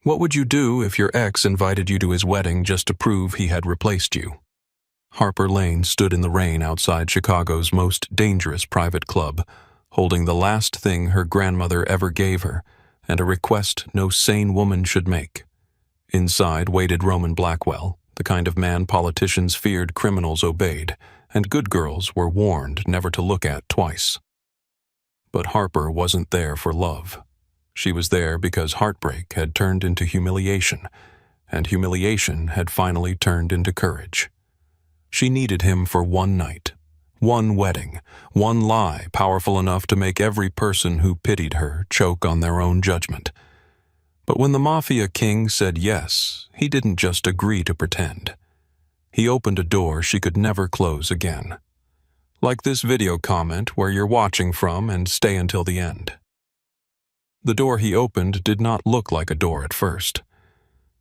What would you do if your ex invited you to his wedding just to prove he had replaced you? Harper Lane stood in the rain outside Chicago's most dangerous private club, holding the last thing her grandmother ever gave her, and a request no sane woman should make. Inside waited Roman Blackwell, the kind of man politicians feared criminals obeyed, and good girls were warned never to look at twice. But Harper wasn't there for love. She was there because heartbreak had turned into humiliation, and humiliation had finally turned into courage. She needed him for one night, one wedding, one lie powerful enough to make every person who pitied her choke on their own judgment. But when the Mafia King said yes, he didn't just agree to pretend. He opened a door she could never close again. Like this video comment where you're watching from and stay until the end. The door he opened did not look like a door at first.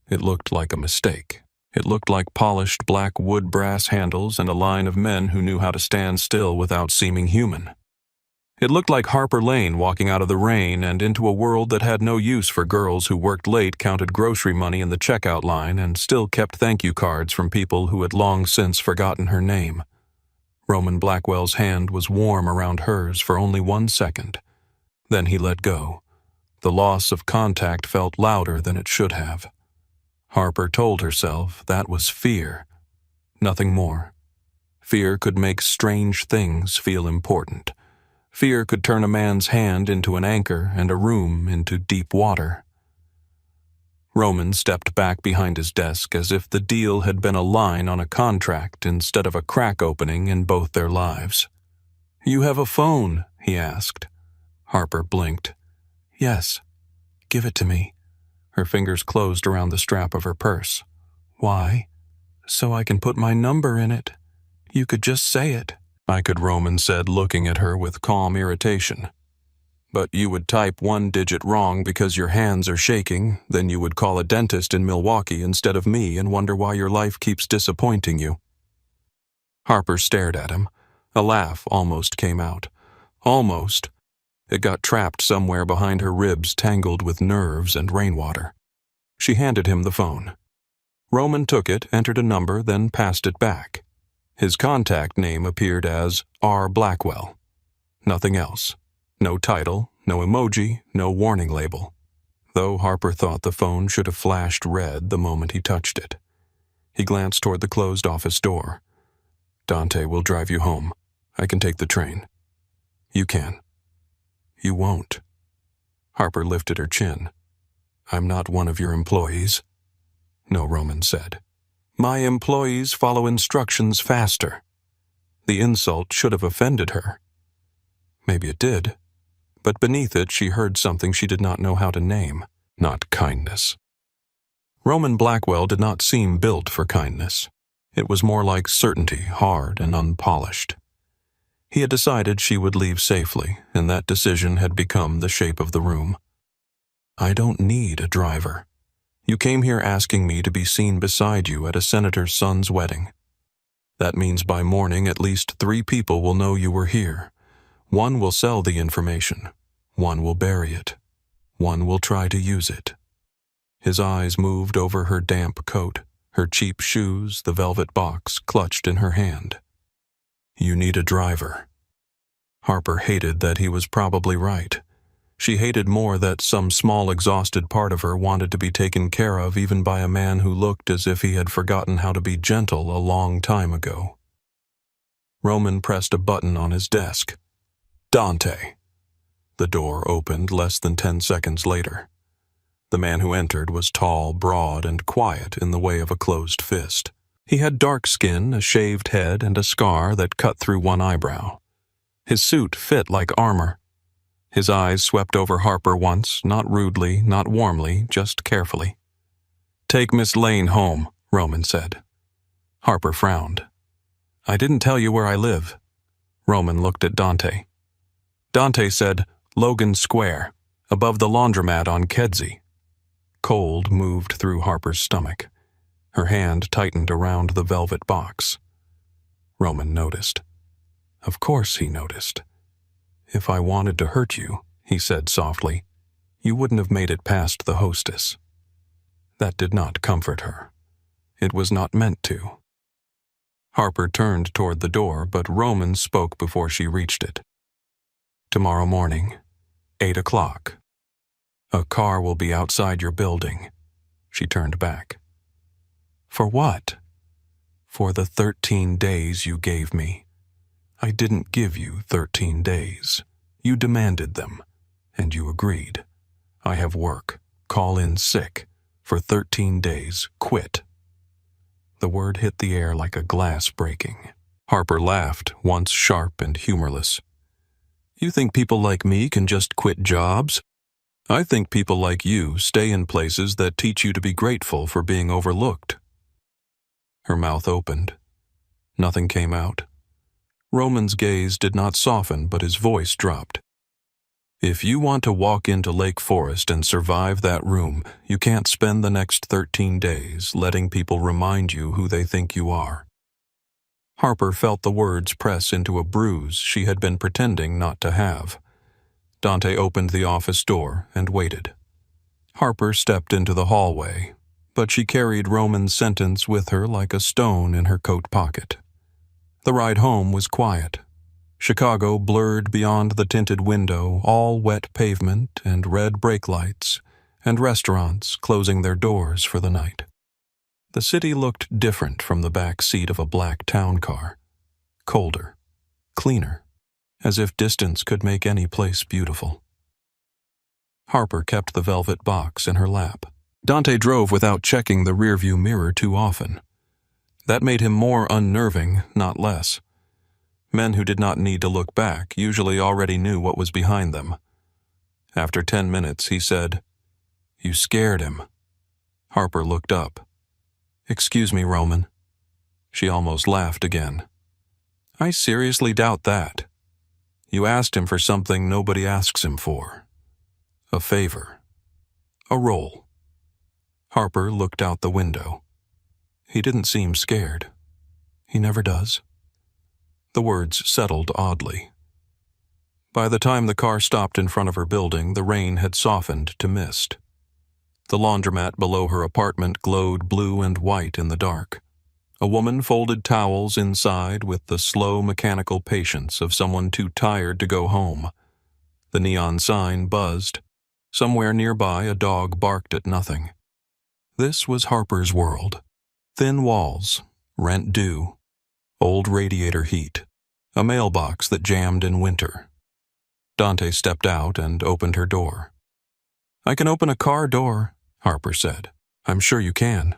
It looked like a mistake. It looked like polished black wood brass handles and a line of men who knew how to stand still without seeming human. It looked like Harper Lane walking out of the rain and into a world that had no use for girls who worked late, counted grocery money in the checkout line, and still kept thank you cards from people who had long since forgotten her name. Roman Blackwell's hand was warm around hers for only 1 second. Then he let go. The loss of contact felt louder than it should have. Harper told herself that was fear, nothing more. Fear could make strange things feel important. Fear could turn a man's hand into an anchor and a room into deep water. Roman stepped back behind his desk as if the deal had been a line on a contract instead of a crack opening in both their lives. "You have a phone?" he asked. Harper blinked. "Yes. Give it to me." Her fingers closed around the strap of her purse. "Why?" "So I can put my number in it. You could just say it." "I could," Roman said, looking at her with calm irritation. "But you would type one digit wrong because your hands are shaking, then you would call a dentist in Milwaukee instead of me and wonder why your life keeps disappointing you." Harper stared at him. A laugh almost came out. Almost. It got trapped somewhere behind her ribs, tangled with nerves and rainwater. She handed him the phone. Roman took it, entered a number, then passed it back. His contact name appeared as R. Blackwell. Nothing else. No title, no emoji, no warning label. Though Harper thought the phone should have flashed red the moment he touched it. He glanced toward the closed office door. "Dante will drive you home. I can take the train." "You can." "You won't." Harper lifted her chin. "I'm not one of your employees." "No," Roman said. "My employees follow instructions faster." The insult should have offended her. Maybe it did, but beneath it she heard something she did not know how to name. Not kindness. Roman Blackwell did not seem built for kindness. It was more like certainty, hard and unpolished. He had decided she would leave safely, and that decision had become the shape of the room. "I don't need a driver. You came here asking me to be seen beside you at a senator's son's wedding. That means by morning at least 3 people will know you were here. 1 will sell the information. 1 will bury it. 1 will try to use it." His eyes moved over her damp coat, her cheap shoes, the velvet box clutched in her hand. "You need a driver." Harper hated that he was probably right. She hated more that some small exhausted part of her wanted to be taken care of even by a man who looked as if he had forgotten how to be gentle a long time ago. Roman pressed a button on his desk. "Dante." The door opened less than 10 seconds later. The man who entered was tall, broad, and quiet in the way of a closed fist. He had dark skin, a shaved head, and a scar that cut through one eyebrow. His suit fit like armor. His eyes swept over Harper once, not rudely, not warmly, just carefully. "Take Miss Lane home," Roman said. Harper frowned. "I didn't tell you where I live." Roman looked at Dante. Dante said, "Logan Square, above the laundromat on Kedzie." Cold moved through Harper's stomach. Her hand tightened around the velvet box. Roman noticed. Of course he noticed. "If I wanted to hurt you," he said softly, "you wouldn't have made it past the hostess." That did not comfort her. It was not meant to. Harper turned toward the door, but Roman spoke before she reached it. "Tomorrow morning, 8 o'clock. A car will be outside your building." She turned back. "For what?" "For the 13 days you gave me. I didn't give you 13 days. You demanded them, and you agreed. I have work. Call in sick. For 13 days, quit." The word hit the air like a glass breaking. Harper laughed, once sharp and humorless. "You think people like me can just quit jobs? I think people like you stay in places that teach you to be grateful for being overlooked." Her mouth opened. Nothing came out. Roman's gaze did not soften, but his voice dropped. "If you want to walk into Lake Forest and survive that room, you can't spend the next 13 days letting people remind you who they think you are." Harper felt the words press into a bruise she had been pretending not to have. Dante opened the office door and waited. Harper stepped into the hallway, but she carried Roman's sentence with her like a stone in her coat pocket. The ride home was quiet. Chicago blurred beyond the tinted window, all wet pavement and red brake lights, and restaurants closing their doors for the night. The city looked different from the back seat of a black town car. Colder, cleaner, as if distance could make any place beautiful. Harper kept the velvet box in her lap. Dante drove without checking the rearview mirror too often. That made him more unnerving, not less. Men who did not need to look back usually already knew what was behind them. After 10 minutes, he said, "You scared him." Harper looked up. "Excuse me, Roman." She almost laughed again. "I seriously doubt that. You asked him for something nobody asks him for. A favor. A role." Harper looked out the window. He didn't seem scared. He never does. The words settled oddly. By the time the car stopped in front of her building, the rain had softened to mist. The laundromat below her apartment glowed blue and white in the dark. A woman folded towels inside with the slow mechanical patience of someone too tired to go home. The neon sign buzzed. Somewhere nearby, a dog barked at nothing. This was Harper's world. Thin walls, rent due, old radiator heat, a mailbox that jammed in winter. Dante stepped out and opened her door. "I can open a car door," Harper said. "I'm sure you can."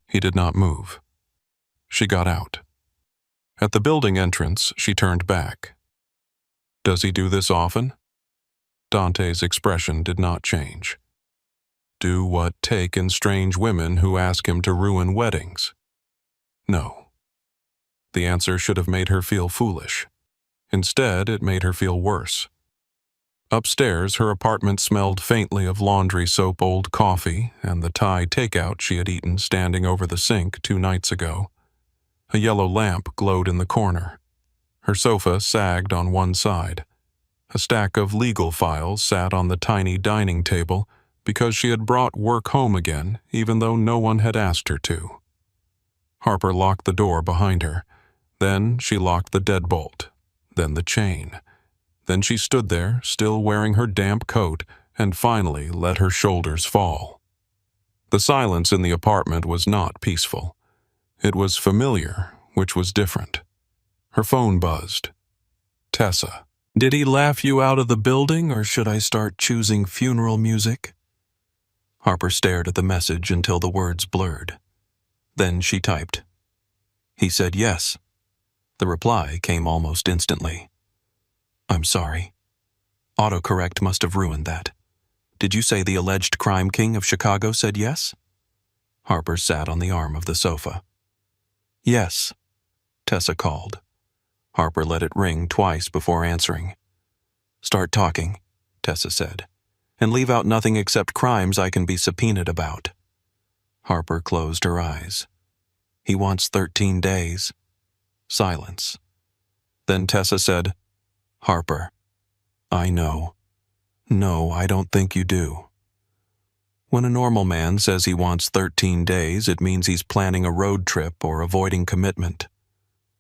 He did not move. She got out. At the building entrance, she turned back. "Does he do this often?" Dante's expression did not change. "Do what take in strange women who ask him to ruin weddings?" No. The answer should have made her feel foolish. Instead, it made her feel worse. Upstairs, her apartment smelled faintly of laundry soap, old coffee, and the Thai takeout she had eaten standing over the sink 2 nights ago. A yellow lamp glowed in the corner. Her sofa sagged on one side. A stack of legal files sat on the tiny dining table because she had brought work home again, even though no one had asked her to. Harper locked the door behind her. Then she locked the deadbolt, then the chain. Then she stood there, still wearing her damp coat, and finally let her shoulders fall. The silence in the apartment was not peaceful. It was familiar, which was different. Her phone buzzed. Tessa. "Did he laugh you out of the building, or should I start choosing funeral music?" Harper stared at the message until the words blurred. Then she typed. "He said yes." The reply came almost instantly. "I'm sorry. Autocorrect must have ruined that. Did you say the alleged crime king of Chicago said yes?" Harper sat on the arm of the sofa. "Yes," Tessa called. Harper let it ring twice before answering. "Start talking," Tessa said, "and leave out nothing except crimes I can be subpoenaed about." Harper closed her eyes. "He wants 13 days. Silence. Then Tessa said, "Harper, I know. No, I don't think you do." When a normal man says he wants 13 days, it means he's planning a road trip or avoiding commitment.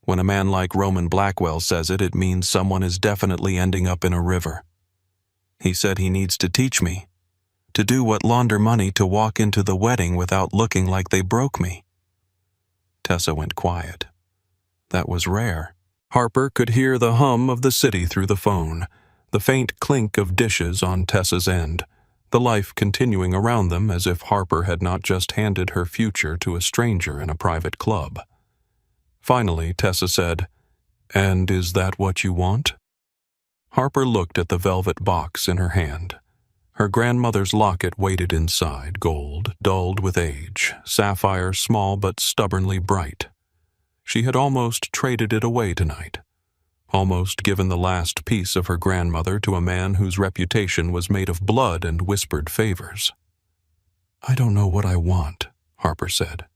When a man like Roman Blackwell says it, it means someone is definitely ending up in a river. He said he needs to teach me, to do what launder money to walk into the wedding without looking like they broke me. Tessa went quiet. That was rare. Harper could hear the hum of the city through the phone, the faint clink of dishes on Tessa's end, the life continuing around them as if Harper had not just handed her future to a stranger in a private club. Finally, Tessa said, "And is that what you want?" Harper looked at the velvet box in her hand. Her grandmother's locket waited inside, gold, dulled with age, sapphire small but stubbornly bright. She had almost traded it away tonight, almost given the last piece of her grandmother to a man whose reputation was made of blood and whispered favors. "I don't know what I want," Harper said.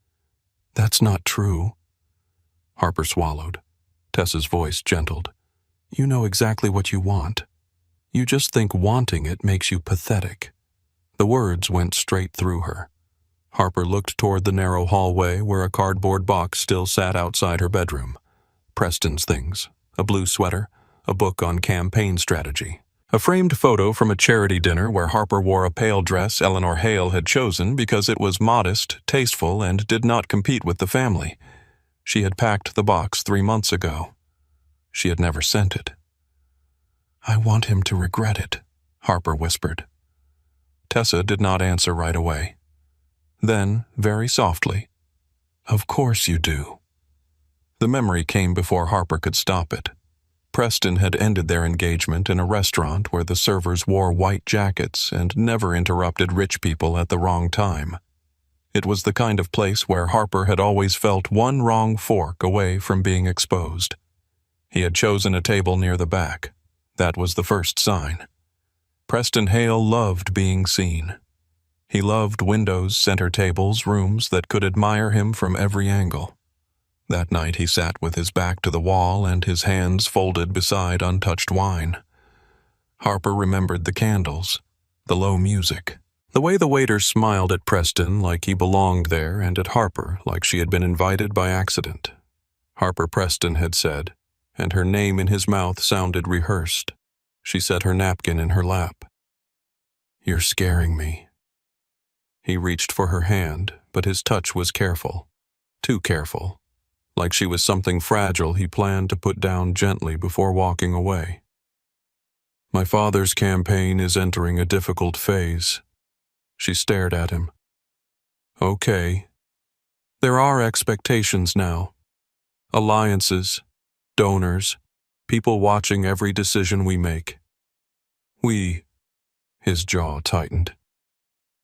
"That's not true." Harper swallowed. Tessa's voice gentled. "You know exactly what you want. You just think wanting it makes you pathetic." The words went straight through her. Harper looked toward the narrow hallway where a cardboard box still sat outside her bedroom. Preston's things, a blue sweater, a book on campaign strategy, a framed photo from a charity dinner where Harper wore a pale dress Eleanor Hale had chosen because it was modest, tasteful, and did not compete with the family. She had packed the box 3 months ago. She had never sent it. "I want him to regret it," Harper whispered. Tessa did not answer right away. Then, very softly, "Of course you do." The memory came before Harper could stop it. Preston had ended their engagement in a restaurant where the servers wore white jackets and never interrupted rich people at the wrong time. It was the kind of place where Harper had always felt one wrong fork away from being exposed. He had chosen a table near the back. That was the first sign. Preston Hale loved being seen. He loved windows, center tables, rooms that could admire him from every angle. That night he sat with his back to the wall and his hands folded beside untouched wine. Harper remembered the candles, the low music, the way the waiter smiled at Preston like he belonged there and at Harper like she had been invited by accident. Harper Preston had said, and her name in his mouth sounded rehearsed. She set her napkin in her lap. "You're scaring me." He reached for her hand, but his touch was careful. Too careful. Like she was something fragile he planned to put down gently before walking away. "My father's campaign is entering a difficult phase." She stared at him. "Okay. There are expectations now. Alliances, donors, people watching every decision we make. His jaw tightened.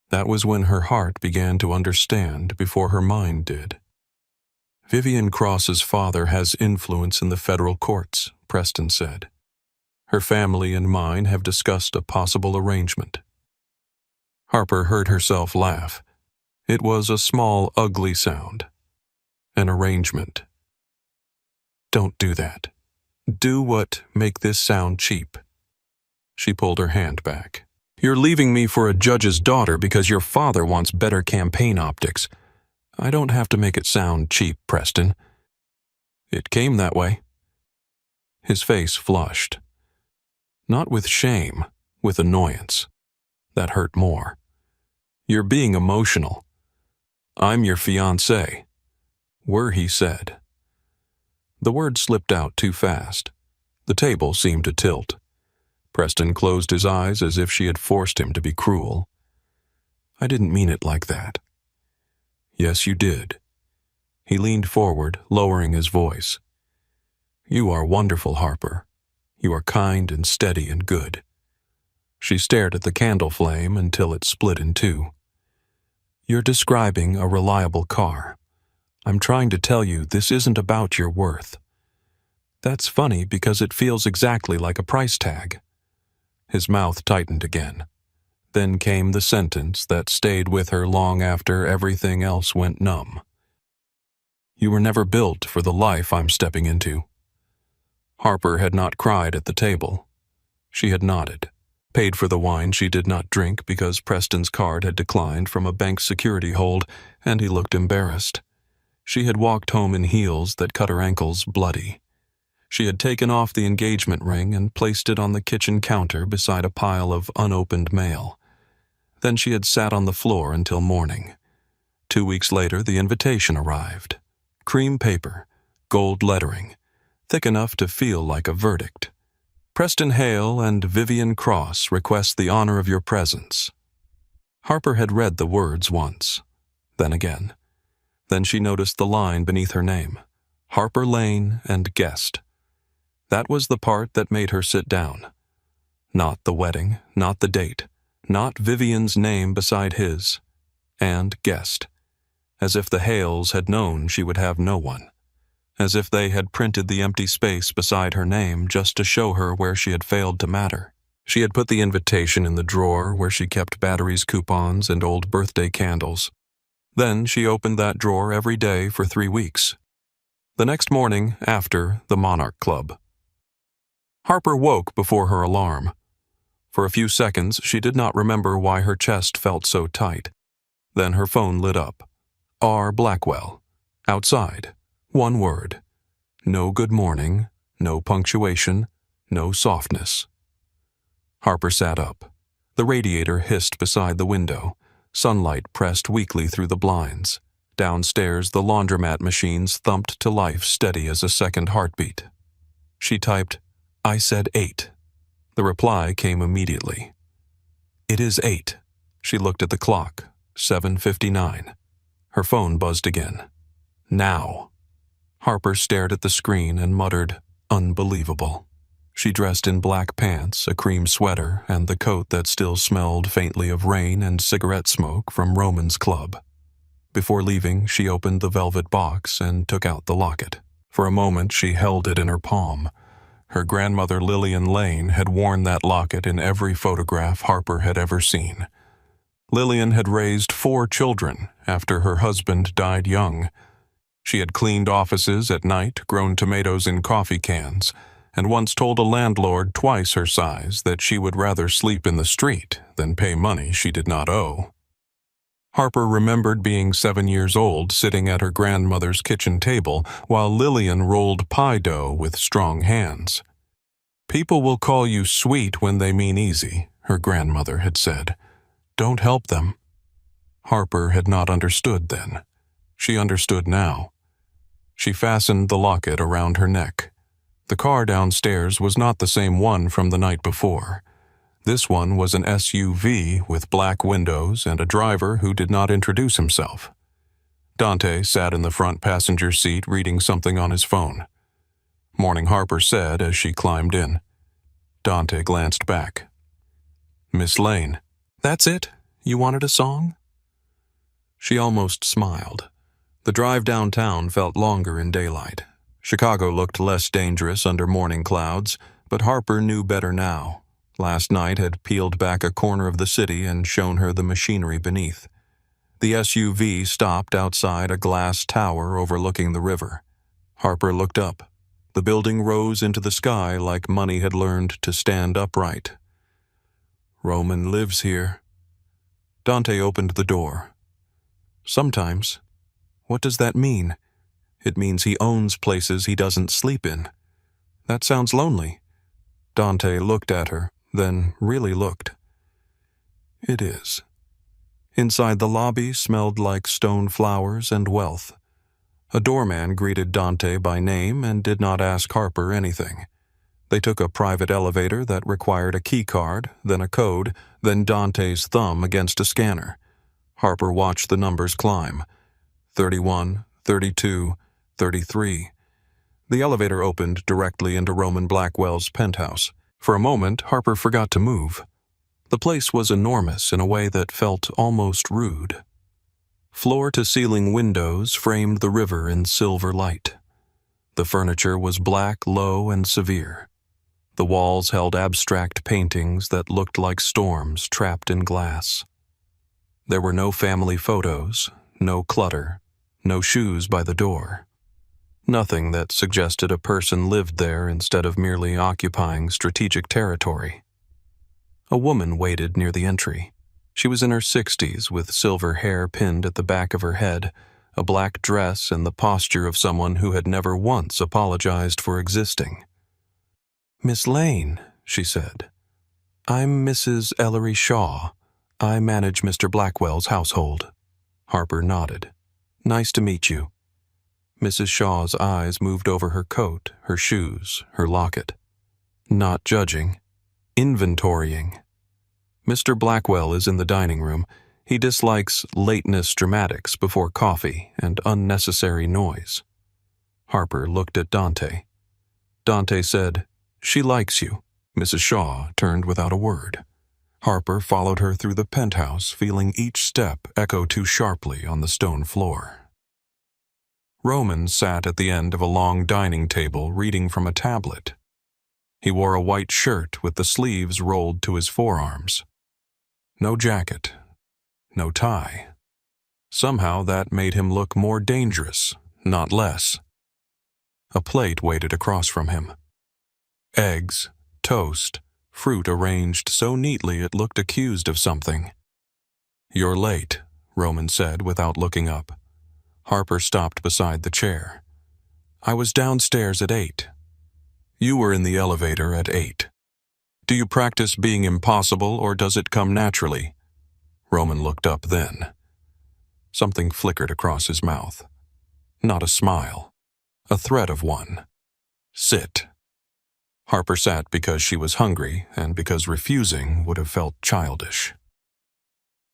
That was when her heart began to understand before her mind did. "Vivian Cross's father has influence in the federal courts," Preston said. "Her family and mine have discussed a possible arrangement." Harper heard herself laugh. It was a small, ugly sound. An arrangement. "Don't do that. Do what make this sound cheap." She pulled her hand back. "You're leaving me for a judge's daughter because your father wants better campaign optics. I don't have to make it sound cheap, Preston." "It came that way." His face flushed. Not with shame, with annoyance. That hurt more. "You're being emotional. I'm your fiancé." "Were," he said. The word slipped out too fast. The table seemed to tilt. Preston closed his eyes as if she had forced him to be cruel. "I didn't mean it like that." "Yes, you did." He leaned forward, lowering his voice. "You are wonderful, Harper. You are kind and steady and good." She stared at the candle flame until it split in two. "You're describing a reliable car. I'm trying to tell you this isn't about your worth." "That's funny because it feels exactly like a price tag." His mouth tightened again. Then came the sentence that stayed with her long after everything else went numb. "You were never built for the life I'm stepping into." Harper had not cried at the table. She had nodded. paid for the wine she did not drink because Preston's card had declined from a bank security hold, and he looked embarrassed. She had walked home in heels that cut her ankles bloody. She had taken off the engagement ring and placed it on the kitchen counter beside a pile of unopened mail. Then she had sat on the floor until morning. 2 weeks later, the invitation arrived. Cream paper, gold lettering, thick enough to feel like a verdict. Preston Hale and Vivian Cross request the honor of your presence. Harper had read the words once, then again. Then she noticed the line beneath her name, Harper Lane and guest. That was the part that made her sit down. Not the wedding, not the date, not Vivian's name beside his, and guest. As if the Hales had known she would have no one. As if they had printed the empty space beside her name just to show her where she had failed to matter. She had put the invitation in the drawer where she kept batteries, coupons, and old birthday candles. Then she opened that drawer every day for 3 weeks. The next morning, after the Monarch Club. Harper woke before her alarm. For a few seconds, she did not remember why her chest felt so tight. Then her phone lit up. R. Blackwell. Outside. 1 word. No good morning, no punctuation, no softness. Harper sat up. The radiator hissed beside the window. Sunlight pressed weakly through the blinds. Downstairs, the laundromat machines thumped to life, steady as a second heartbeat. She typed, I said 8. The reply came immediately. It is 8. She looked at the clock. 7:59. Her phone buzzed again. Now. Harper stared at the screen and muttered, unbelievable. She dressed in black pants, a cream sweater, and the coat that still smelled faintly of rain and cigarette smoke from Roman's club. Before leaving, she opened the velvet box and took out the locket. For a moment, she held it in her palm. Her grandmother Lillian Lane had worn that locket in every photograph Harper had ever seen. Lillian had raised 4 children after her husband died young. She had cleaned offices at night, grown tomatoes in coffee cans, and once told a landlord twice her size that she would rather sleep in the street than pay money she did not owe. Harper remembered being 7 years old, sitting at her grandmother's kitchen table while Lillian rolled pie dough with strong hands. People will call you sweet when they mean easy, her grandmother had said. Don't help them. Harper had not understood then. She understood now. She fastened the locket around her neck. The car downstairs was not the same one from the night before. This one was an SUV with black windows and a driver who did not introduce himself. Dante sat in the front passenger seat reading something on his phone. Morning Harper said as she climbed in. Dante glanced back. Miss Lane. That's it? You wanted a song? She almost smiled. The drive downtown felt longer in daylight. Chicago looked less dangerous under morning clouds, but Harper knew better now. Last night had peeled back a corner of the city and shown her the machinery beneath. The SUV stopped outside a glass tower overlooking the river. Harper looked up. The building rose into the sky like money had learned to stand upright. Roman lives here. Dante opened the door. Sometimes. What does that mean? It means he owns places he doesn't sleep in. That sounds lonely. Dante looked at her, then really looked. It is. Inside the lobby smelled like stone flowers and wealth. A doorman greeted Dante by name and did not ask Harper anything. They took a private elevator that required a key card, then a code, then Dante's thumb against a scanner. Harper watched the numbers climb. 31, 32, 33. The elevator opened directly into Roman Blackwell's penthouse. For a moment, Harper forgot to move. The place was enormous in a way that felt almost rude. Floor-to-ceiling windows framed the river in silver light. The furniture was black, low, and severe. The walls held abstract paintings that looked like storms trapped in glass. There were no family photos, no clutter, no shoes by the door. Nothing that suggested a person lived there instead of merely occupying strategic territory. A woman waited near the entry. She was in her 60s, with silver hair pinned at the back of her head, a black dress, and the posture of someone who had never once apologized for existing. "Miss Lane," she said. "I'm Mrs. Ellery Shaw. I manage Mr. Blackwell's household." Harper nodded. "Nice to meet you." Mrs. Shaw's eyes moved over her coat, her shoes, her locket. Not judging. Inventorying. "Mr. Blackwell is in the dining room. He dislikes lateness dramatics before coffee and unnecessary noise." Harper looked at Dante. Dante said, "She likes you." Mrs. Shaw turned without a word. Harper followed her through the penthouse, feeling each step echo too sharply on the stone floor. Roman sat at the end of a long dining table reading from a tablet. He wore a white shirt with the sleeves rolled to his forearms. No jacket. No tie. Somehow that made him look more dangerous, not less. A plate waited across from him. Eggs, toast, fruit arranged so neatly it looked accused of something. "You're late," Roman said without looking up. Harper stopped beside the chair. "I was downstairs at 8. You were in the elevator at 8. Do you practice being impossible, or does it come naturally?" Roman looked up then. Something flickered across his mouth. Not a smile. A threat of one. "Sit." Harper sat because she was hungry and because refusing would have felt childish.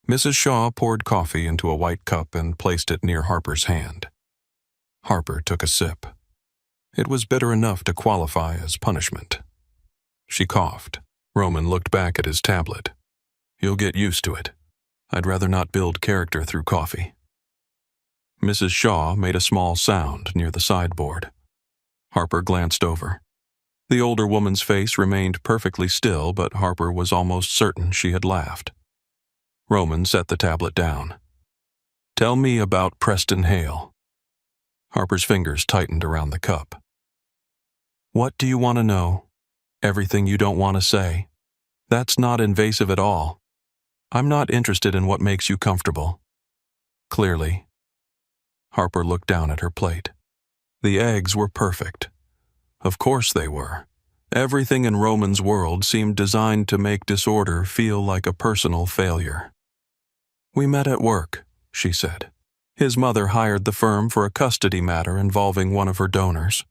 Mrs. Shaw poured coffee into a white cup and placed it near Harper's hand. Harper took a sip. It was bitter enough to qualify as punishment. She coughed. Roman looked back at his tablet. "You'll get used to it. I'd rather not build character through coffee." Mrs. Shaw made a small sound near the sideboard. Harper glanced over. The older woman's face remained perfectly still, but Harper was almost certain she had laughed. Roman set the tablet down. "Tell me about Preston Hale." Harper's fingers tightened around the cup. "What do you want to know? Everything you don't want to say? That's not invasive at all. I'm not interested in what makes you comfortable." "Clearly." Harper looked down at her plate. The eggs were perfect. Of course they were. Everything in Roman's world seemed designed to make disorder feel like a personal failure. "We met at work," she said. "His mother hired the firm for a custody matter involving one of her donors.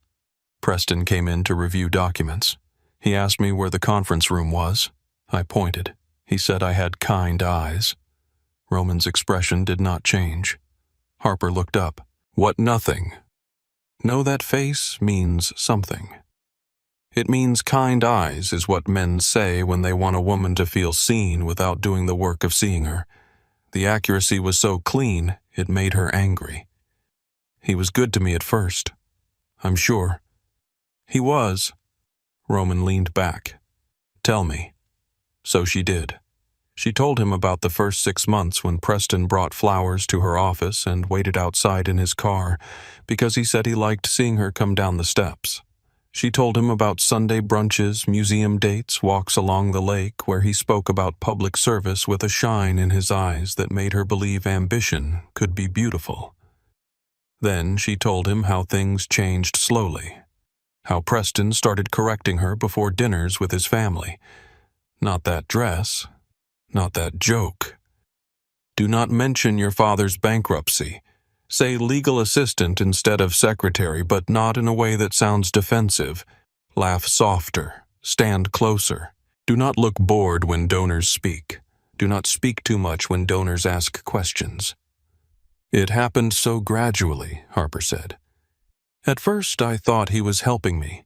Preston came in to review documents. He asked me where the conference room was. I pointed. He said I had kind eyes." Roman's expression did not change. Harper looked up. "What nothing?" "No, that face means something. It means kind eyes is what men say when they want a woman to feel seen without doing the work of seeing her. The accuracy was so clean, it made her angry. He was good to me at first. I'm sure." "He was." Roman leaned back. "Tell me." So she did. She told him about the first 6 months when Preston brought flowers to her office and waited outside in his car because he said he liked seeing her come down the steps. She told him about Sunday brunches, museum dates, walks along the lake, where he spoke about public service with a shine in his eyes that made her believe ambition could be beautiful. Then she told him how things changed slowly, how Preston started correcting her before dinners with his family. Not that dress. Not that joke. "Do not mention your father's bankruptcy. Say legal assistant instead of secretary, but not in a way that sounds defensive. Laugh softer. Stand closer. Do not look bored when donors speak. Do not speak too much when donors ask questions." "It happened so gradually," Harper said. "At first I thought he was helping me.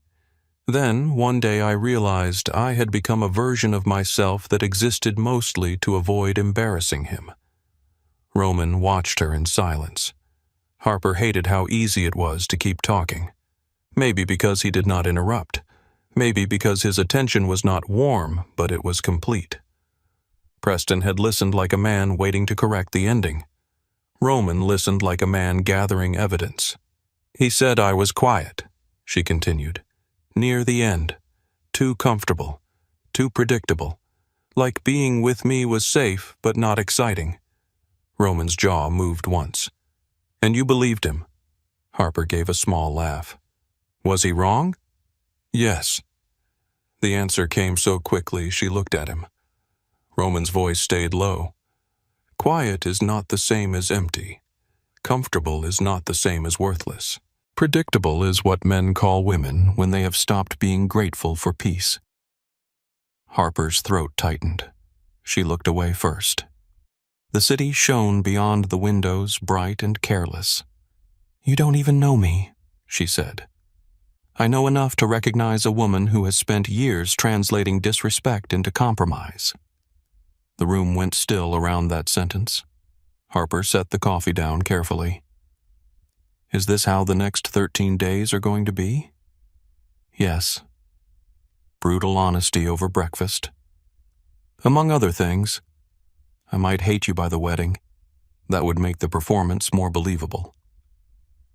Then, one day I realized I had become a version of myself that existed mostly to avoid embarrassing him." Roman watched her in silence. Harper hated how easy it was to keep talking. Maybe because he did not interrupt. Maybe because his attention was not warm, but it was complete. Preston had listened like a man waiting to correct the ending. Roman listened like a man gathering evidence. "He said I was quiet," she continued. "Near the end. Too comfortable. Too predictable. Like being with me was safe but not exciting. Roman's jaw moved once. And you believed him. Harper gave a small laugh. Was he wrong? Yes. The answer came so quickly she looked at him. Roman's voice stayed low. Quiet is not the same as empty. Comfortable is not the same as worthless. Predictable is what men call women when they have stopped being grateful for peace. Harper's throat tightened. She looked away first. The city shone beyond the windows, bright and careless. You don't even know me, she said. I know enough to recognize a woman who has spent years translating disrespect into compromise. The room went still around that sentence. Harper set the coffee down carefully. Is this how the next 13 days are going to be? Yes. Brutal honesty over breakfast. Among other things, I might hate you by the wedding. That would make the performance more believable.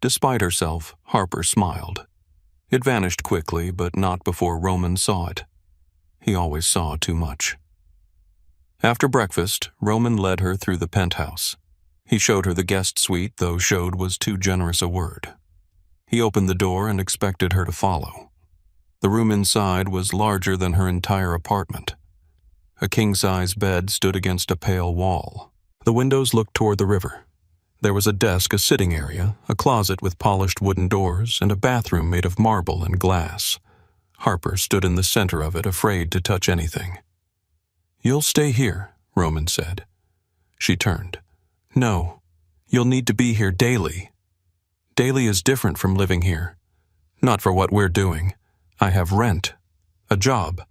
Despite herself, Harper smiled. It vanished quickly, but not before Roman saw it. He always saw too much. After breakfast, Roman led her through the penthouse. He showed her the guest suite, though showed was too generous a word. He opened the door and expected her to follow. The room inside was larger than her entire apartment. A king-size bed stood against a pale wall. The windows looked toward the river. There was a desk, a sitting area, a closet with polished wooden doors, and a bathroom made of marble and glass. Harper stood in the center of it, afraid to touch anything. You'll stay here, Roman said. She turned. No, you'll need to be here daily. Daily is different from living here. Not for what we're doing. I have rent, a job,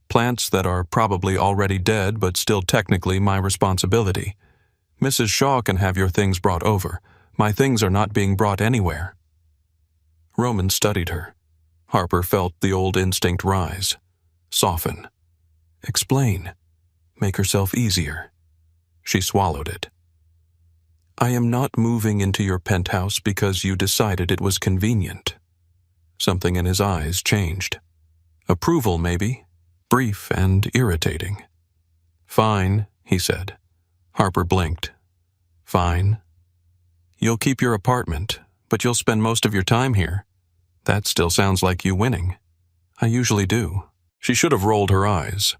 plants that are probably already dead but still technically my responsibility. Mrs. Shaw can have your things brought over. My things are not being brought anywhere. Roman studied her. Harper felt the old instinct rise, soften. Explain. Make herself easier. She swallowed it. I am not moving into your penthouse because you decided it was convenient. Something in his eyes changed. Approval, maybe, brief and irritating. Fine, he said. Harper blinked. Fine. You'll keep your apartment, but you'll spend most of your time here. That still sounds like you winning. I usually do. She should have rolled her eyes.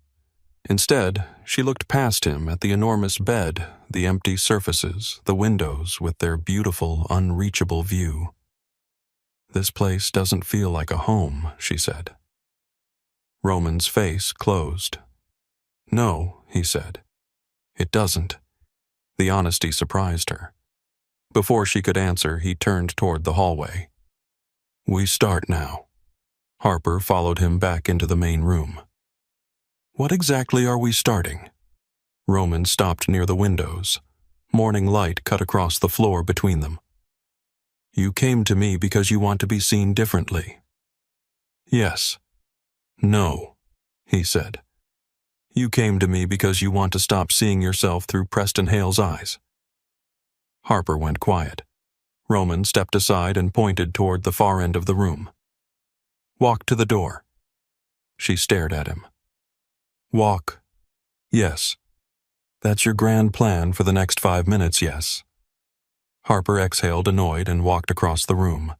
Instead, she looked past him at the enormous bed, the empty surfaces, the windows with their beautiful, unreachable view. This place doesn't feel like a home, she said. Roman's face closed. No, he said. It doesn't. The honesty surprised her. Before she could answer, he turned toward the hallway. We start now. Harper followed him back into the main room. What exactly are we starting? Roman stopped near the windows. Morning light cut across the floor between them. You came to me because you want to be seen differently. Yes. No, he said. You came to me because you want to stop seeing yourself through Preston Hale's eyes. Harper went quiet. Roman stepped aside and pointed toward the far end of the room. Walk to the door. She stared at him. Walk. Yes. That's your grand plan for the next 5 minutes, yes. Harper exhaled, annoyed, and walked across the room.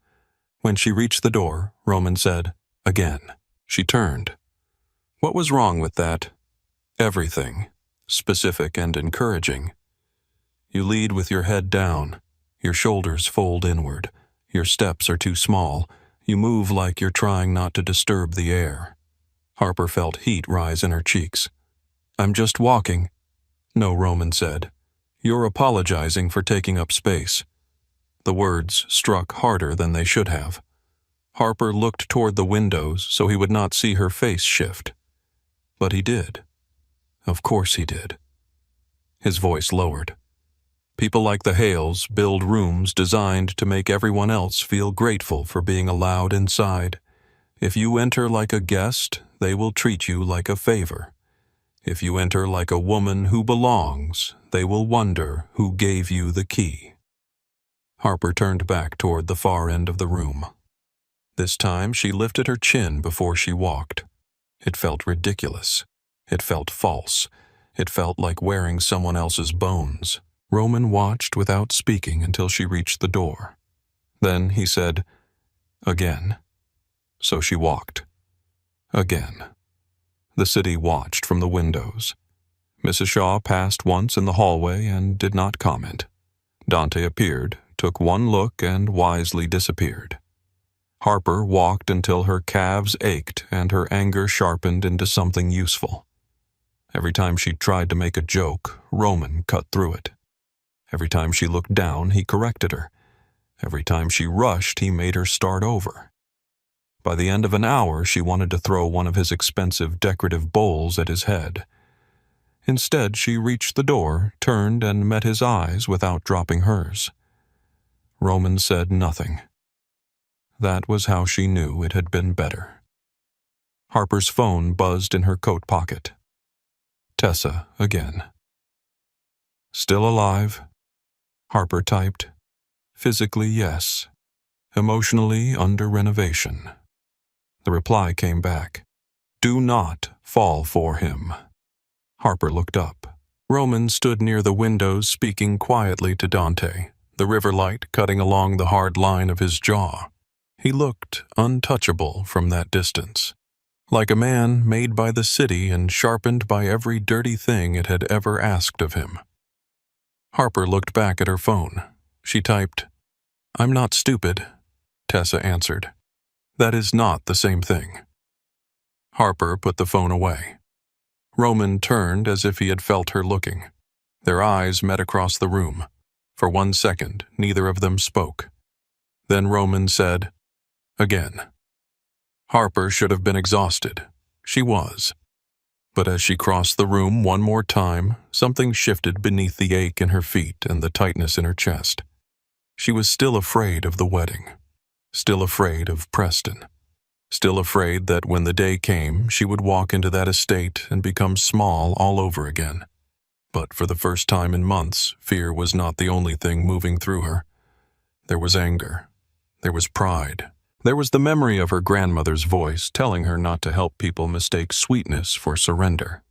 When she reached the door, Roman said, again. She turned. What was wrong with that? Everything. Specific and encouraging. You lead with your head down. Your shoulders fold inward. Your steps are too small. You move like you're trying not to disturb the air. Harper felt heat rise in her cheeks. I'm just walking. No, Roman said. You're apologizing for taking up space. The words struck harder than they should have. Harper looked toward the windows so he would not see her face shift. But he did. Of course he did. His voice lowered. People like the Hales build rooms designed to make everyone else feel grateful for being allowed inside. If you enter like a guest, they will treat you like a favor. If you enter like a woman who belongs, they will wonder who gave you the key. Harper turned back toward the far end of the room. This time she lifted her chin before she walked. It felt ridiculous. It felt false. It felt like wearing someone else's bones. Roman watched without speaking until she reached the door. Then he said, "Again." So she walked. Again. The city watched from the windows. Mrs. Shaw passed once in the hallway and did not comment. Dante appeared, took one look, and wisely disappeared. Harper walked until her calves ached and her anger sharpened into something useful. Every time she tried to make a joke, Roman cut through it. Every time she looked down, he corrected her. Every time she rushed, he made her start over. By the end of an hour, she wanted to throw one of his expensive decorative bowls at his head. Instead, she reached the door, turned, and met his eyes without dropping hers. Roman said nothing. That was how she knew it had been better. Harper's phone buzzed in her coat pocket. Tessa again. "Still alive?" Harper typed. "Physically, yes. Emotionally, under renovation." The reply came back. "Do not fall for him." Harper looked up. Roman stood near the windows speaking quietly to Dante, the river light cutting along the hard line of his jaw. He looked untouchable from that distance, like a man made by the city and sharpened by every dirty thing it had ever asked of him. Harper looked back at her phone. She typed, "I'm not stupid," Tessa answered. "That is not the same thing." Harper put the phone away. Roman turned as if he had felt her looking. Their eyes met across the room. For 1 second, neither of them spoke. Then Roman said, "Again." Harper should have been exhausted. She was. But as she crossed the room one more time, something shifted beneath the ache in her feet and the tightness in her chest. She was still afraid of the wedding. Still afraid of Preston. Still afraid that when the day came, she would walk into that estate and become small all over again. But for the first time in months, fear was not the only thing moving through her. There was anger. There was pride. There was the memory of her grandmother's voice telling her not to help people mistake sweetness for surrender.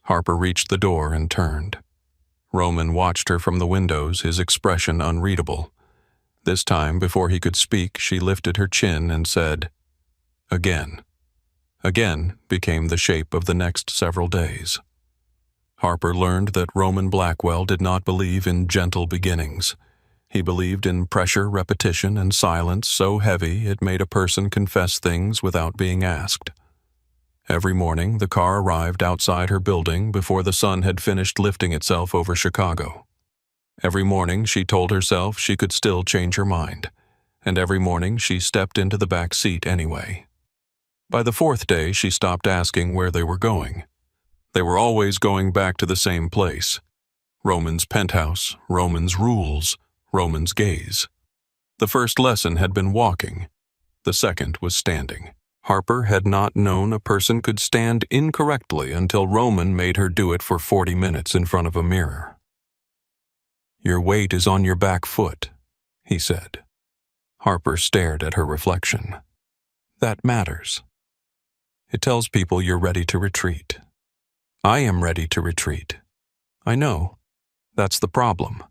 Harper reached the door and turned. Roman watched her from the windows, his expression unreadable. This time, before he could speak, she lifted her chin and said, "Again." Again became the shape of the next several days. Harper learned that Roman Blackwell did not believe in gentle beginnings. He believed in pressure, repetition, and silence so heavy it made a person confess things without being asked. Every morning, the car arrived outside her building before the sun had finished lifting itself over Chicago. Every morning, she told herself she could still change her mind, and every morning she stepped into the back seat anyway. By the 4th day, she stopped asking where they were going. They were always going back to the same place. Roman's penthouse, Roman's rules, Roman's gaze. The first lesson had been walking. The second was standing. Harper had not known a person could stand incorrectly until Roman made her do it for 40 minutes in front of a mirror. "Your weight is on your back foot," he said. Harper stared at her reflection. "That matters. It tells people you're ready to retreat. I am ready to retreat. I know. That's the problem."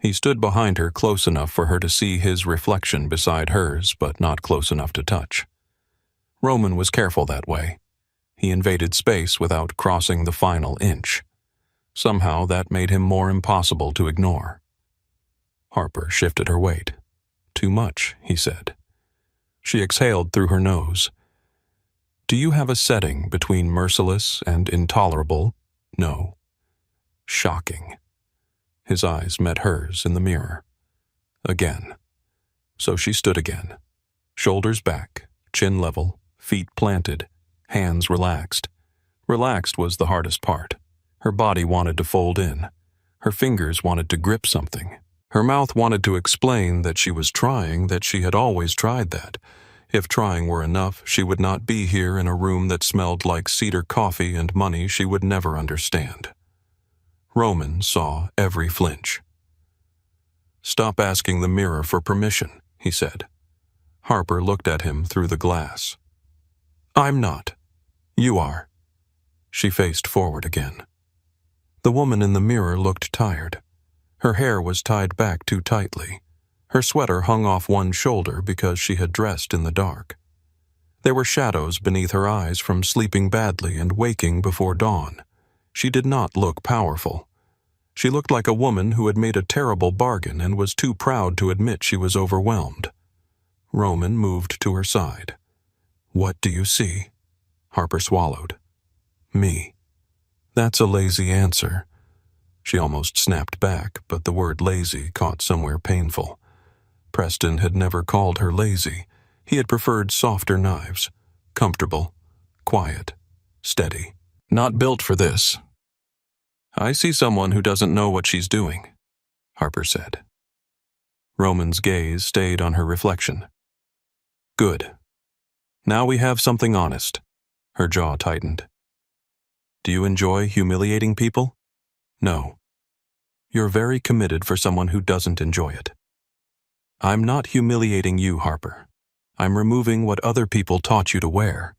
He stood behind her close enough for her to see his reflection beside hers, but not close enough to touch. Roman was careful that way. He invaded space without crossing the final inch. Somehow that made him more impossible to ignore. Harper shifted her weight. "Too much," he said. She exhaled through her nose. "Do you have a setting between merciless and intolerable?" "No." "Shocking." His eyes met hers in the mirror. Again. So she stood again. Shoulders back, chin level, feet planted, hands relaxed. Relaxed was the hardest part. Her body wanted to fold in. Her fingers wanted to grip something. Her mouth wanted to explain that she was trying, that she had always tried that. If trying were enough, she would not be here in a room that smelled like cedar coffee and money she would never understand. Roman saw every flinch. "Stop asking the mirror for permission," he said. Harper looked at him through the glass. "I'm not. You are." She faced forward again. The woman in the mirror looked tired. Her hair was tied back too tightly. Her sweater hung off one shoulder because she had dressed in the dark. There were shadows beneath her eyes from sleeping badly and waking before dawn. She did not look powerful. She looked like a woman who had made a terrible bargain and was too proud to admit she was overwhelmed. Roman moved to her side. "What do you see?" Harper swallowed. "Me." "That's a lazy answer." She almost snapped back, but the word lazy caught somewhere painful. Preston had never called her lazy. He had preferred softer knives. Comfortable, quiet, steady. Not built for this. "I see someone who doesn't know what she's doing," Harper said. Roman's gaze stayed on her reflection. "Good. Now we have something honest." Her jaw tightened. "Do you enjoy humiliating people?" "No." "You're very committed for someone who doesn't enjoy it." "I'm not humiliating you, Harper. I'm removing what other people taught you to wear."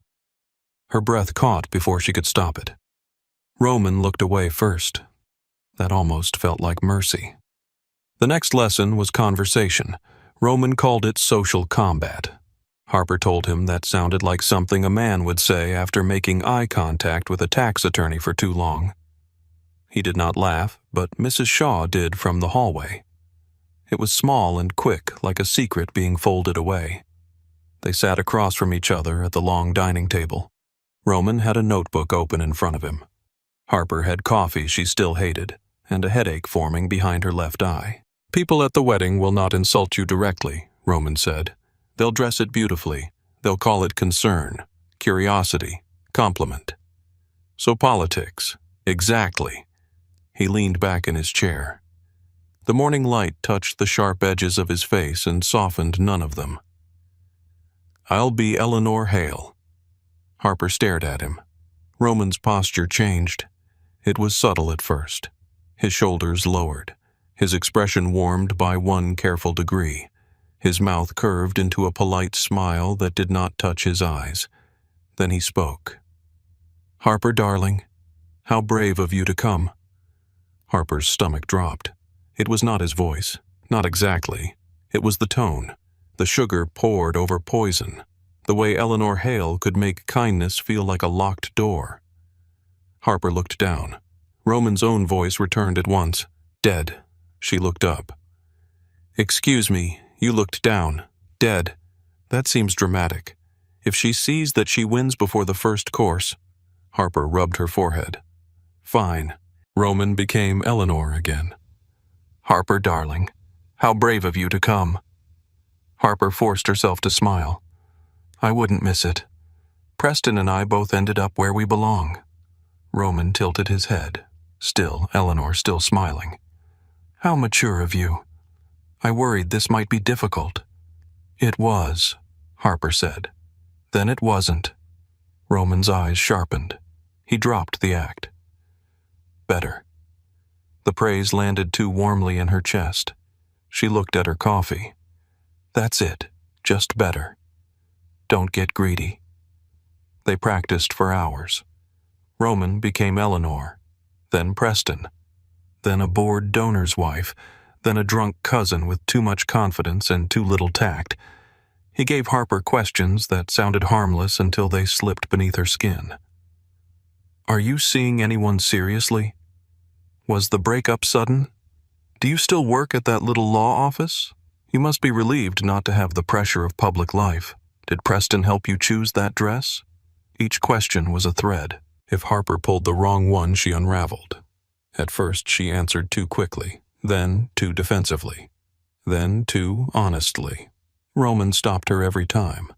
Her breath caught before she could stop it. Roman looked away first. That almost felt like mercy. The next lesson was conversation. Roman called it social combat. Harper told him that sounded like something a man would say after making eye contact with a tax attorney for too long. He did not laugh, but Mrs. Shaw did from the hallway. It was small and quick, like a secret being folded away. They sat across from each other at the long dining table. Roman had a notebook open in front of him. Harper had coffee she still hated, and a headache forming behind her left eye. "People at the wedding will not insult you directly," Roman said. "They'll dress it beautifully. They'll call it concern, curiosity, compliment. So politics, exactly." He leaned back in his chair. The morning light touched the sharp edges of his face and softened none of them. "I'll be Eleanor Hale." Harper stared at him. Roman's posture changed. It was subtle at first. His shoulders lowered. His expression warmed by one careful degree. His mouth curved into a polite smile that did not touch his eyes. Then he spoke. "Harper, darling, how brave of you to come." Harper's stomach dropped. It was not his voice. Not exactly. It was the tone. The sugar poured over poison. The way Eleanor Hale could make kindness feel like a locked door. Harper looked down. Roman's own voice returned at once. "Dead." She looked up. "Excuse me, you looked down. Dead. That seems dramatic. If she sees that she wins before the first course..." Harper rubbed her forehead. "Fine." Roman became Eleanor again. "Harper, darling, how brave of you to come." Harper forced herself to smile. "I wouldn't miss it. Preston and I both ended up where we belong." Roman tilted his head. Still, Eleanor still smiling. "How mature of you. I worried this might be difficult." "It was," Harper said. "Then it wasn't." Roman's eyes sharpened. He dropped the act. "Better." The praise landed too warmly in her chest. She looked at her coffee. "That's it. Just better. Don't get greedy." They practiced for hours. Roman became Eleanor, then Preston, then a bored donor's wife, then a drunk cousin with too much confidence and too little tact. He gave Harper questions that sounded harmless until they slipped beneath her skin. "Are you seeing anyone seriously? Was the breakup sudden? Do you still work at that little law office? You must be relieved not to have the pressure of public life. Did Preston help you choose that dress?" Each question was a thread. If Harper pulled the wrong one, she unraveled. At first, she answered too quickly, then too defensively, then too honestly. Roman stopped her every time.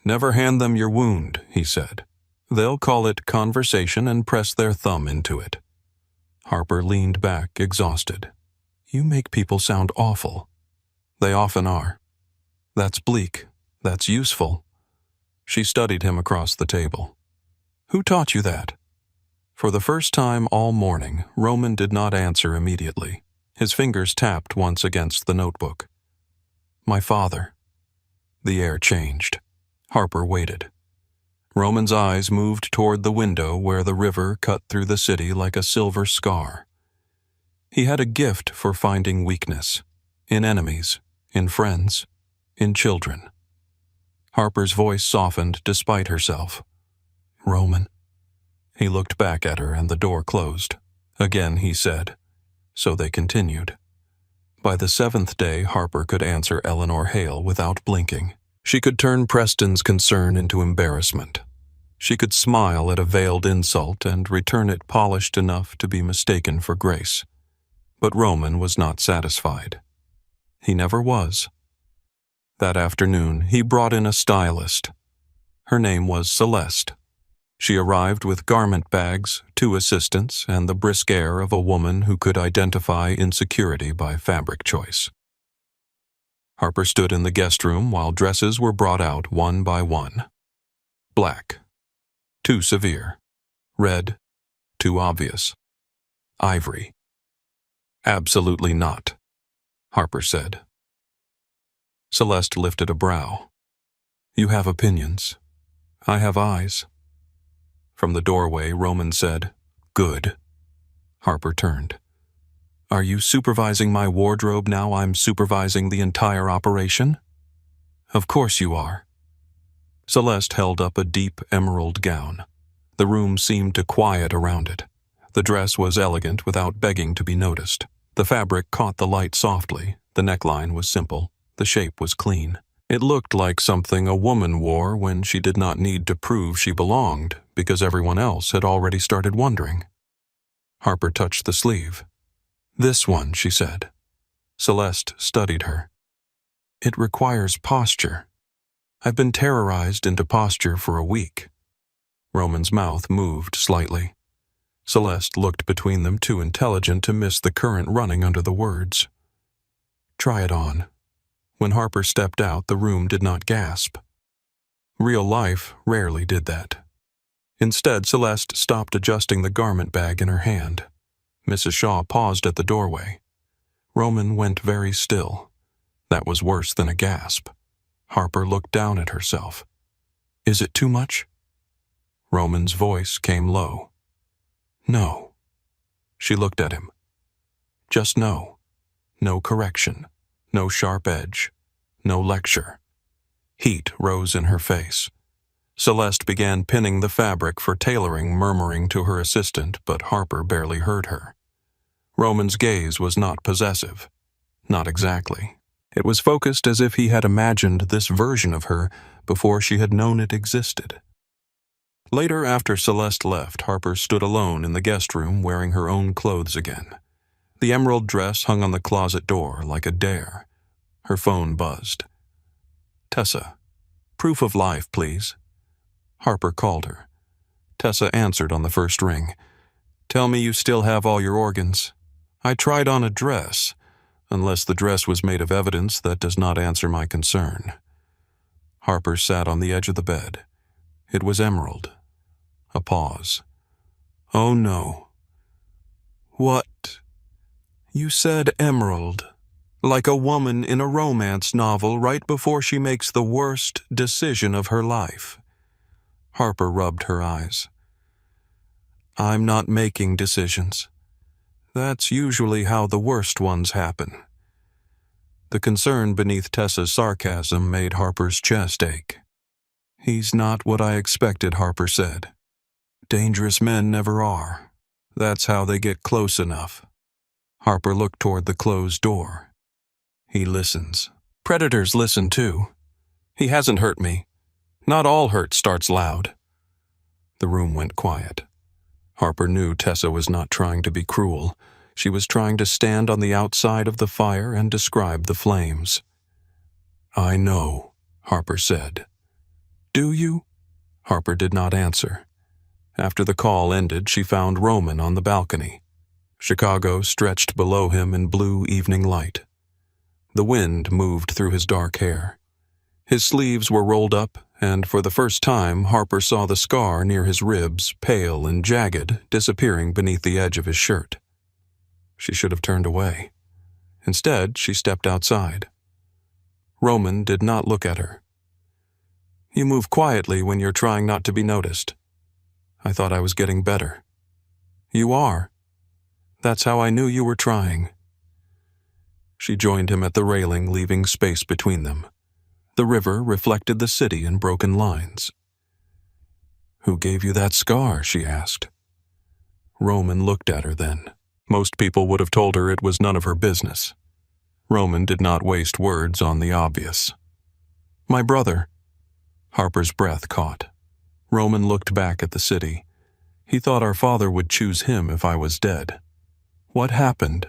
"Never hand them your wound," he said. "They'll call it conversation and press their thumb into it." Harper leaned back, exhausted. "You make people sound awful." "They often are. That's bleak. That's useful." She studied him across the table. "Who taught you that?" For the first time all morning, Roman did not answer immediately. His fingers tapped once against the notebook. "My father." The air changed. Harper waited. Roman's eyes moved toward the window where the river cut through the city like a silver scar. He had a gift for finding weakness, in enemies, in friends, in children. Harper's voice softened despite herself. "Roman." He looked back at her and the door closed. Again he said. So they continued. By the 7th day, Harper could answer Eleanor Hale without blinking. She could turn Preston's concern into embarrassment. She could smile at a veiled insult and return it polished enough to be mistaken for grace. But Roman was not satisfied. He never was. That afternoon, he brought in a stylist. Her name was Celeste. She arrived with garment bags, 2 assistants, and the brisk air of a woman who could identify insecurity by fabric choice. Harper stood in the guest room while dresses were brought out one by one. Black. Too severe. Red. Too obvious. Ivory. Absolutely not, Harper said. Celeste lifted a brow. You have opinions. I have eyes. From the doorway, Roman said, Good. Harper turned. Are you supervising my wardrobe now I'm supervising the entire operation? Of course you are. Celeste held up a deep emerald gown. The room seemed to quiet around it. The dress was elegant without begging to be noticed. The fabric caught the light softly. The neckline was simple. The shape was clean. It looked like something a woman wore when she did not need to prove she belonged because everyone else had already started wondering. Harper touched the sleeve. This one, she said. Celeste studied her. It requires posture. I've been terrorized into posture for a week. Roman's mouth moved slightly. Celeste looked between them, too intelligent to miss the current running under the words. Try it on. When Harper stepped out, the room did not gasp. Real life rarely did that. Instead, Celeste stopped adjusting the garment bag in her hand. Mrs. Shaw paused at the doorway. Roman went very still. That was worse than a gasp. Harper looked down at herself. Is it too much? Roman's voice came low. No. She looked at him. Just no. No correction. No sharp edge. No lecture. Heat rose in her face. Celeste began pinning the fabric for tailoring, murmuring to her assistant, but Harper barely heard her. Roman's gaze was not possessive. Not exactly. It was focused as if he had imagined this version of her before she had known it existed. Later, after Celeste left, Harper stood alone in the guest room wearing her own clothes again. The emerald dress hung on the closet door like a dare. Her phone buzzed. Tessa, proof of life, please. Harper called her. Tessa answered on the first ring. Tell me you still have all your organs. I tried on a dress, unless the dress was made of evidence that does not answer my concern. Harper sat on the edge of the bed. It was emerald. A pause. Oh no. What? You said emerald. Like a woman in a romance novel right before she makes the worst decision of her life. Harper rubbed her eyes. I'm not making decisions. That's usually how the worst ones happen. The concern beneath Tessa's sarcasm made Harper's chest ache. He's not what I expected, Harper said. Dangerous men never are. That's how they get close enough. Harper looked toward the closed door. He listens. Predators listen too. He hasn't hurt me. Not all hurt starts loud. The room went quiet. Harper knew Tessa was not trying to be cruel. She was trying to stand on the outside of the fire and describe the flames. I know, Harper said. Do you? Harper did not answer. After the call ended, she found Roman on the balcony. Chicago stretched below him in blue evening light. The wind moved through his dark hair. His sleeves were rolled up, and for the first time Harper saw the scar near his ribs, pale and jagged, disappearing beneath the edge of his shirt. She should have turned away. Instead, she stepped outside. Roman did not look at her. You move quietly when you're trying not to be noticed. I thought I was getting better. You are. That's how I knew you were trying. She joined him at the railing, leaving space between them. The river reflected the city in broken lines. Who gave you that scar? She asked. Roman looked at her then. Most people would have told her it was none of her business. Roman did not waste words on the obvious. My brother. Harper's breath caught. Roman looked back at the city. He thought our father would choose him if I was dead. What happened?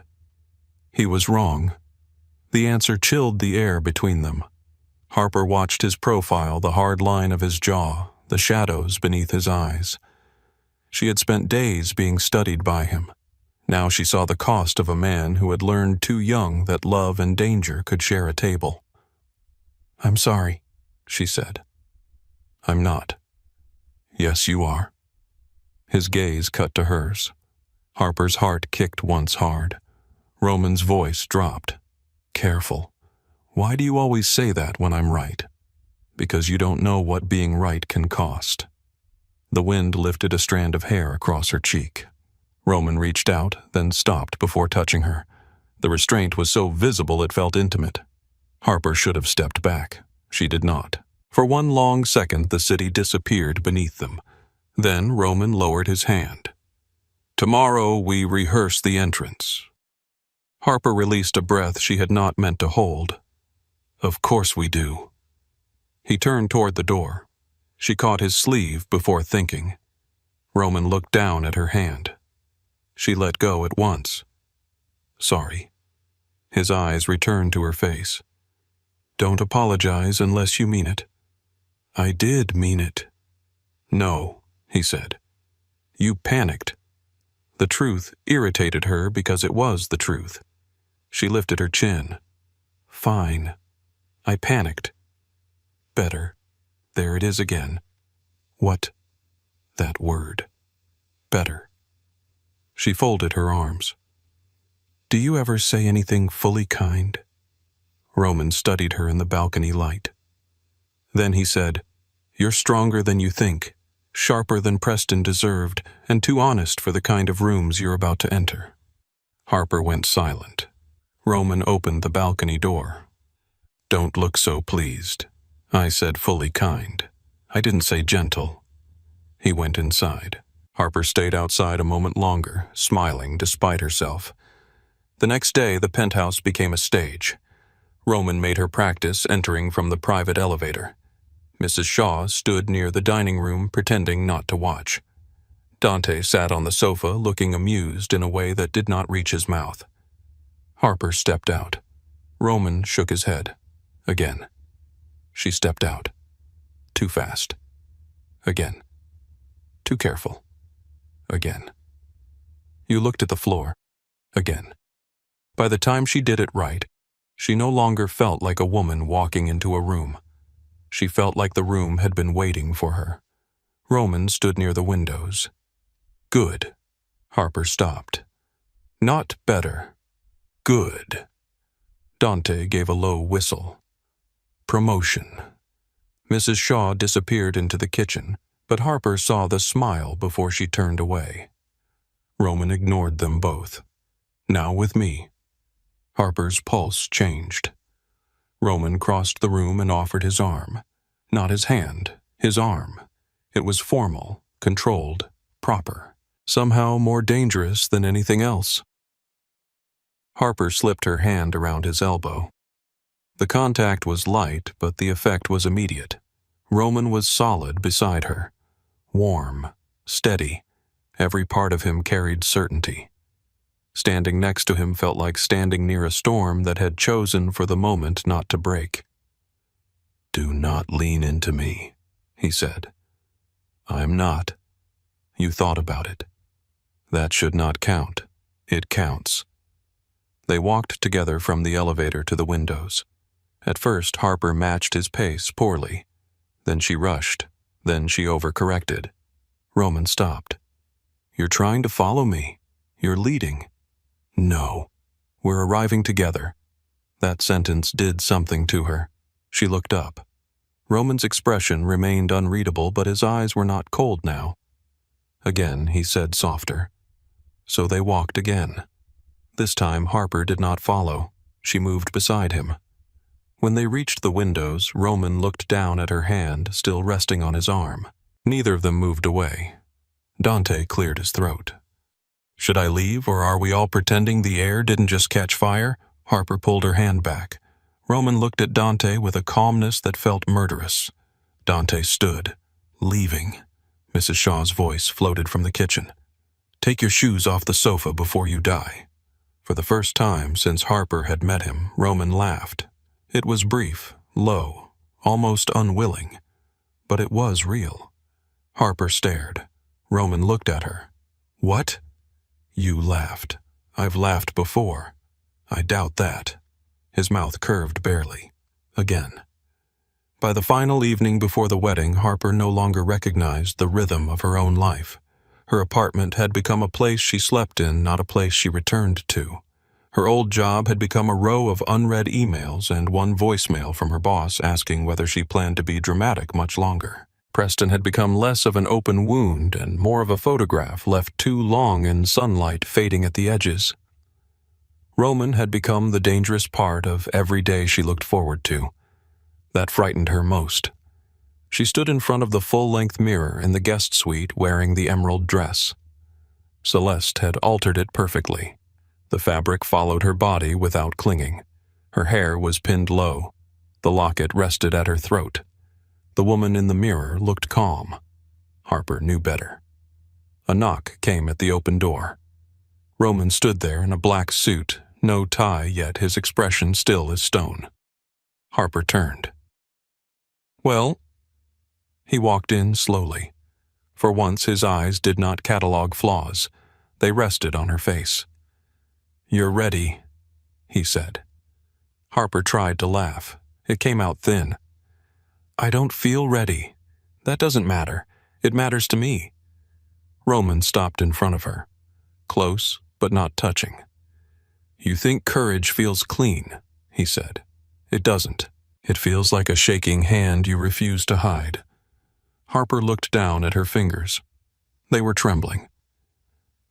He was wrong. The answer chilled the air between them. Harper watched his profile, the hard line of his jaw, the shadows beneath his eyes. She had spent days being studied by him. Now she saw the cost of a man who had learned too young that love and danger could share a table. I'm sorry, she said. I'm not. Yes, you are. His gaze cut to hers. Harper's heart kicked once hard. Roman's voice dropped. Careful. Why do you always say that when I'm right? Because you don't know what being right can cost. The wind lifted a strand of hair across her cheek. Roman reached out, then stopped before touching her. The restraint was so visible it felt intimate. Harper should have stepped back. She did not. For one long second the city disappeared beneath them. Then Roman lowered his hand. Tomorrow we rehearse the entrance. Harper released a breath she had not meant to hold. Of course we do. He turned toward the door. She caught his sleeve before thinking. Roman looked down at her hand. She let go at once. Sorry. His eyes returned to her face. Don't apologize unless you mean it. I did mean it. No, he said. You panicked. The truth irritated her because it was the truth. She lifted her chin. Fine. I panicked. Better. There it is again. What? That word. Better. She folded her arms. Do you ever say anything fully kind? Roman studied her in the balcony light. Then he said, You're stronger than you think, sharper than Preston deserved, and too honest for the kind of rooms you're about to enter. Harper went silent. Roman opened the balcony door. Don't look so pleased. I said fully kind. I didn't say gentle. He went inside. Harper stayed outside a moment longer, smiling despite herself. The next day, the penthouse became a stage. Roman made her practice entering from the private elevator. Mrs. Shaw stood near the dining room, pretending not to watch. Dante sat on the sofa, looking amused in a way that did not reach his mouth. Harper stepped out. Roman shook his head. Again. She stepped out. Too fast. Again. Too careful. Again. You looked at the floor. Again. By the time she did it right, she no longer felt like a woman walking into a room. She felt like the room had been waiting for her. Roman stood near the windows. Good. Harper stopped. Not better. Good. Dante gave a low whistle. Promotion. Mrs. Shaw disappeared into the kitchen, but Harper saw the smile before she turned away. Roman ignored them both. Now with me. Harper's pulse changed. Roman crossed the room and offered his arm. Not his hand, his arm. It was formal, controlled, proper. Somehow more dangerous than anything else. Harper slipped her hand around his elbow. The contact was light, but the effect was immediate. Roman was solid beside her. Warm, steady. Every part of him carried certainty. Standing next to him felt like standing near a storm that had chosen for the moment not to break. Do not lean into me, he said. I'm not. You thought about it. That should not count. It counts. They walked together from the elevator to the windows. At first, Harper matched his pace poorly. Then she rushed. Then she overcorrected. Roman stopped. You're trying to follow me. You're leading. No. We're arriving together. That sentence did something to her. She looked up. Roman's expression remained unreadable, but his eyes were not cold now. Again, he said softer. So they walked again. This time, Harper did not follow. She moved beside him. When they reached the windows, Roman looked down at her hand, still resting on his arm. Neither of them moved away. Dante cleared his throat. Should I leave, or are we all pretending the air didn't just catch fire? Harper pulled her hand back. Roman looked at Dante with a calmness that felt murderous. Dante stood. Leaving. Mrs. Shaw's voice floated from the kitchen. Take your shoes off the sofa before you die. For the first time since Harper had met him, Roman laughed. It was brief, low, almost unwilling, but it was real. Harper stared. Roman looked at her. What? You laughed. I've laughed before. I doubt that. His mouth curved barely. Again. By the final evening before the wedding, Harper no longer recognized the rhythm of her own life. Her apartment had become a place she slept in, not a place she returned to. Her old job had become a row of unread emails and one voicemail from her boss asking whether she planned to be dramatic much longer. Preston had become less of an open wound and more of a photograph left too long in sunlight fading at the edges. Roman had become the dangerous part of every day she looked forward to. That frightened her most. She stood in front of the full-length mirror in the guest suite wearing the emerald dress. Celeste had altered it perfectly. The fabric followed her body without clinging. Her hair was pinned low. The locket rested at her throat. The woman in the mirror looked calm. Harper knew better. A knock came at the open door. Roman stood there in a black suit, no tie, yet his expression still as stone. Harper turned. Well? He walked in slowly. For once his eyes did not catalog flaws. They rested on her face. You're ready, he said. Harper tried to laugh. It came out thin. I don't feel ready. That doesn't matter. It matters to me. Roman stopped in front of her. Close, but not touching. You think courage feels clean, he said. It doesn't. It feels like a shaking hand you refuse to hide. Harper looked down at her fingers. They were trembling.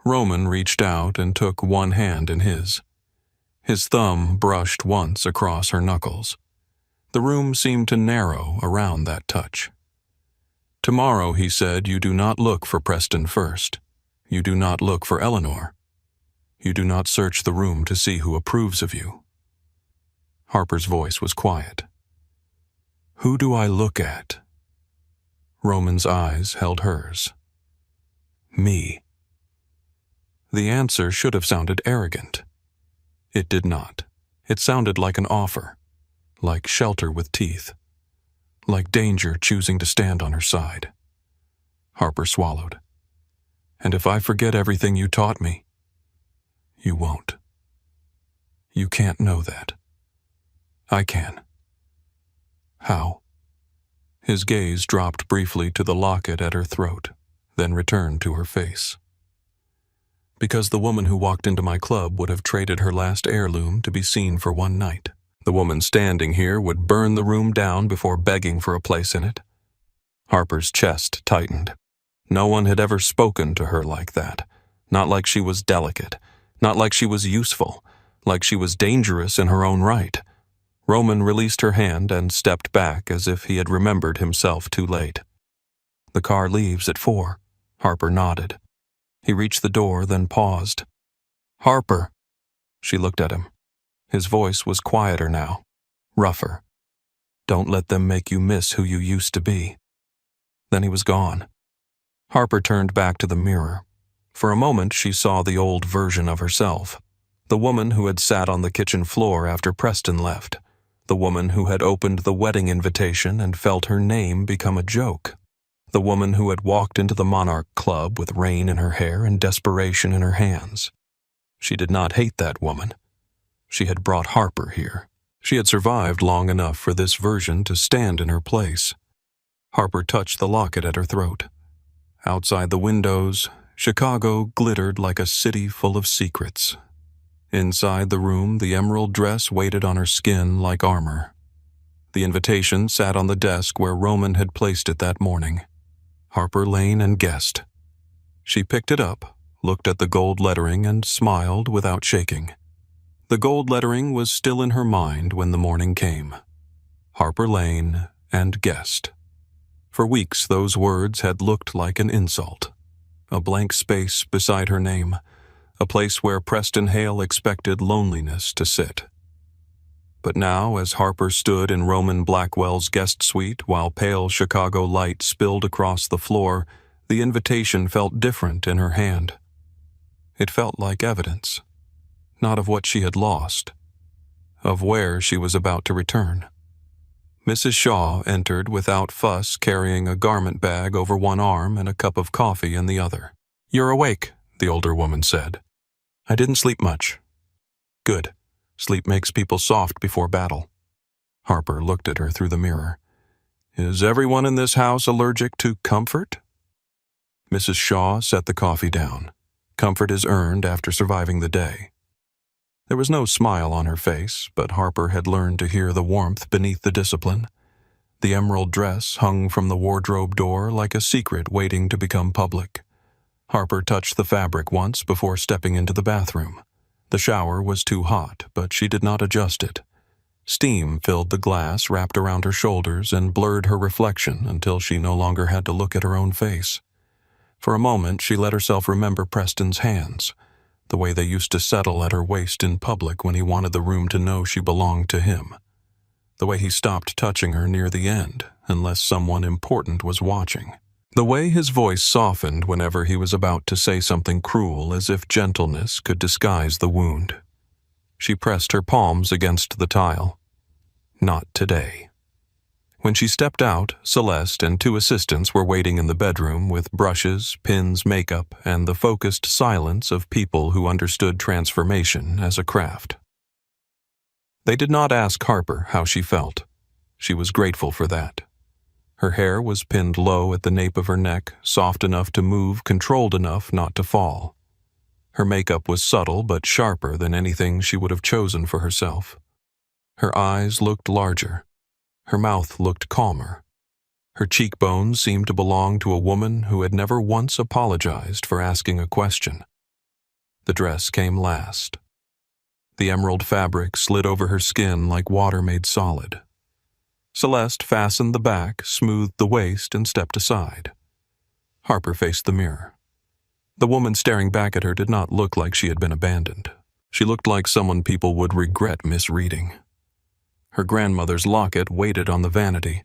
Roman reached out and took one hand in his. His thumb brushed once across her knuckles. The room seemed to narrow around that touch. Tomorrow, he said, you do not look for Preston first. You do not look for Eleanor. You do not search the room to see who approves of you. Harper's voice was quiet. Who do I look at? Roman's eyes held hers. Me. The answer should have sounded arrogant. It did not. It sounded like an offer, like shelter with teeth, like danger choosing to stand on her side. Harper swallowed. And if I forget everything you taught me, you won't. You can't know that. I can. How? His gaze dropped briefly to the locket at her throat, then returned to her face. Because the woman who walked into my club would have traded her last heirloom to be seen for one night. The woman standing here would burn the room down before begging for a place in it. Harper's chest tightened. No one had ever spoken to her like that. Not like she was delicate. Not like she was useful. Like she was dangerous in her own right. Roman released her hand and stepped back as if he had remembered himself too late. The car leaves at 4. Harper nodded. He reached the door, then paused. Harper. She looked at him. His voice was quieter now, rougher. Don't let them make you miss who you used to be. Then he was gone. Harper turned back to the mirror. For a moment she saw the old version of herself. The woman who had sat on the kitchen floor after Preston left. The woman who had opened the wedding invitation and felt her name become a joke. The woman who had walked into the Monarch Club with rain in her hair and desperation in her hands. She did not hate that woman. She had brought Harper here. She had survived long enough for this version to stand in her place. Harper touched the locket at her throat. Outside the windows, Chicago glittered like a city full of secrets. Inside the room, the emerald dress waited on her skin like armor. The invitation sat on the desk where Roman had placed it that morning. Harper Lane and Guest. She picked it up, looked at the gold lettering, and smiled without shaking. The gold lettering was still in her mind when the morning came. Harper Lane and Guest. For weeks those words had looked like an insult. A blank space beside her name, a place where Preston Hale expected loneliness to sit. But now, as Harper stood in Roman Blackwell's guest suite while pale Chicago light spilled across the floor, the invitation felt different in her hand. It felt like evidence, not of what she had lost, of where she was about to return. Mrs. Shaw entered without fuss, carrying a garment bag over one arm and a cup of coffee in the other. "You're awake," the older woman said. "I didn't sleep much." "Good. Sleep makes people soft before battle." Harper looked at her through the mirror. "Is everyone in this house allergic to comfort?" Mrs. Shaw set the coffee down. Comfort is earned after surviving the day. There was no smile on her face, but Harper had learned to hear the warmth beneath the discipline. The emerald dress hung from the wardrobe door like a secret waiting to become public. Harper touched the fabric once before stepping into the bathroom. The shower was too hot, but she did not adjust it. Steam filled the glass wrapped around her shoulders and blurred her reflection until she no longer had to look at her own face. For a moment, she let herself remember Preston's hands, the way they used to settle at her waist in public when he wanted the room to know she belonged to him. The way he stopped touching her near the end, unless someone important was watching. The way his voice softened whenever he was about to say something cruel, as if gentleness could disguise the wound. She pressed her palms against the tile. Not today. When she stepped out, Celeste and two assistants were waiting in the bedroom with brushes, pins, makeup, and the focused silence of people who understood transformation as a craft. They did not ask Harper how she felt. She was grateful for that. Her hair was pinned low at the nape of her neck, soft enough to move, controlled enough not to fall. Her makeup was subtle but sharper than anything she would have chosen for herself. Her eyes looked larger. Her mouth looked calmer. Her cheekbones seemed to belong to a woman who had never once apologized for asking a question. The dress came last. The emerald fabric slid over her skin like water made solid. Celeste fastened the back, smoothed the waist, and stepped aside. Harper faced the mirror. The woman staring back at her did not look like she had been abandoned. She looked like someone people would regret misreading. Her grandmother's locket waited on the vanity.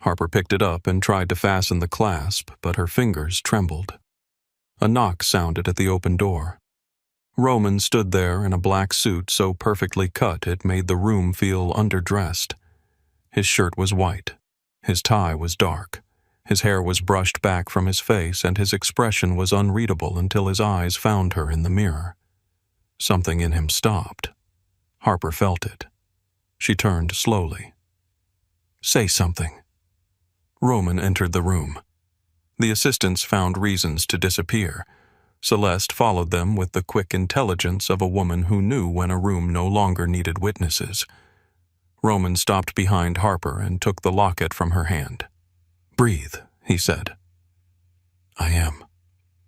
Harper picked it up and tried to fasten the clasp, but her fingers trembled. A knock sounded at the open door. Roman stood there in a black suit so perfectly cut it made the room feel underdressed. His shirt was white. His tie was dark. His hair was brushed back from his face, and his expression was unreadable until his eyes found her in the mirror. Something in him stopped. Harper felt it. She turned slowly. "Say something." Roman entered the room. The assistants found reasons to disappear. Celeste followed them with the quick intelligence of a woman who knew when a room no longer needed witnesses. Roman stopped behind Harper and took the locket from her hand. "Breathe," he said. "I am."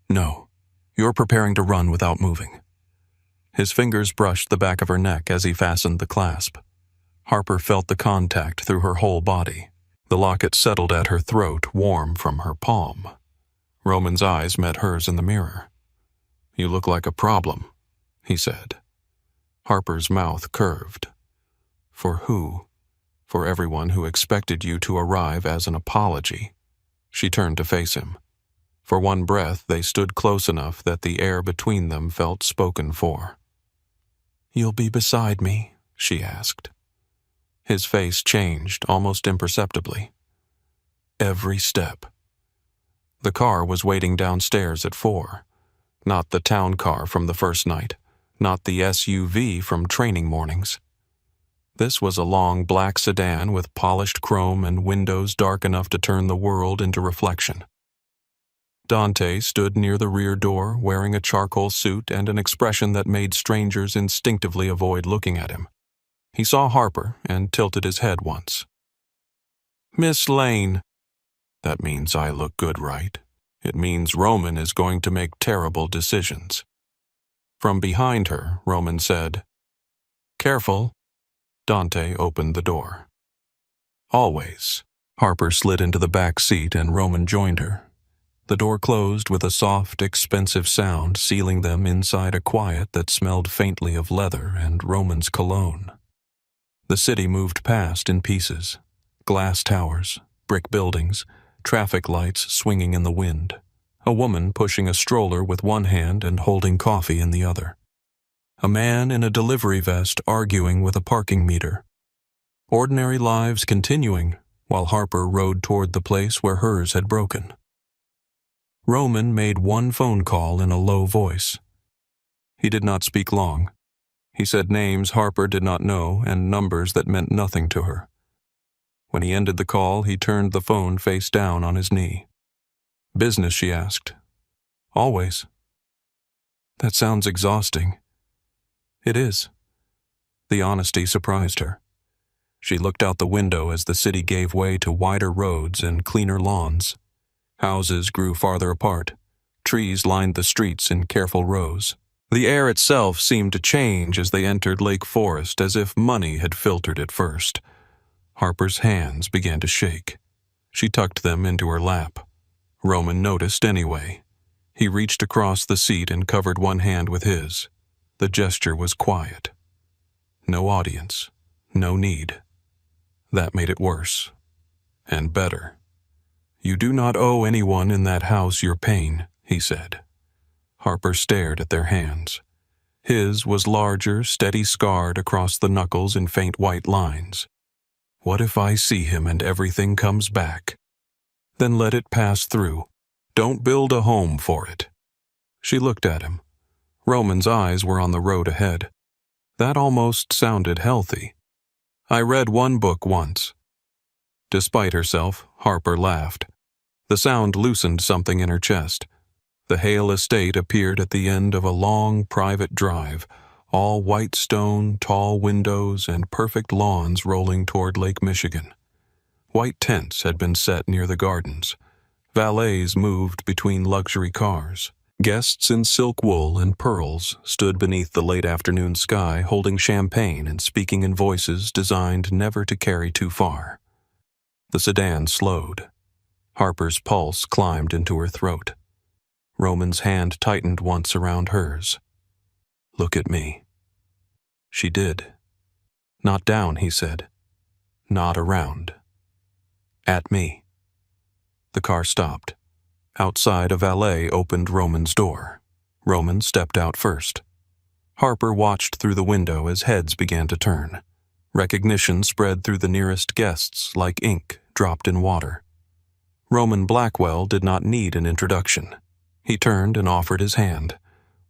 "No, you're preparing to run without moving." His fingers brushed the back of her neck as he fastened the clasp. Harper felt the contact through her whole body. The locket settled at her throat, warm from her palm. Roman's eyes met hers in the mirror. "You look like a problem," he said. Harper's mouth curved. "For who?" "For everyone who expected you to arrive as an apology." She turned to face him. For one breath, they stood close enough that the air between them felt spoken for. "You'll be beside me?" she asked. His face changed almost imperceptibly. Every step. The car was waiting downstairs at 4. Not the town car from the first night. Not the SUV from training mornings. This was a long black sedan with polished chrome and windows dark enough to turn the world into reflection. Dante stood near the rear door, wearing a charcoal suit and an expression that made strangers instinctively avoid looking at him. He saw Harper and tilted his head once. Miss Lane. That means I look good, right? It means Roman is going to make terrible decisions. From behind her, Roman said, Careful. Dante opened the door. Always. Harper slid into the back seat and Roman joined her. The door closed with a soft, expensive sound, sealing them inside a quiet that smelled faintly of leather and Roman's cologne. The city moved past in pieces. Glass towers, brick buildings, traffic lights swinging in the wind. A woman pushing a stroller with one hand and holding coffee in the other. A man in a delivery vest arguing with a parking meter. Ordinary lives continuing while Harper rode toward the place where hers had broken. Roman made one phone call in a low voice. He did not speak long. He said names Harper did not know and numbers that meant nothing to her. When he ended the call, he turned the phone face down on his knee. Business, she asked. Always. That sounds exhausting. It is. The honesty surprised her. She looked out the window as the city gave way to wider roads and cleaner lawns. Houses grew farther apart. Trees lined the streets in careful rows. The air itself seemed to change as they entered Lake Forest, as if money had filtered it first. Harper's hands began to shake. She tucked them into her lap. Roman noticed anyway. He reached across the seat and covered one hand with his. The gesture was quiet. No audience. No need. That made it worse. And better. You do not owe anyone in that house your pain, he said. Harper stared at their hands. His was larger, steady scarred across the knuckles in faint white lines. What if I see him and everything comes back? Then let it pass through. Don't build a home for it. She looked at him. Roman's eyes were on the road ahead. That almost sounded healthy. I read one book once. Despite herself, Harper laughed. The sound loosened something in her chest. The Hale estate appeared at the end of a long, private drive, all white stone, tall windows, and perfect lawns rolling toward Lake Michigan. White tents had been set near the gardens. Valets moved between luxury cars. Guests in silk wool and pearls stood beneath the late afternoon sky holding champagne and speaking in voices designed never to carry too far. The sedan slowed. Harper's pulse climbed into her throat. Roman's hand tightened once around hers. Look at me. She did. Not down, he said. Not around. At me. The car stopped. Outside, a valet opened Roman's door. Roman stepped out first. Harper watched through the window as heads began to turn. Recognition spread through the nearest guests like ink dropped in water. Roman Blackwell did not need an introduction. He turned and offered his hand.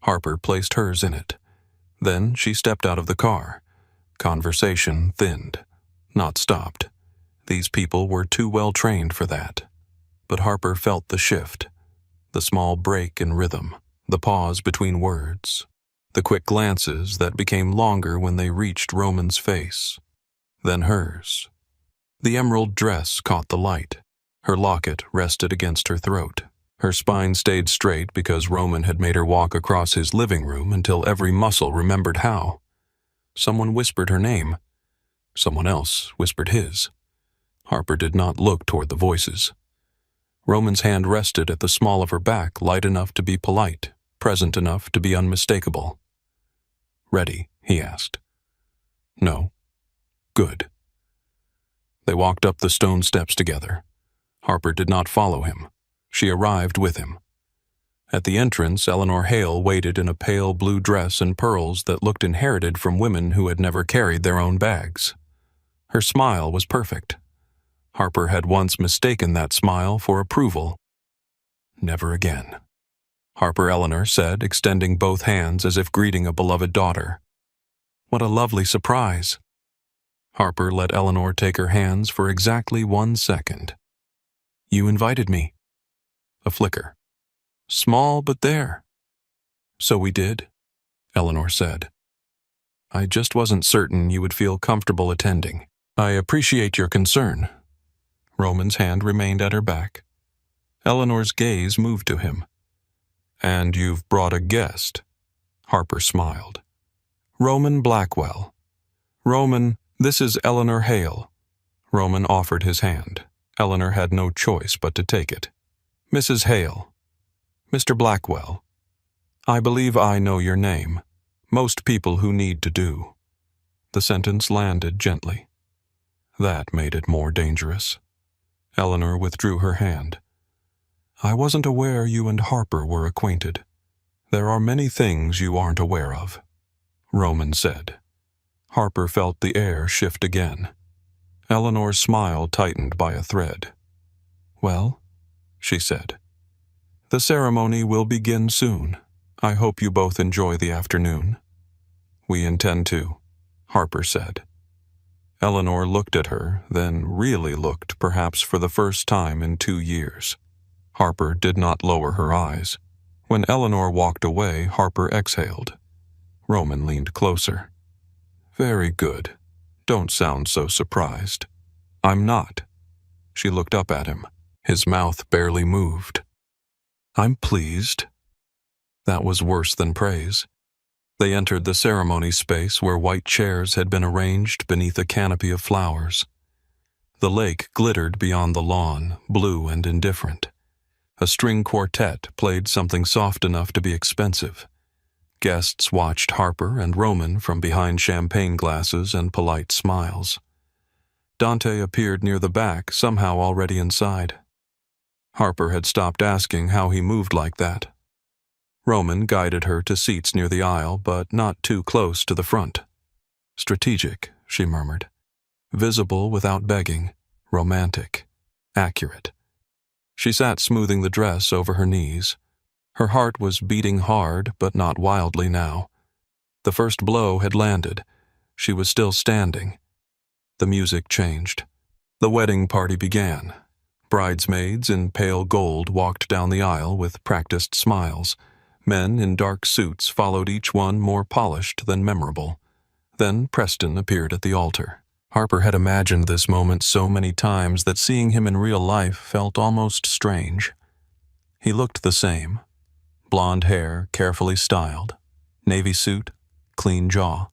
Harper placed hers in it. Then she stepped out of the car. Conversation thinned, not stopped. These people were too well trained for that. But Harper felt the shift, the small break in rhythm, the pause between words, the quick glances that became longer when they reached Roman's face. Then hers. The emerald dress caught the light. Her locket rested against her throat. Her spine stayed straight because Roman had made her walk across his living room until every muscle remembered how. Someone whispered her name. Someone else whispered his. Harper did not look toward the voices. Roman's hand rested at the small of her back, light enough to be polite, present enough to be unmistakable. Ready? He asked. No. Good. They walked up the stone steps together. Harper did not follow him. She arrived with him. At the entrance, Eleanor Hale waited in a pale blue dress and pearls that looked inherited from women who had never carried their own bags. Her smile was perfect. Harper had once mistaken that smile for approval. Never again. Harper Eleanor said, extending both hands as if greeting a beloved daughter. What a lovely surprise. Harper let Eleanor take her hands for exactly 1 second. You invited me. A flicker. Small, but there. So we did, Eleanor said. I just wasn't certain you would feel comfortable attending. I appreciate your concern. Roman's hand remained at her back. Eleanor's gaze moved to him. "And you've brought a guest." Harper smiled. "Roman Blackwell." "Roman, this is Eleanor Hale." Roman offered his hand. Eleanor had no choice but to take it. "Mrs. Hale." "Mr. Blackwell. I believe I know your name. Most people who need to do." The sentence landed gently. That made it more dangerous. Eleanor withdrew her hand. "I wasn't aware you and Harper were acquainted. There are many things you aren't aware of," Roman said. Harper felt the air shift again. Eleanor's smile tightened by a thread. "Well," she said, "the ceremony will begin soon. I hope you both enjoy the afternoon." "We intend to," Harper said. Eleanor looked at her, then really looked, perhaps for the first time in 2 years. Harper did not lower her eyes. When Eleanor walked away, Harper exhaled. Roman leaned closer. "Very good. Don't sound so surprised." "I'm not." She looked up at him. His mouth barely moved. "I'm pleased." That was worse than praise. They entered the ceremony space where white chairs had been arranged beneath a canopy of flowers. The lake glittered beyond the lawn, blue and indifferent. A string quartet played something soft enough to be expensive. Guests watched Harper and Roman from behind champagne glasses and polite smiles. Dante appeared near the back, somehow already inside. Harper had stopped asking how he moved like that. Roman guided her to seats near the aisle, but not too close to the front. "Strategic," she murmured. "Visible without begging. Romantic. Accurate." She sat smoothing the dress over her knees. Her heart was beating hard, but not wildly now. The first blow had landed. She was still standing. The music changed. The wedding party began. Bridesmaids in pale gold walked down the aisle with practiced smiles. Men in dark suits followed, each one more polished than memorable. Then Preston appeared at the altar. Harper had imagined this moment so many times that seeing him in real life felt almost strange. He looked the same. Blonde hair, carefully styled. Navy suit, clean jaw.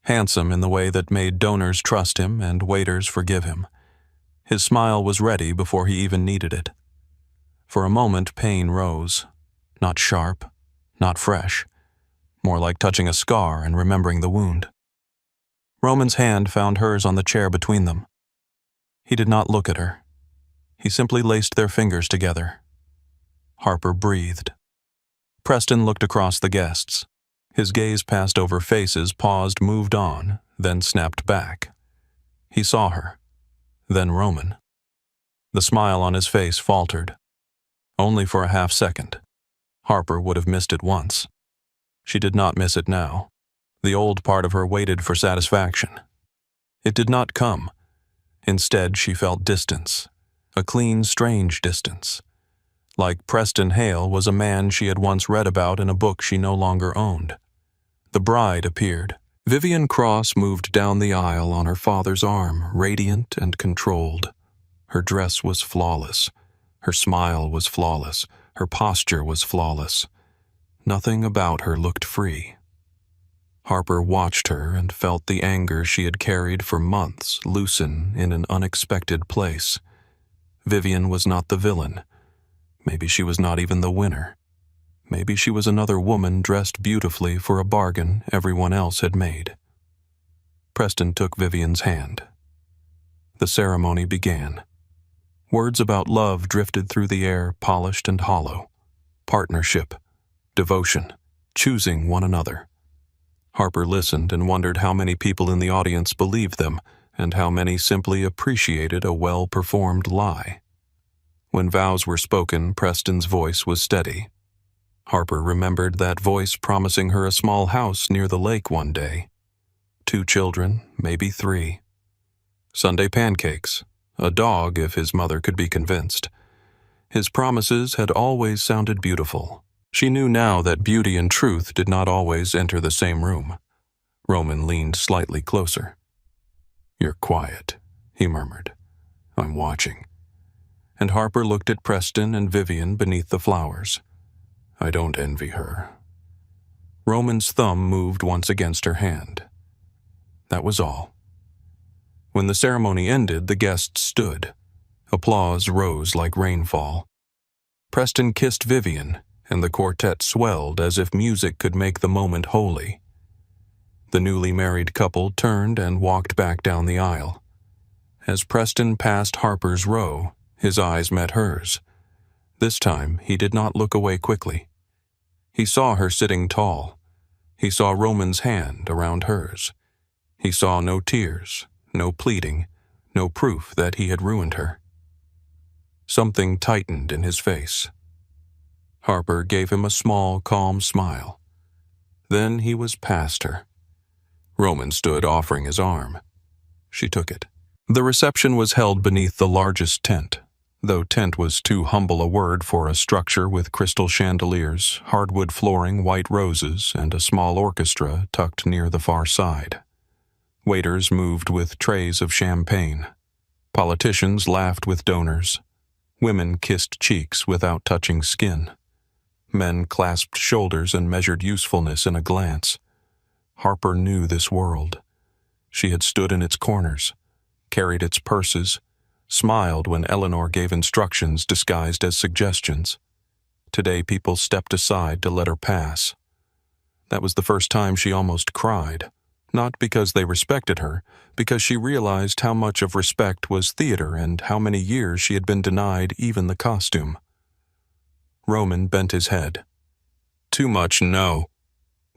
Handsome in the way that made donors trust him and waiters forgive him. His smile was ready before he even needed it. For a moment pain rose. Not sharp, not fresh. More like touching a scar and remembering the wound. Roman's hand found hers on the chair between them. He did not look at her. He simply laced their fingers together. Harper breathed. Preston looked across the guests. His gaze passed over faces, paused, moved on, then snapped back. He saw her. Then Roman. The smile on his face faltered. Only for a half second. Harper would have missed it once. She did not miss it now. The old part of her waited for satisfaction. It did not come. Instead, she felt distance. A clean, strange distance. Like Preston Hale was a man she had once read about in a book she no longer owned. The bride appeared. Vivian Cross moved down the aisle on her father's arm, radiant and controlled. Her dress was flawless. Her smile was flawless. Her posture was flawless. Nothing about her looked free. Harper watched her and felt the anger she had carried for months loosen in an unexpected place. Vivian was not the villain. Maybe she was not even the winner. Maybe she was another woman dressed beautifully for a bargain everyone else had made. Preston took Vivian's hand. The ceremony began. Words about love drifted through the air, polished and hollow. Partnership, devotion, choosing one another. Harper listened and wondered how many people in the audience believed them, and how many simply appreciated a well-performed lie. When vows were spoken, Preston's voice was steady. Harper remembered that voice promising her a small house near the lake one day. 2 children, maybe 3. Sunday pancakes, a dog if his mother could be convinced. His promises had always sounded beautiful. She knew now that beauty and truth did not always enter the same room. Roman leaned slightly closer. "You're quiet," he murmured. I'm watching. And Harper looked at Preston and Vivian beneath the flowers. I don't envy her. Roman's thumb moved once against her hand. That was all. When the ceremony ended, the guests stood. Applause rose like rainfall. Preston kissed Vivian, and the quartet swelled as if music could make the moment holy. The newly married couple turned and walked back down the aisle. As Preston passed Harper's row, his eyes met hers. This time, he did not look away quickly. He saw her sitting tall. He saw Roman's hand around hers. He saw no tears, no pleading, no proof that he had ruined her. Something tightened in his face. Harper gave him a small, calm smile. Then he was past her. Roman stood offering his arm. She took it. The reception was held beneath the largest tent, though tent was too humble a word for a structure with crystal chandeliers, hardwood flooring, white roses, and a small orchestra tucked near the far side. Waiters moved with trays of champagne. Politicians laughed with donors. Women kissed cheeks without touching skin. Men clasped shoulders and measured usefulness in a glance. Harper knew this world. She had stood in its corners, carried its purses, smiled when Eleanor gave instructions disguised as suggestions. Today people stepped aside to let her pass. That was the first time she almost cried, not because they respected her, because she realized how much of respect was theater and how many years she had been denied even the costume. Roman bent his head. Too much, no.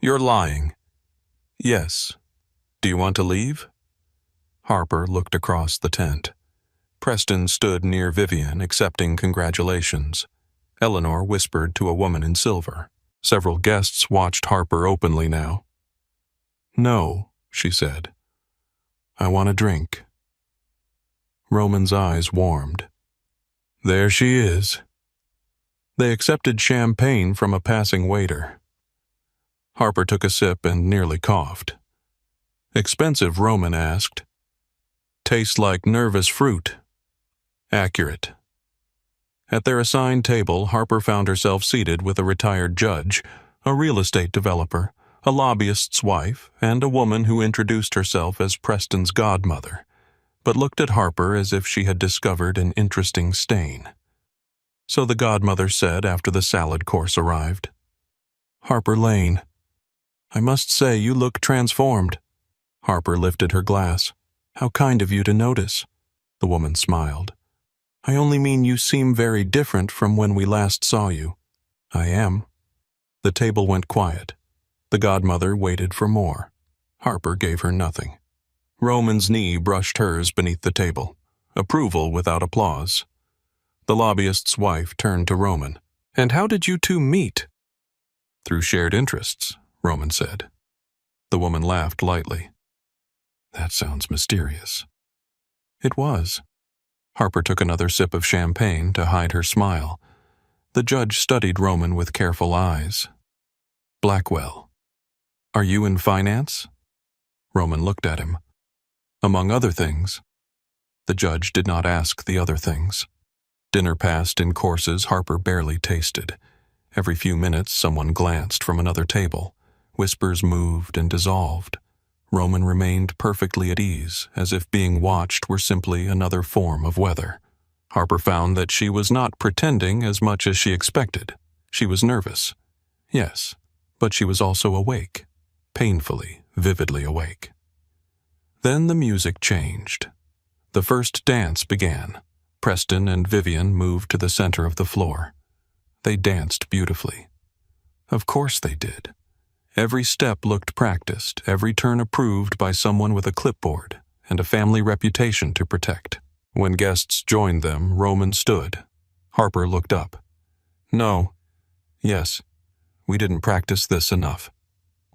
You're lying. Yes. Do you want to leave? Harper looked across the tent. Preston stood near Vivian, accepting congratulations. Eleanor whispered to a woman in silver. Several guests watched Harper openly now. No, she said. I want a drink. Roman's eyes warmed. There she is. They accepted champagne from a passing waiter. Harper took a sip and nearly coughed. Expensive, Roman asked. Tastes like nervous fruit. Accurate. At their assigned table, Harper found herself seated with a retired judge, a real estate developer, a lobbyist's wife, and a woman who introduced herself as Preston's godmother, but looked at Harper as if she had discovered an interesting stain. So the godmother said after the salad course arrived, Harper Lane, I must say you look transformed. Harper lifted her glass. How kind of you to notice. The woman smiled. I only mean you seem very different from when we last saw you. I am. The table went quiet. The godmother waited for more. Harper gave her nothing. Roman's knee brushed hers beneath the table. Approval without applause. The lobbyist's wife turned to Roman. And how did you two meet? Through shared interests, Roman said. The woman laughed lightly. That sounds mysterious. It was. Harper took another sip of champagne to hide her smile. The judge studied Roman with careful eyes. Blackwell. Are you in finance? Roman looked at him. Among other things. The judge did not ask the other things. Dinner passed in courses Harper barely tasted. Every few minutes someone glanced from another table. Whispers moved and dissolved. Roman remained perfectly at ease, as if being watched were simply another form of weather. Harper found that she was not pretending as much as she expected. She was nervous. Yes, but she was also awake. Painfully, vividly awake. Then the music changed. The first dance began. Preston and Vivian moved to the center of the floor. They danced beautifully. Of course they did. Every step looked practiced, every turn approved by someone with a clipboard and a family reputation to protect. When guests joined them, Roman stood. Harper looked up. No. Yes. We didn't practice this enough.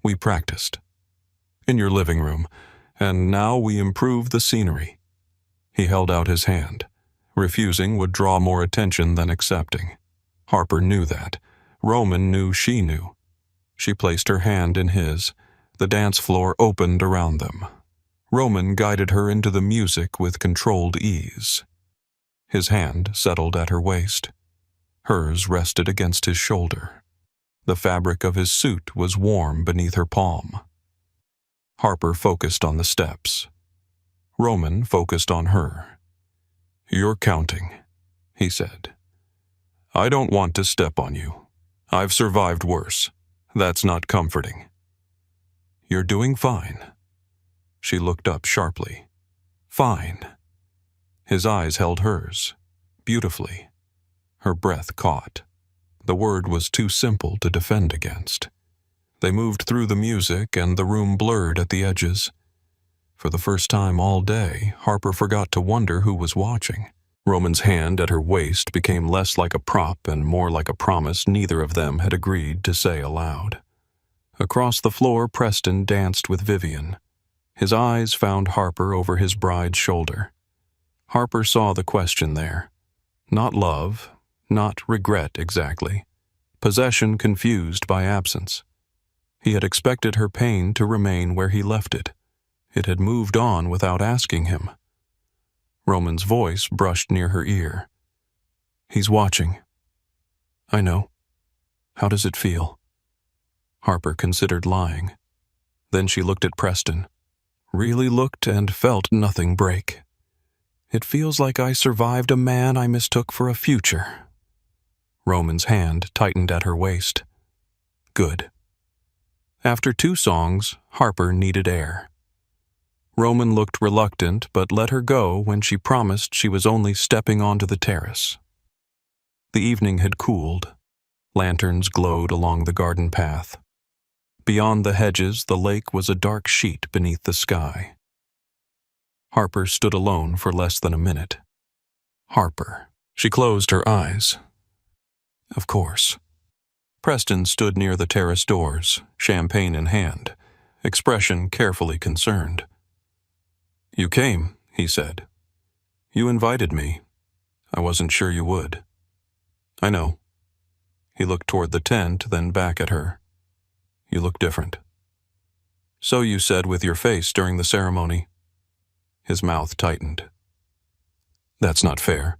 We practiced. In your living room, and now we improve the scenery. He held out his hand. Refusing would draw more attention than accepting. Harper knew that. Roman knew she knew. She placed her hand in his. The dance floor opened around them. Roman guided her into the music with controlled ease. His hand settled at her waist. Hers rested against his shoulder. The fabric of his suit was warm beneath her palm. Harper focused on the steps. Roman focused on her. "You're counting," he said. "I don't want to step on you. I've survived worse. That's not comforting." "You're doing fine." She looked up sharply. "Fine." His eyes held hers, beautifully. Her breath caught. The word was too simple to defend against. They moved through the music, and the room blurred at the edges. For the first time all day, Harper forgot to wonder who was watching. Roman's hand at her waist became less like a prop and more like a promise neither of them had agreed to say aloud. Across the floor, Preston danced with Vivian. His eyes found Harper over his bride's shoulder. Harper saw the question there. Not love, not regret exactly. Possession confused by absence. He had expected her pain to remain where he left it. It had moved on without asking him. Roman's voice brushed near her ear. "He's watching." "I know. How does it feel?" Harper considered lying. Then she looked at Preston. Really looked and felt nothing break. "It feels like I survived a man I mistook for a future." Roman's hand tightened at her waist. "Good." After 2 songs, Harper needed air. Roman looked reluctant but let her go when she promised she was only stepping onto the terrace. The evening had cooled. Lanterns glowed along the garden path. Beyond the hedges, the lake was a dark sheet beneath the sky. Harper stood alone for less than a minute. Harper. She closed her eyes. Of course. Preston stood near the terrace doors, champagne in hand, expression carefully concerned. "You came," he said. "You invited me. I wasn't sure you would." "I know." He looked toward the tent, then back at her. "You look different." "So you said with your face during the ceremony." His mouth tightened. "That's not fair."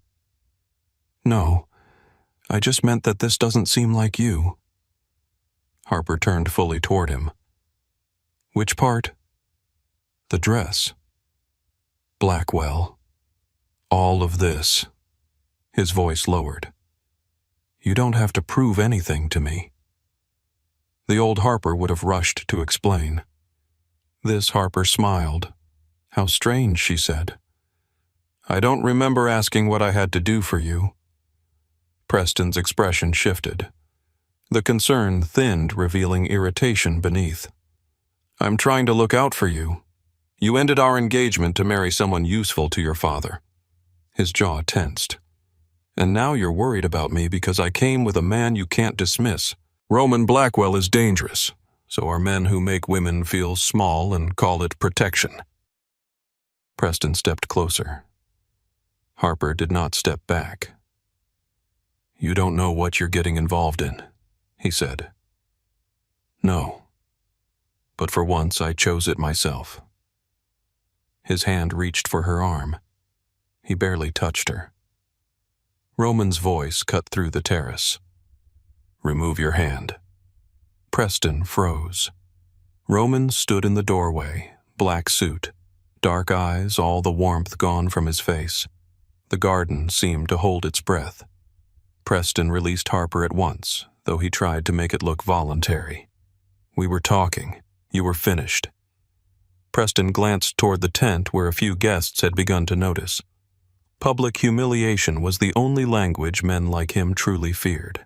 "No, I just meant that this doesn't seem like you." Harper turned fully toward him. "Which part?" "The dress." "Blackwell. All of this." His voice lowered. "You don't have to prove anything to me." The old Harper would have rushed to explain. This Harper smiled. "How strange," she said. "I don't remember asking what I had to do for you." Preston's expression shifted. The concern thinned, revealing irritation beneath. "I'm trying to look out for you. You ended our engagement to marry someone useful to your father." His jaw tensed. "And now you're worried about me because I came with a man you can't dismiss. Roman Blackwell is dangerous. So are men who make women feel small and call it protection." Preston stepped closer. Harper did not step back. "You don't know what you're getting involved in," he said. "No. But for once I chose it myself." His hand reached for her arm. He barely touched her. Roman's voice cut through the terrace. "Remove your hand." Preston froze. Roman stood in the doorway, black suit, dark eyes, all the warmth gone from his face. The garden seemed to hold its breath. Preston released Harper at once, though he tried to make it look voluntary. "We were talking. You were finished." Preston glanced toward the tent where a few guests had begun to notice. Public humiliation was the only language men like him truly feared.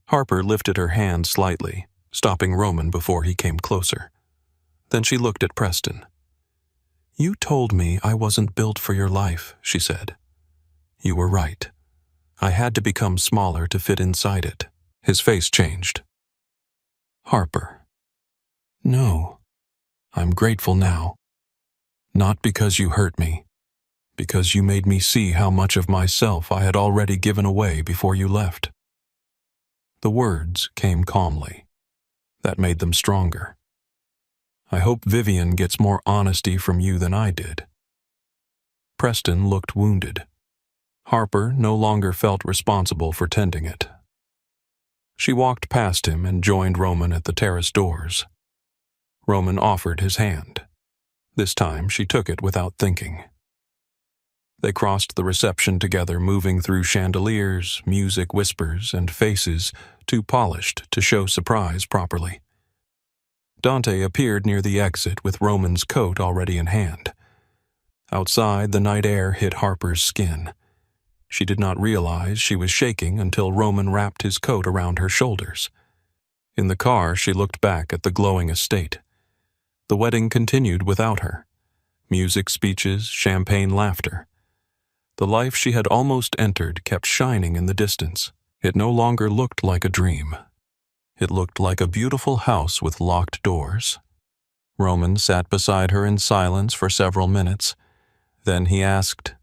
Harper lifted her hand slightly, stopping Roman before he came closer. Then she looked at Preston. "You told me I wasn't built for your life," she said. "You were right. I had to become smaller to fit inside it." His face changed. "Harper." "No. I'm grateful now. Not because you hurt me, because you made me see how much of myself I had already given away before you left." The words came calmly. That made them stronger. "I hope Vivian gets more honesty from you than I did." Preston looked wounded. Harper no longer felt responsible for tending it. She walked past him and joined Roman at the terrace doors. Roman offered his hand. This time she took it without thinking. They crossed the reception together, moving through chandeliers, music whispers, and faces too polished to show surprise properly. Dante appeared near the exit with Roman's coat already in hand. Outside, the night air hit Harper's skin. She did not realize she was shaking until Roman wrapped his coat around her shoulders. In the car, she looked back at the glowing estate. The wedding continued without her. Music, speeches, champagne, laughter. The life she had almost entered kept shining in the distance. It no longer looked like a dream. It looked like a beautiful house with locked doors. Roman sat beside her in silence for several minutes. Then he asked,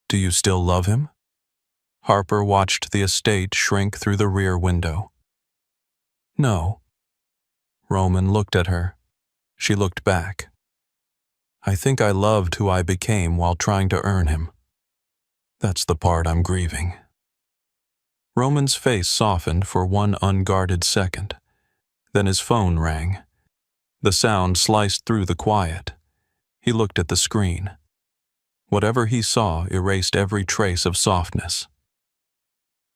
"Do you still love him?" Harper watched the estate shrink through the rear window. "No." Roman looked at her. She looked back. "I think I loved who I became while trying to earn him. That's the part I'm grieving." Roman's face softened for one unguarded second. Then his phone rang. The sound sliced through the quiet. He looked at the screen. Whatever he saw erased every trace of softness.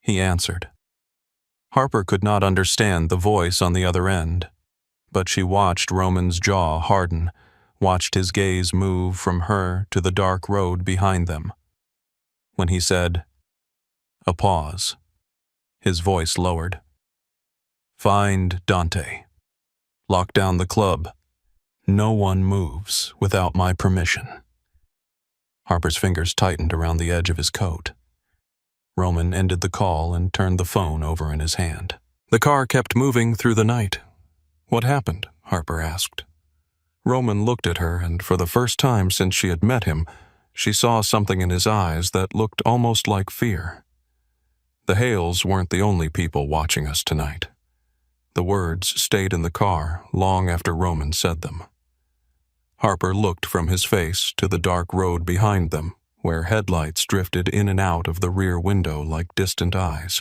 He answered. Harper could not understand the voice on the other end, but she watched Roman's jaw harden, watched his gaze move from her to the dark road behind them. When he said, a pause, his voice lowered. "Find Dante. Lock down the club. No one moves without my permission." Harper's fingers tightened around the edge of his coat. Roman ended the call and turned the phone over in his hand. The car kept moving through the night. "What happened?" Harper asked. Roman looked at her, and for the first time since she had met him, she saw something in his eyes that looked almost like fear. The Hales weren't the only people watching us tonight. The words stayed in the car long after Roman said them. Harper looked from his face to the dark road behind them, where headlights drifted in and out of the rear window like distant eyes.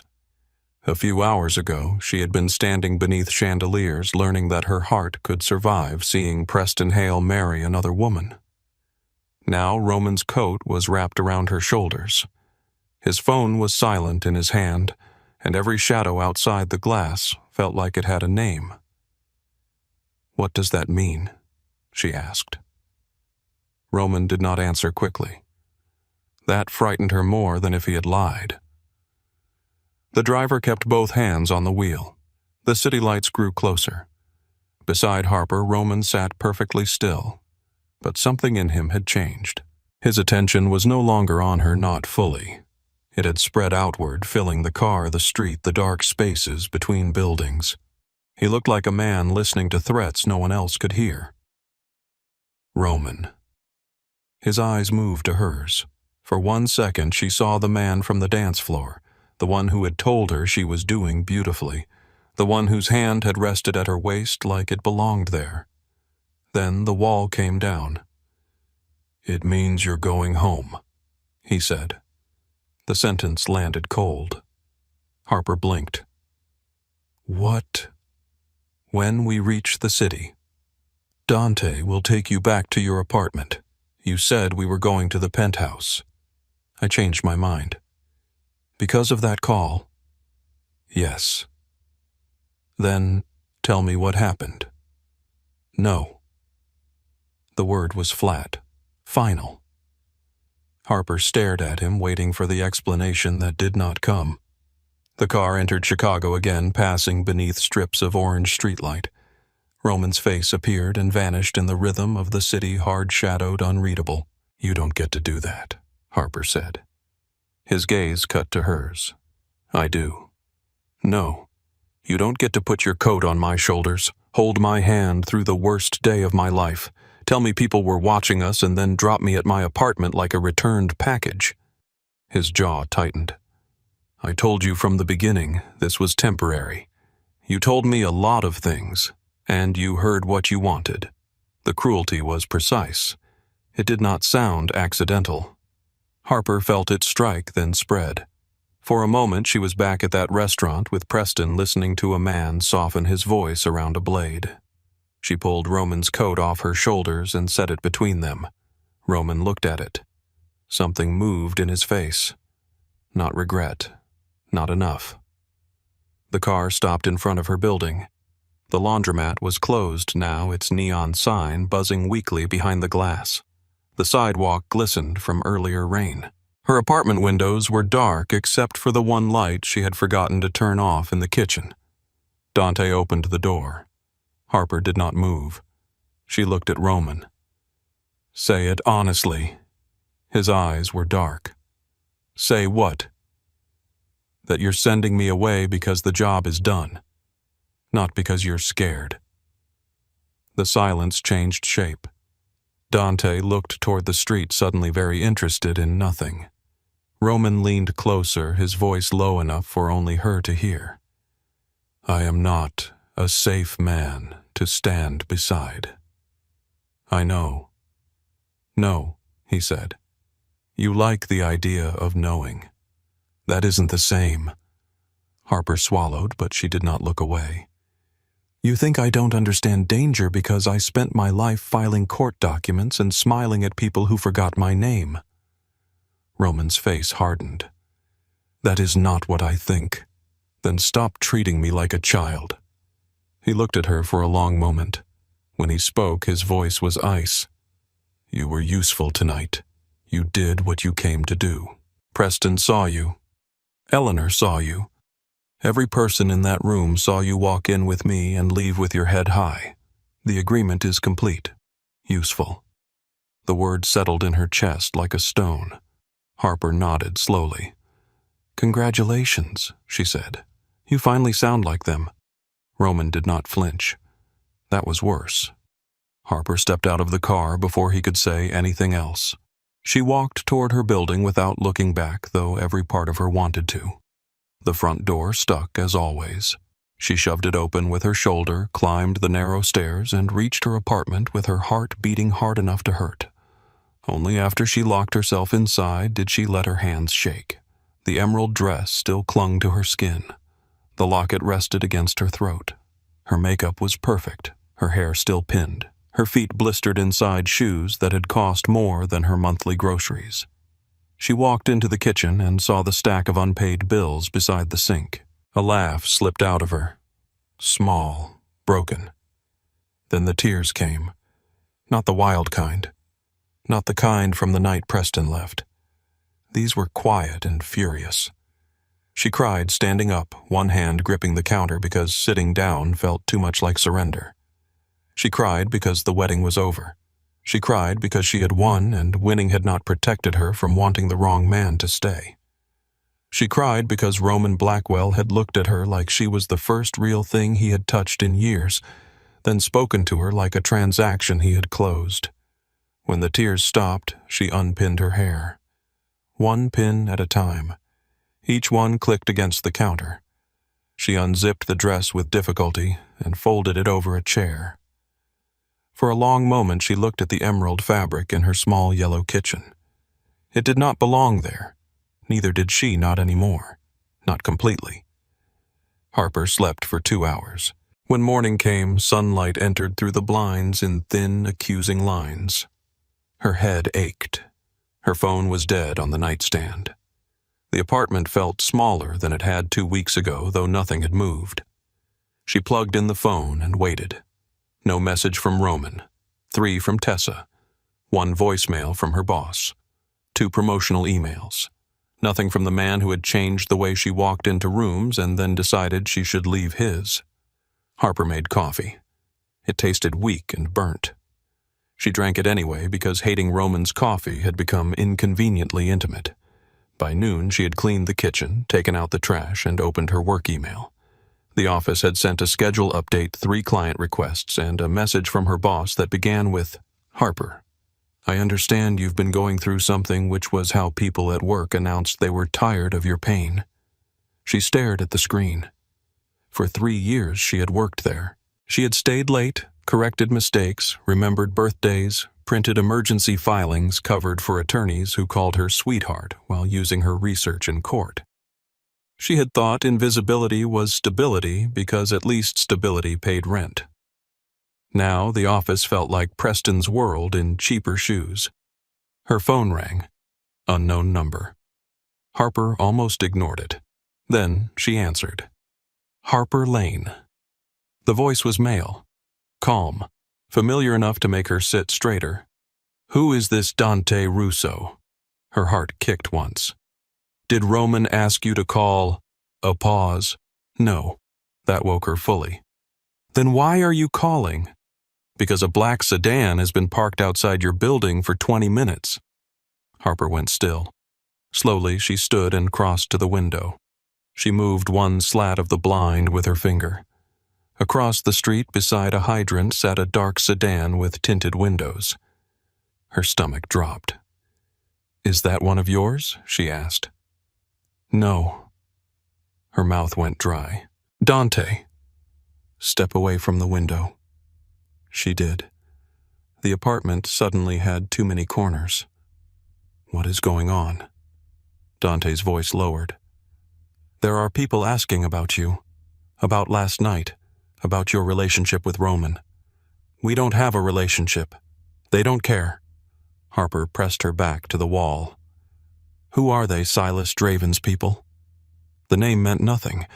A few hours ago, she had been standing beneath chandeliers learning that her heart could survive seeing Preston Hale marry another woman. Now Roman's coat was wrapped around her shoulders. His phone was silent in his hand, and every shadow outside the glass felt like it had a name. "What does that mean?" she asked. Roman did not answer quickly. That frightened her more than if he had lied. The driver kept both hands on the wheel. The city lights grew closer. Beside Harper, Roman sat perfectly still, but something in him had changed. His attention was no longer on her, not fully. It had spread outward, filling the car, the street, the dark spaces between buildings. He looked like a man listening to threats no one else could hear. Roman. His eyes moved to hers. For 1 second she saw the man from the dance floor, the one who had told her she was doing beautifully, the one whose hand had rested at her waist like it belonged there. Then the wall came down. "It means you're going home," he said. The sentence landed cold. Harper blinked. "What?" "When we reach the city, Dante will take you back to your apartment. You said we were going to the penthouse. I changed my mind." "Because of that call?" "Yes." "Then tell me what happened." "No." The word was flat, final. Harper stared at him, waiting for the explanation that did not come. The car entered Chicago again, passing beneath strips of orange streetlight. Roman's face appeared and vanished in the rhythm of the city, hard-shadowed, unreadable. "You don't get to do that," Harper said. His gaze cut to hers. "I do." "No. You don't get to put your coat on my shoulders, hold my hand through the worst day of my life, tell me people were watching us, and then drop me at my apartment like a returned package." His jaw tightened. "I told you from the beginning this was temporary. You told me a lot of things, and you heard what you wanted. The cruelty was precise. It did not sound accidental." Harper felt it strike, then spread. For a moment she was back at that restaurant with Preston listening to a man soften his voice around a blade. She pulled Roman's coat off her shoulders and set it between them. Roman looked at it. Something moved in his face. Not regret. Not enough. The car stopped in front of her building. The laundromat was closed now, its neon sign buzzing weakly behind the glass. The sidewalk glistened from earlier rain. Her apartment windows were dark except for the one light she had forgotten to turn off in the kitchen. Dante opened the door. Harper did not move. She looked at Roman. "Say it honestly." His eyes were dark. "Say what?" "That you're sending me away because the job is done. Not because you're scared." The silence changed shape. Dante looked toward the street, suddenly very interested in nothing. Roman leaned closer, his voice low enough for only her to hear. "I am not a safe man to stand beside." "I know." "No," he said. "You like the idea of knowing. That isn't the same." Harper swallowed, but she did not look away. "You think I don't understand danger because I spent my life filing court documents and smiling at people who forgot my name." Roman's face hardened. "That is not what I think. Then stop treating me like a child." He looked at her for a long moment. When he spoke, his voice was ice. "You were useful tonight. You did what you came to do. Preston saw you. Eleanor saw you. Every person in that room saw you walk in with me and leave with your head high. The agreement is complete. Useful." The word settled in her chest like a stone. Harper nodded slowly. "Congratulations," she said. "You finally sound like them." Roman did not flinch. That was worse. Harper stepped out of the car before he could say anything else. She walked toward her building without looking back, though every part of her wanted to. The front door stuck, as always. She shoved it open with her shoulder, climbed the narrow stairs, and reached her apartment with her heart beating hard enough to hurt. Only after she locked herself inside did she let her hands shake. The emerald dress still clung to her skin. The locket rested against her throat. Her makeup was perfect, her hair still pinned, her feet blistered inside shoes that had cost more than her monthly groceries. She walked into the kitchen and saw the stack of unpaid bills beside the sink. A laugh slipped out of her. Small, broken. Then the tears came. Not the wild kind. Not the kind from the night Preston left. These were quiet and furious. She cried standing up, one hand gripping the counter because sitting down felt too much like surrender. She cried because the wedding was over. She cried because she had won and winning had not protected her from wanting the wrong man to stay. She cried because Roman Blackwell had looked at her like she was the first real thing he had touched in years, then spoken to her like a transaction he had closed. When the tears stopped, she unpinned her hair. One pin at a time. Each one clicked against the counter. She unzipped the dress with difficulty and folded it over a chair. For a long moment she looked at the emerald fabric in her small yellow kitchen. It did not belong there. Neither did she, not anymore. Not completely. Harper slept for 2 hours. When morning came, sunlight entered through the blinds in thin, accusing lines. Her head ached. Her phone was dead on the nightstand. The apartment felt smaller than it had 2 weeks ago, though nothing had moved. She plugged in the phone and waited. No message from Roman. 3 from Tessa. 1 voicemail from her boss. 2 promotional emails. Nothing from the man who had changed the way she walked into rooms and then decided she should leave his. Harper made coffee. It tasted weak and burnt. She drank it anyway because hating Roman's coffee had become inconveniently intimate. By noon, she had cleaned the kitchen, taken out the trash, and opened her work email. The office had sent a schedule update, 3 client requests, and a message from her boss that began with, "Harper, I understand you've been going through something which was how people at work announced they were tired of your pain." She stared at the screen. For 3 years she had worked there. She had stayed late, corrected mistakes, remembered birthdays, printed emergency filings covered for attorneys who called her sweetheart while using her research in court. She had thought invisibility was stability because at least stability paid rent. Now the office felt like Preston's world in cheaper shoes. Her phone rang. Unknown number. Harper almost ignored it. Then she answered. Harper Lane. The voice was male. Calm. Familiar enough to make her sit straighter. Who is this Dante Russo? Her heart kicked once. Did Roman ask you to call? A pause. No. That woke her fully. Then why are you calling? Because a black sedan has been parked outside your building for 20 minutes. Harper went still. Slowly, she stood and crossed to the window. She moved one slat of the blind with her finger. Across the street beside a hydrant sat a dark sedan with tinted windows. Her stomach dropped. Is that one of yours? She asked. No. Her mouth went dry. Dante. Step away from the window. She did. The apartment suddenly had too many corners. What is going on? Dante's voice lowered. There are people asking about you. About last night. About your relationship with Roman. We don't have a relationship. They don't care. Harper pressed her back to the wall. Who are they, Silas Draven's people? The name meant nothing.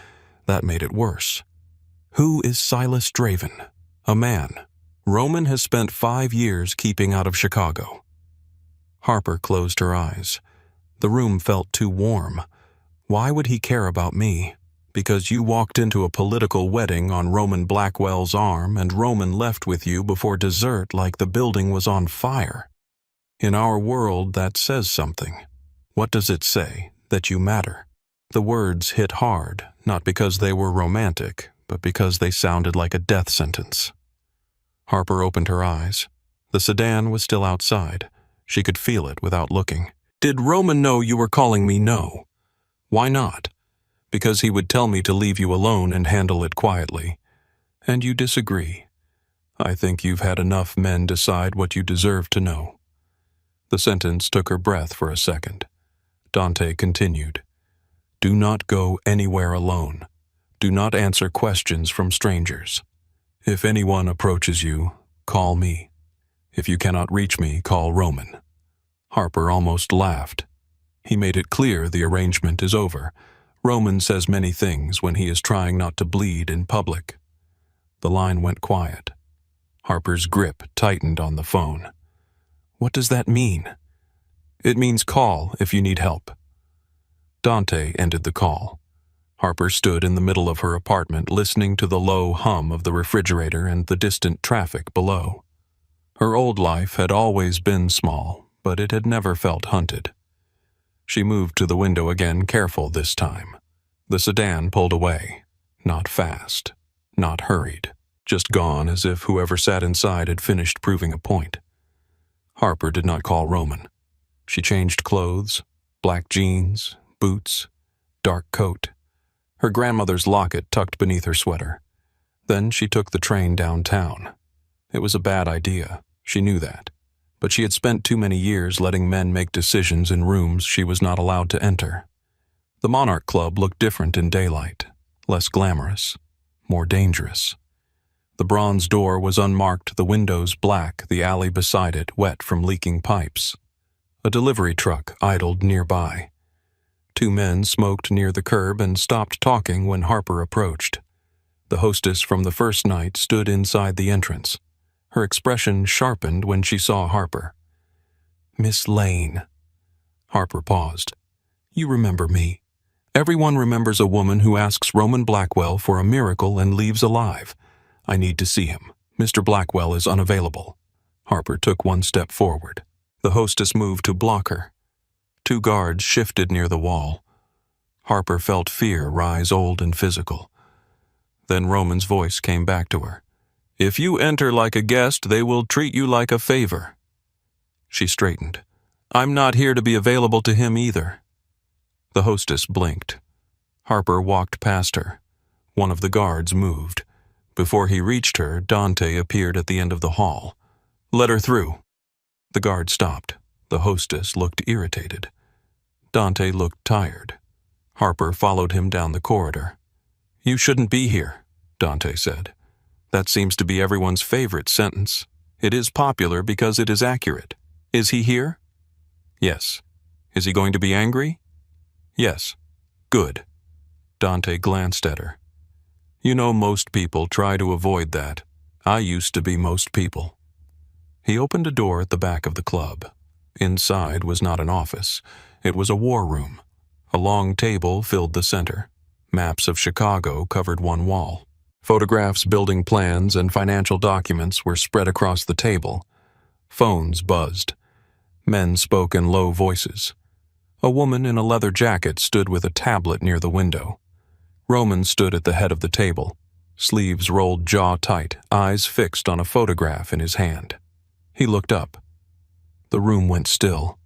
That made it worse. Who is Silas Draven? A man. Roman has spent 5 years keeping out of Chicago. Harper closed her eyes. The room felt too warm. Why would he care about me? Because you walked into a political wedding on Roman Blackwell's arm and Roman left with you before dessert like the building was on fire. In our world, that says something. What does it say? That you matter. The words hit hard, not because they were romantic, but because they sounded like a death sentence. Harper opened her eyes. The sedan was still outside. She could feel it without looking. Did Roman know you were calling me? No. Why not? Because he would tell me to leave you alone and handle it quietly. And you disagree. I think you've had enough men decide what you deserve to know. The sentence took her breath for a second. Dante continued. Do not go anywhere alone. Do not answer questions from strangers. If anyone approaches you, call me. If you cannot reach me, call Roman. Harper almost laughed. He made it clear the arrangement is over. Roman says many things when he is trying not to bleed in public. The line went quiet. Harper's grip tightened on the phone. What does that mean? It means call if you need help. Dante ended the call. Harper stood in the middle of her apartment listening to the low hum of the refrigerator and the distant traffic below. Her old life had always been small, but it had never felt hunted. She moved to the window again, careful this time. The sedan pulled away. Not fast. Not hurried. Just gone as if whoever sat inside had finished proving a point. Harper did not call Roman. She changed clothes, black jeans, boots, dark coat. Her grandmother's locket tucked beneath her sweater. Then she took the train downtown. It was a bad idea. She knew that. But she had spent too many years letting men make decisions in rooms she was not allowed to enter. The Monarch Club looked different in daylight, less glamorous, more dangerous. The bronze door was unmarked, the windows black, the alley beside it wet from leaking pipes. A delivery truck idled nearby. 2 men smoked near the curb and stopped talking when Harper approached. The hostess from the first night stood inside the entrance. Her expression sharpened when she saw Harper. Miss Lane. Harper paused. You remember me. Everyone remembers a woman who asks Roman Blackwell for a miracle and leaves alive. I need to see him. Mr. Blackwell is unavailable. Harper took 1 step forward. The hostess moved to block her. 2 guards shifted near the wall. Harper felt fear rise old and physical. Then Roman's voice came back to her. If you enter like a guest, they will treat you like a favor. She straightened. I'm not here to be available to him either. The hostess blinked. Harper walked past her. One of the guards moved. Before he reached her, Dante appeared at the end of the hall. Let her through. The guard stopped. The hostess looked irritated. Dante looked tired. Harper followed him down the corridor. "You shouldn't be here," Dante said. "That seems to be everyone's favorite sentence. It is popular because it is accurate. Is he here?" "Yes." "Is he going to be angry?" "Yes." "Good." Dante glanced at her. "You know, most people try to avoid that. I used to be most people." He opened a door at the back of the club. Inside was not an office. It was a war room. A long table filled the center. Maps of Chicago covered one wall. Photographs, building plans, and financial documents were spread across the table. Phones buzzed. Men spoke in low voices. A woman in a leather jacket stood with a tablet near the window. Roman stood at the head of the table, sleeves rolled jaw tight, eyes fixed on a photograph in his hand. He looked up. The room went still.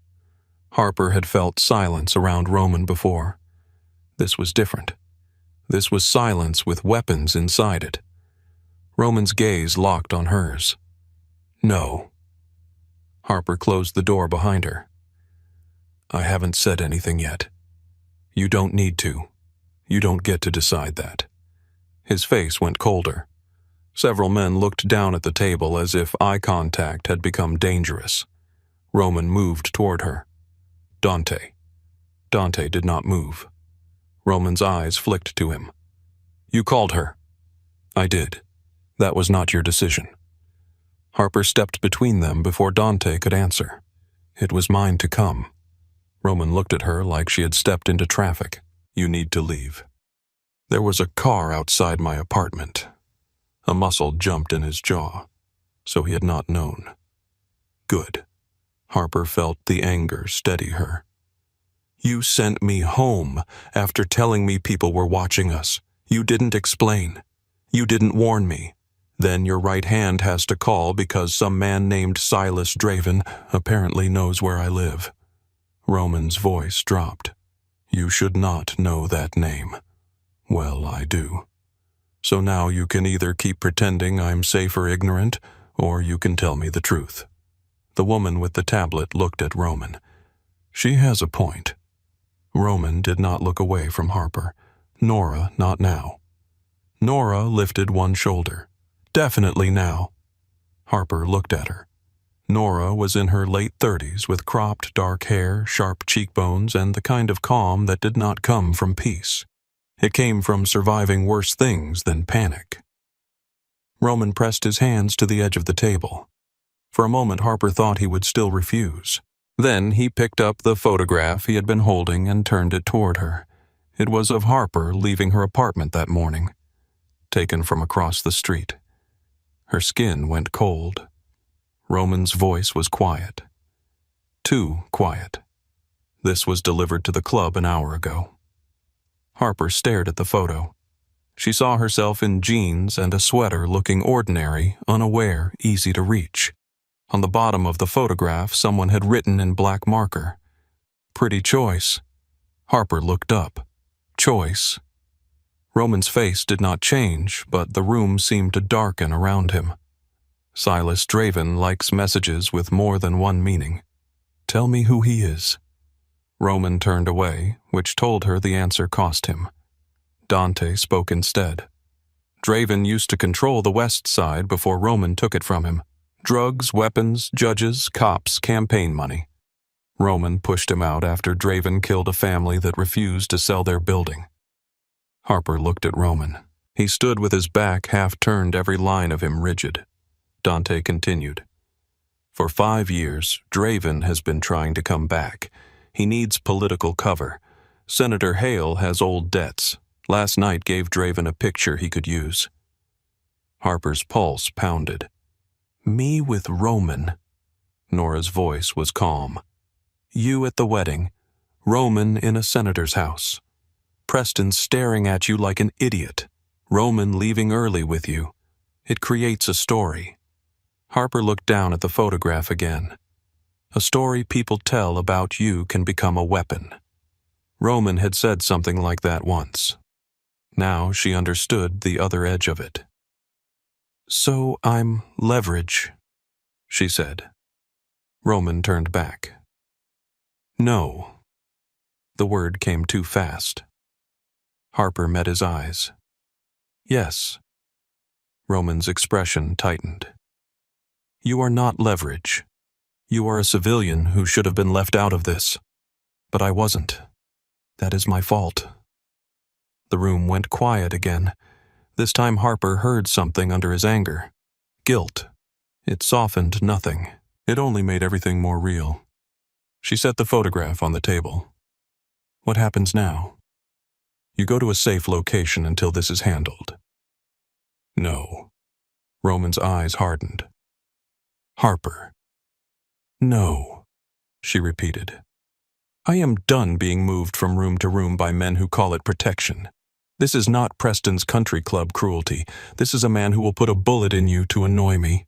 Harper had felt silence around Roman before. This was different. This was silence with weapons inside it. Roman's gaze locked on hers. "No." Harper closed the door behind her. "I haven't said anything yet. You don't need to. You don't get to decide that." His face went colder. Several men looked down at the table as if eye contact had become dangerous. Roman moved toward her. "Dante." Dante did not move. Roman's eyes flicked to him. "You called her." "I did. That was not your decision." Harper stepped between them before Dante could answer. "It was mine to come." Roman looked at her like she had stepped into traffic. "You need to leave." "There was a car outside my apartment." A muscle jumped in his jaw, so he had not known. "Good." Harper felt the anger steady her. "You sent me home after telling me people were watching us. You didn't explain. You didn't warn me. Then your right hand has to call because some man named Silas Draven apparently knows where I live." Roman's voice dropped. "You should not know that name." "Well, I do. So now you can either keep pretending I'm safe or ignorant, or you can tell me the truth." The woman with the tablet looked at Roman. "She has a point." Roman did not look away from Harper. Nora, not now. Nora lifted one shoulder. "Definitely now." Harper looked at her. Nora was in her late 30s with cropped dark hair, sharp cheekbones, and the kind of calm that did not come from peace. It came from surviving worse things than panic. Roman pressed his hands to the edge of the table. For a moment Harper thought he would still refuse. Then he picked up the photograph he had been holding and turned it toward her. It was of Harper leaving her apartment that morning, taken from across the street. Her skin went cold. Roman's voice was quiet. Too quiet. This was delivered to the club an hour ago. Harper stared at the photo. She saw herself in jeans and a sweater, looking ordinary, unaware, easy to reach. On the bottom of the photograph, someone had written in black marker, "Pretty choice." Harper looked up. Choice. Roman's face did not change, but the room seemed to darken around him. Silas Draven likes messages with more than one meaning. "Tell me who he is." Roman turned away, which told her the answer cost him. Dante spoke instead. "Draven used to control the West Side before Roman took it from him. Drugs, weapons, judges, cops, campaign money. Roman pushed him out after Draven killed a family that refused to sell their building." Harper looked at Roman. He stood with his back half turned, every line of him rigid. Dante continued. "For 5 years, Draven has been trying to come back. He needs political cover. Senator Hale has old debts. Last night gave Draven a picture he could use." Harper's pulse pounded. "Me with Roman." Nora's voice was calm. "You at the wedding. Roman in a senator's house. Preston staring at you like an idiot. Roman leaving early with you. It creates a story." Harper looked down at the photograph again. "A story people tell about you can become a weapon." Roman had said something like that once. Now she understood the other edge of it. "So I'm leverage," she said. Roman turned back. No. The word came too fast. Harper met his eyes. Yes. Roman's expression tightened. You are not leverage. You are a civilian who should have been left out of this. But I wasn't. That is my fault. The room went quiet again. This time Harper heard something under his anger. Guilt. It softened nothing. It only made everything more real. She set the photograph on the table. What happens now? You go to a safe location until this is handled. No. Roman's eyes hardened. Harper. No, she repeated. I am done being moved from room to room by men who call it protection. This is not Preston's country club cruelty. This is a man who will put a bullet in you to annoy me.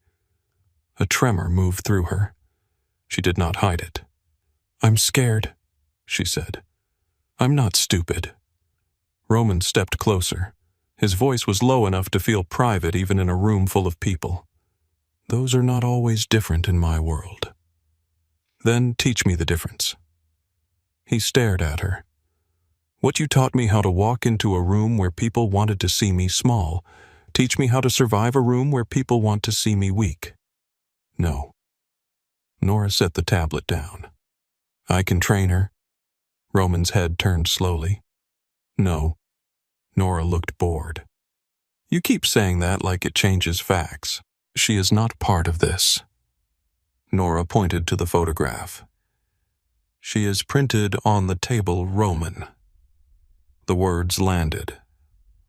A tremor moved through her. She did not hide it. I'm scared, she said. I'm not stupid. Roman stepped closer. His voice was low enough to feel private even in a room full of people. Those are not always different in my world. Then teach me the difference. He stared at her. What you taught me how to walk into a room where people wanted to see me small. Teach me how to survive a room where people want to see me weak. No. Nora set the tablet down. I can train her. Roman's head turned slowly. No. Nora looked bored. You keep saying that like it changes facts. She is not part of this. Nora pointed to the photograph. She is printed on the table Roman. The words landed.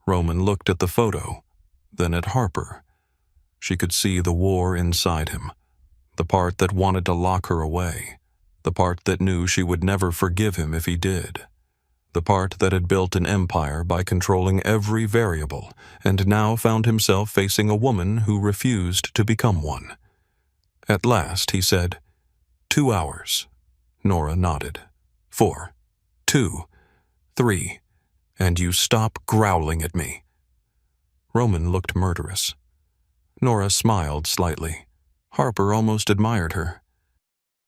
Roman looked at the photo, then at Harper. She could see the war inside him, the part that wanted to lock her away, the part that knew she would never forgive him if he did, the part that had built an empire by controlling every variable and now found himself facing a woman who refused to become one. At last he said, 2 hours. Nora nodded. 4, 2, 3, and you stop growling at me. Roman looked murderous. Nora smiled slightly. Harper almost admired her.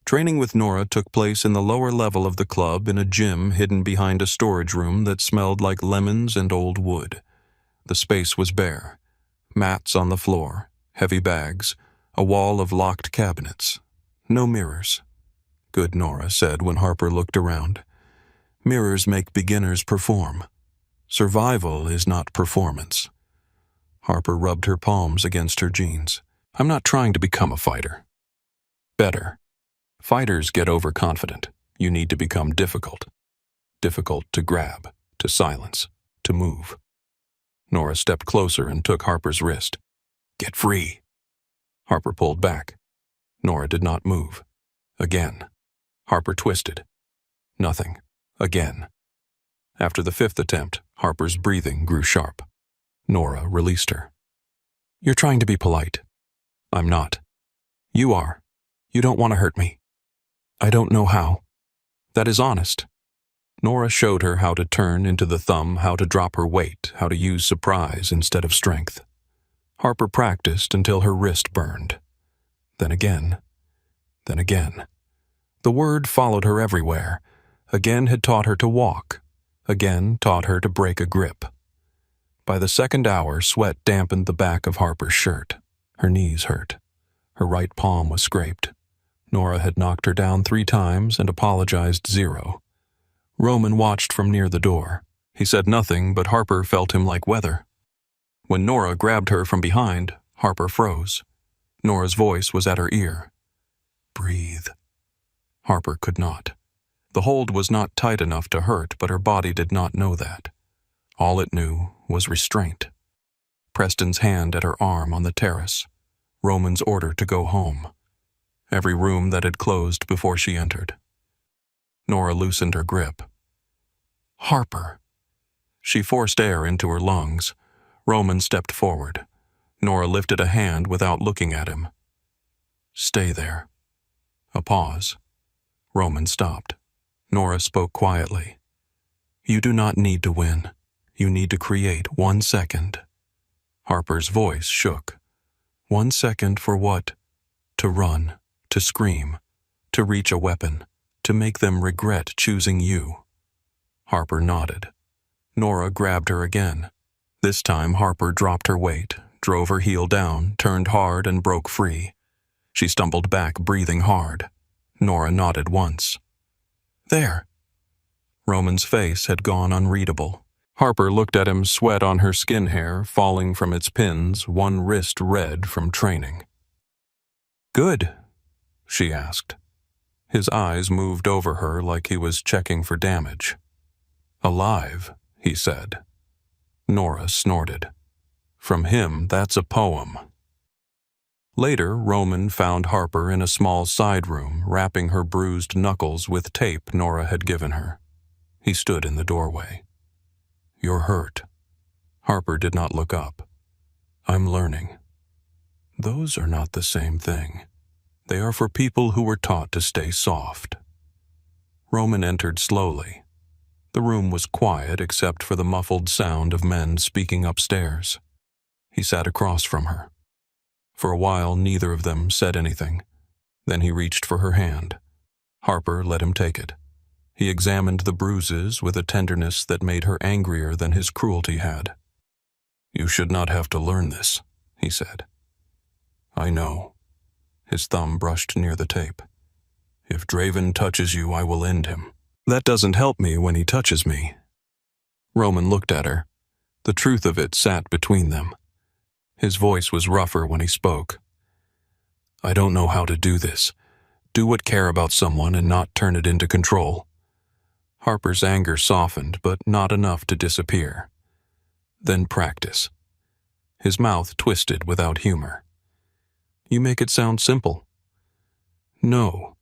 Training with Nora took place in the lower level of the club in a gym hidden behind a storage room that smelled like lemons and old wood. The space was bare. Mats on the floor, heavy bags, a wall of locked cabinets. No mirrors. Good, Nora said when Harper looked around. Mirrors make beginners perform. Survival is not performance. Harper rubbed her palms against her jeans. I'm not trying to become a fighter. Better. Fighters get overconfident. You need to become difficult. Difficult to grab, to silence, to move. Nora stepped closer and took Harper's wrist. Get free. Harper pulled back. Nora did not move. Again. Harper twisted. Nothing. Again. After the 5th attempt, Harper's breathing grew sharp. Nora released her. You're trying to be polite. I'm not. You are. You don't want to hurt me. I don't know how. That is honest. Nora showed her how to turn into the thumb, how to drop her weight, how to use surprise instead of strength. Harper practiced until her wrist burned. Then again. Then again. The word followed her everywhere. Again had taught her to walk. Again taught her to break a grip. By the 2nd hour, sweat dampened the back of Harper's shirt. Her knees hurt. Her right palm was scraped. Nora had knocked her down 3 times and apologized 0. Roman watched from near the door. He said nothing, but Harper felt him like weather. When Nora grabbed her from behind, Harper froze. Nora's voice was at her ear. Breathe. Harper could not. The hold was not tight enough to hurt, but her body did not know that. All it knew was restraint. Preston's hand at her arm on the terrace. Roman's order to go home. Every room that had closed before she entered. Nora loosened her grip. Harper. She forced air into her lungs. Roman stepped forward. Nora lifted a hand without looking at him. Stay there. A pause. Roman stopped. Nora spoke quietly. You do not need to win. You need to create 1 second. Harper's voice shook. 1 second for what? To run, to scream, To reach a weapon, to make them regret choosing you. Harper nodded. Nora grabbed her again. This time Harper dropped her weight, drove her heel down, turned hard, and broke free. She stumbled back, breathing hard. Nora nodded once. There. Roman's face had gone unreadable. Harper looked at him, sweat on her skin hair falling from its pins, one wrist red from training. Good? She asked. His eyes moved over her like he was checking for damage. Alive, he said. Nora snorted. From him, that's a poem. Later, Roman found Harper in a small side room, wrapping her bruised knuckles with tape Nora had given her. He stood in the doorway. You're hurt. Harper did not look up. I'm learning. Those are not the same thing. They are for people who were taught to stay soft. Roman entered slowly. The room was quiet except for the muffled sound of men speaking upstairs. He sat across from her. For a while, neither of them said anything. Then he reached for her hand. Harper let him take it. He examined the bruises with a tenderness that made her angrier than his cruelty had. You should not have to learn this, he said. I know. His thumb brushed near the tape. If Draven touches you, I will end him. That doesn't help me when he touches me. Roman looked at her. The truth of it sat between them. His voice was rougher when he spoke. I don't know how to do this. Do what care about someone and not turn it into control. Harper's anger softened, but not enough to disappear. Then practice. His mouth twisted without humor. You make it sound simple. No.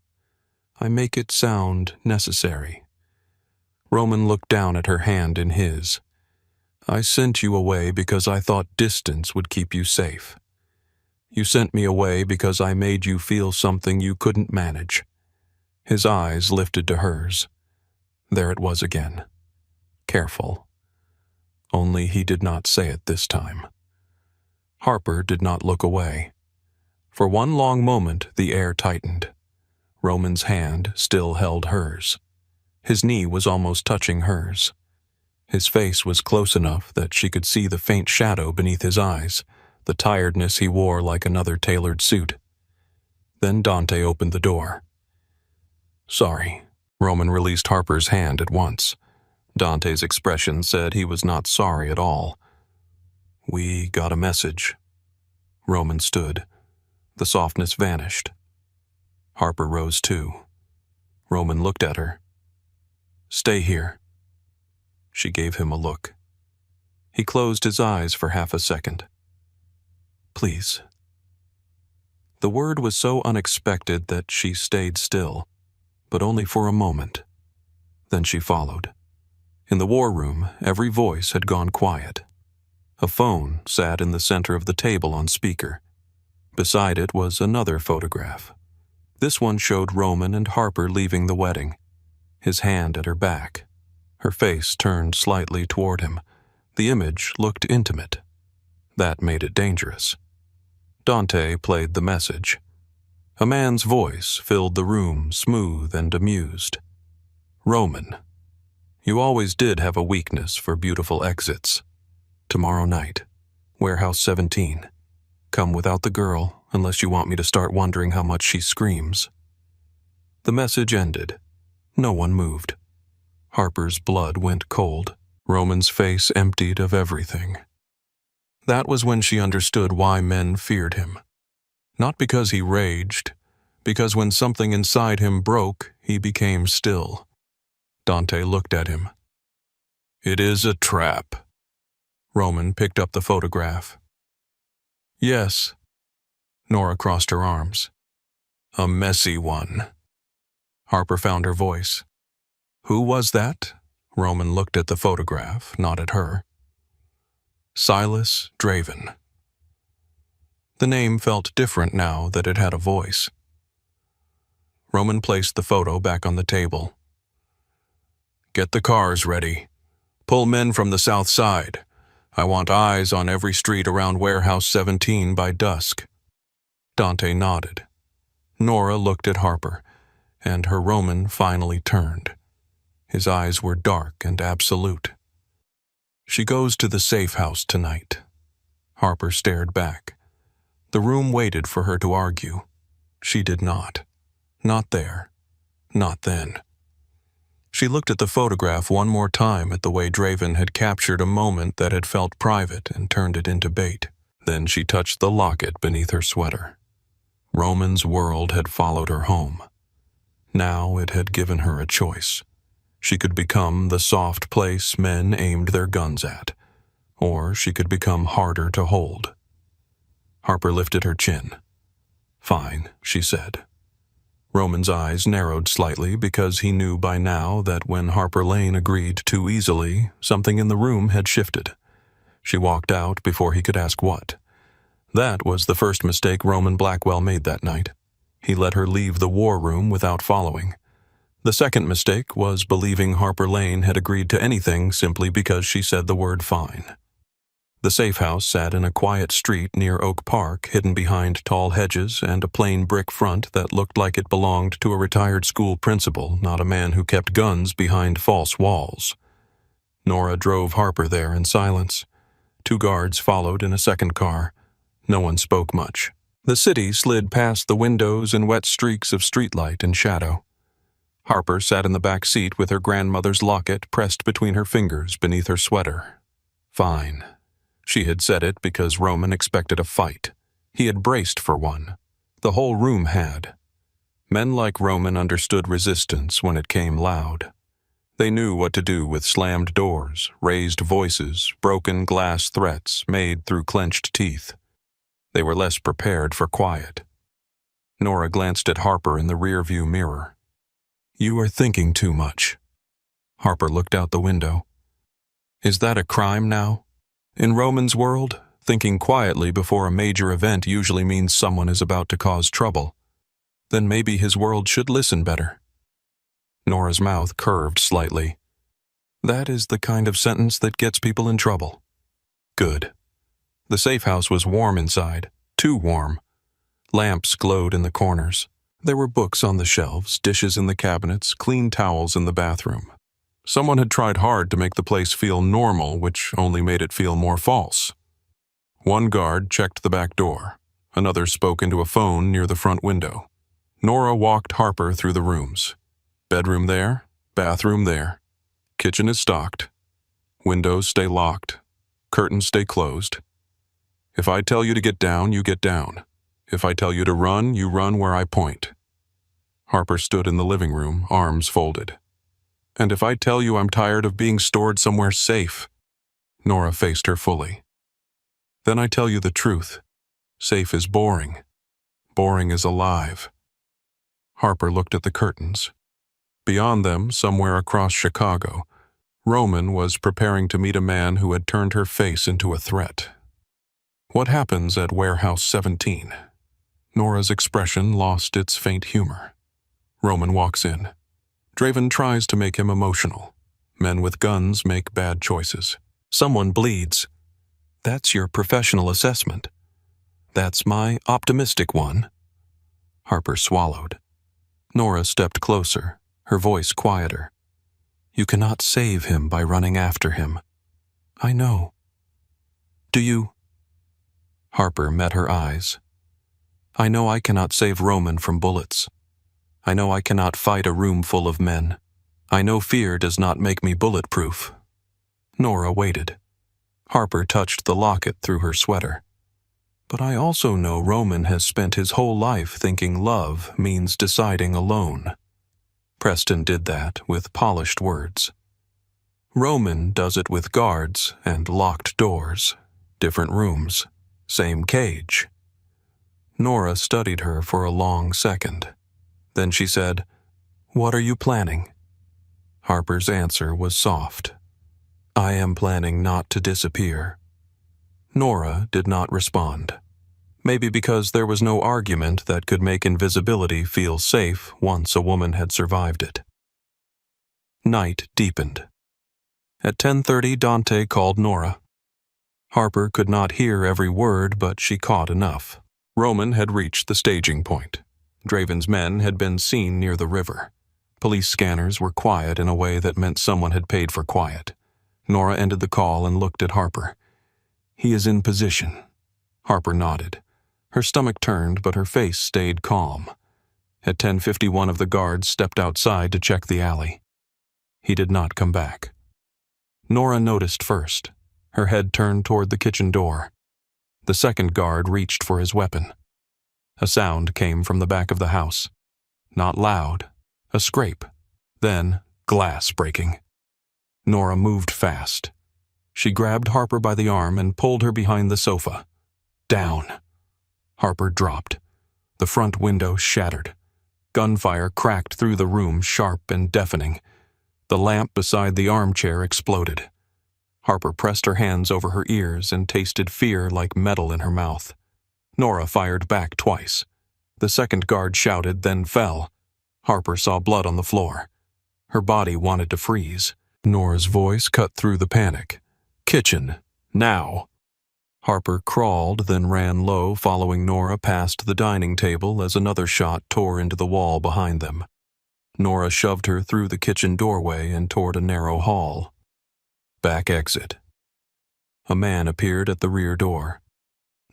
I make it sound necessary. Roman looked down at her hand in his. I sent you away because I thought distance would keep you safe. You sent me away because I made you feel something you couldn't manage. His eyes lifted to hers. There it was again. Careful. Only he did not say it this time. Harper did not look away. For one long moment, the air tightened. Roman's hand still held hers. His knee was almost touching hers. His face was close enough that she could see the faint shadow beneath his eyes, the tiredness he wore like another tailored suit. Then Dante opened the door. Sorry. Roman released Harper's hand at once. Dante's expression said he was not sorry at all. We got a message. Roman stood. The softness vanished. Harper rose too. Roman looked at her. Stay here. She gave him a look. He closed his eyes for half a second. Please. The word was so unexpected that she stayed still, but only for a moment. Then she followed. In the war room, every voice had gone quiet. A phone sat in the center of the table on speaker. Beside it was another photograph. This one showed Roman and Harper leaving the wedding, his hand at her back, her face turned slightly toward him. The image looked intimate. That made it dangerous. Dante played the message. A man's voice filled the room, smooth and amused. Roman, you always did have a weakness for beautiful exits. Tomorrow night, Warehouse 17. Come without the girl, unless you want me to start wondering how much she screams. The message ended. No one moved. Harper's blood went cold. Roman's face emptied of everything. That was when she understood why men feared him. Not because he raged, because when something inside him broke, he became still. Dante looked at him. It is a trap. Roman picked up the photograph. Yes. Nora crossed her arms. A messy one. Harper found her voice. Who was that? Roman looked at the photograph, not at her. Silas Draven. The name felt different now that it had a voice. Roman placed the photo back on the table. Get the cars ready. Pull men from the south side. I want eyes on every street around Warehouse 17 by dusk. Dante nodded. Nora looked at Harper. and her Roman finally turned. His eyes were dark and absolute. "She goes to the safe house tonight." Harper stared back. The room waited for her to argue. She did not. Not there. Not then. She looked at the photograph one more time at the way Draven had captured a moment that had felt private and turned it into bait. Then she touched the locket beneath her sweater. Roman's world had followed her home. Now it had given her a choice. She could become the soft place men aimed their guns at, or she could become harder to hold. Harper lifted her chin. "Fine," she said. Roman's eyes narrowed slightly because he knew by now that when Harper Lane agreed too easily, something in the room had shifted. She walked out before he could ask what. That was the first mistake Roman Blackwell made that night. He let her leave the war room without following. The second mistake was believing Harper Lane had agreed to anything simply because she said the word fine. The safe house sat in a quiet street near Oak Park, hidden behind tall hedges and a plain brick front that looked like it belonged to a retired school principal, not a man who kept guns behind false walls. Nora drove Harper there in silence. 2 guards followed in a second car. No one spoke much. The city slid past the windows in wet streaks of streetlight and shadow. Harper sat in the back seat with her grandmother's locket pressed between her fingers beneath her sweater. Fine. She had said it because Roman expected a fight. He had braced for one. The whole room had. Men like Roman understood resistance when it came loud. They knew what to do with slammed doors, raised voices, broken glass threats made through clenched teeth. They were less prepared for quiet. Nora glanced at Harper in the rearview mirror. "You are thinking too much." Harper looked out the window. "Is that a crime now? In Roman's world, thinking quietly before a major event usually means someone is about to cause trouble. Then maybe his world should listen better." Nora's mouth curved slightly. "That is the kind of sentence that gets people in trouble." Good. The safe house was warm inside, too warm. Lamps glowed in the corners. There were books on the shelves, dishes in the cabinets, clean towels in the bathroom. Someone had tried hard to make the place feel normal, which only made it feel more false. One guard checked the back door. Another spoke into a phone near the front window. Nora walked Harper through the rooms. Bedroom there, bathroom there. Kitchen is stocked. Windows stay locked. Curtains stay closed. If I tell you to get down, you get down. If I tell you to run, you run where I point. Harper stood in the living room, arms folded. And if I tell you I'm tired of being stored somewhere safe, Nora faced her fully. Then I tell you the truth. Safe is boring. Boring is alive. Harper looked at the curtains. Beyond them, somewhere across Chicago, Roman was preparing to meet a man who had turned her face into a threat. What happens at Warehouse 17? Nora's expression lost its faint humor. Roman walks in. Draven tries to make him emotional. Men with guns make bad choices. Someone bleeds. That's your professional assessment. That's my optimistic one. Harper swallowed. Nora stepped closer, her voice quieter. You cannot save him by running after him. I know. Do you? Harper met her eyes. I know I cannot save Roman from bullets. I know I cannot fight a room full of men. I know fear does not make me bulletproof. Nora waited. Harper touched the locket through her sweater. But I also know Roman has spent his whole life thinking love means deciding alone. Preston did that with polished words. Roman does it with guards and locked doors, different rooms, same cage. Nora studied her for a long second. Then she said, What are you planning? Harper's answer was soft. I am planning not to disappear. Nora did not respond. Maybe because there was no argument that could make invisibility feel safe once a woman had survived it. Night deepened. At 10:30, Dante called Nora. Harper could not hear every word, but she caught enough. Roman had reached the staging point. Draven's men had been seen near the river. Police scanners were quiet in a way that meant someone had paid for quiet. Nora ended the call and looked at Harper. "He is in position." Harper nodded. Her stomach turned, but her face stayed calm. At 10:50, one of the guards stepped outside to check the alley. He did not come back. Nora noticed first. Her head turned toward the kitchen door. The second guard reached for his weapon. A sound came from the back of the house. Not loud. A scrape. Then glass breaking. Nora moved fast. She grabbed Harper by the arm and pulled her behind the sofa. Down. Harper dropped. The front window shattered. Gunfire cracked through the room, sharp and deafening. The lamp beside the armchair exploded. Harper pressed her hands over her ears and tasted fear like metal in her mouth. Nora fired back twice. The second guard shouted, then fell. Harper saw blood on the floor. Her body wanted to freeze. Nora's voice cut through the panic. "Kitchen. Now." Harper crawled, then ran low, following Nora past the dining table as another shot tore into the wall behind them. Nora shoved her through the kitchen doorway and toward a narrow hall. Back exit. A man appeared at the rear door.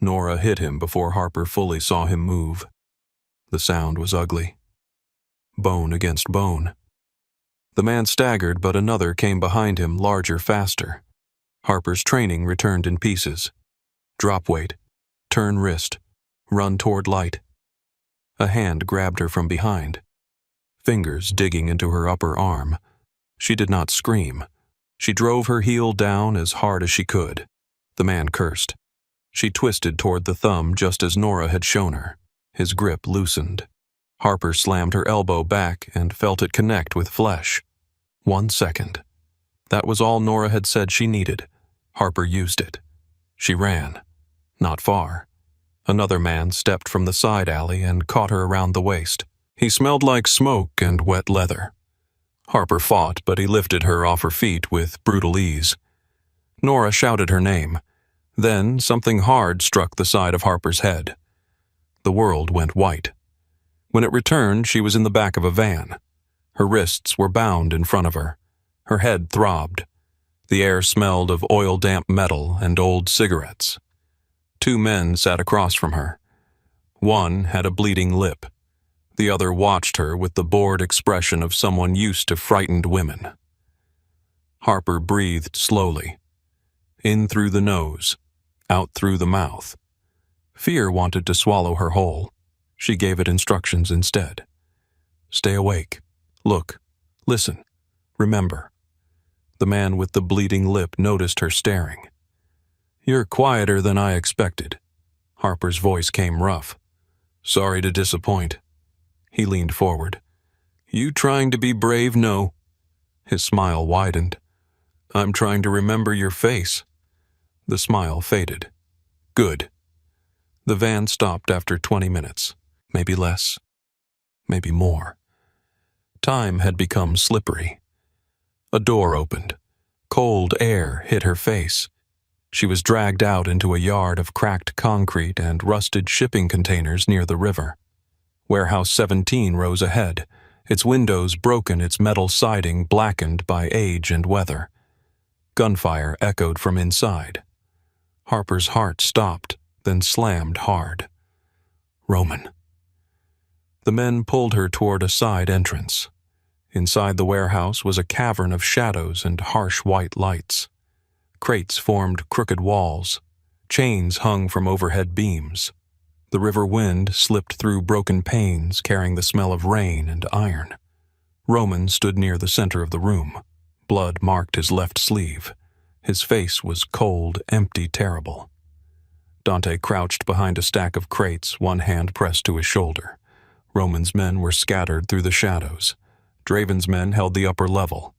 Nora hit him before Harper fully saw him move. The sound was ugly. Bone against bone. The man staggered, but another came behind him, larger, faster. Harper's training returned in pieces. Drop weight. Turn wrist. Run toward light. A hand grabbed her from behind. Fingers digging into her upper arm. She did not scream. She drove her heel down as hard as she could. The man cursed. She twisted toward the thumb just as Nora had shown her. His grip loosened. Harper slammed her elbow back and felt it connect with flesh. 1 second. That was all Nora had said she needed. Harper used it. She ran. Not far. Another man stepped from the side alley and caught her around the waist. He smelled like smoke and wet leather. Harper fought, but he lifted her off her feet with brutal ease. Nora shouted her name. Then something hard struck the side of Harper's head. The world went white. When it returned, she was in the back of a van. Her wrists were bound in front of her. Her head throbbed. The air smelled of oil-damp metal and old cigarettes. 2 men sat across from her. One had a bleeding lip. The other watched her with the bored expression of someone used to frightened women. Harper breathed slowly. In through the nose, out through the mouth. Fear wanted to swallow her whole. She gave it instructions instead. Stay awake. Look. Listen. Remember. The man with the bleeding lip noticed her staring. "You're quieter than I expected." Harper's voice came rough. "Sorry to disappoint." He leaned forward. "You trying to be brave? No." His smile widened. "I'm trying to remember your face." The smile faded. "Good." The van stopped after 20 minutes. Maybe less. Maybe more. Time had become slippery. A door opened. Cold air hit her face. She was dragged out into a yard of cracked concrete and rusted shipping containers near the river. Warehouse 17 rose ahead, its windows broken, its metal siding blackened by age and weather. Gunfire echoed from inside. Harper's heart stopped, then slammed hard. Roman. The men pulled her toward a side entrance. Inside the warehouse was a cavern of shadows and harsh white lights. Crates formed crooked walls. Chains hung from overhead beams. The river wind slipped through broken panes, carrying the smell of rain and iron. Roman stood near the center of the room. Blood marked his left sleeve. His face was cold, empty, terrible. Dante crouched behind a stack of crates, one hand pressed to his shoulder. Roman's men were scattered through the shadows. Draven's men held the upper level.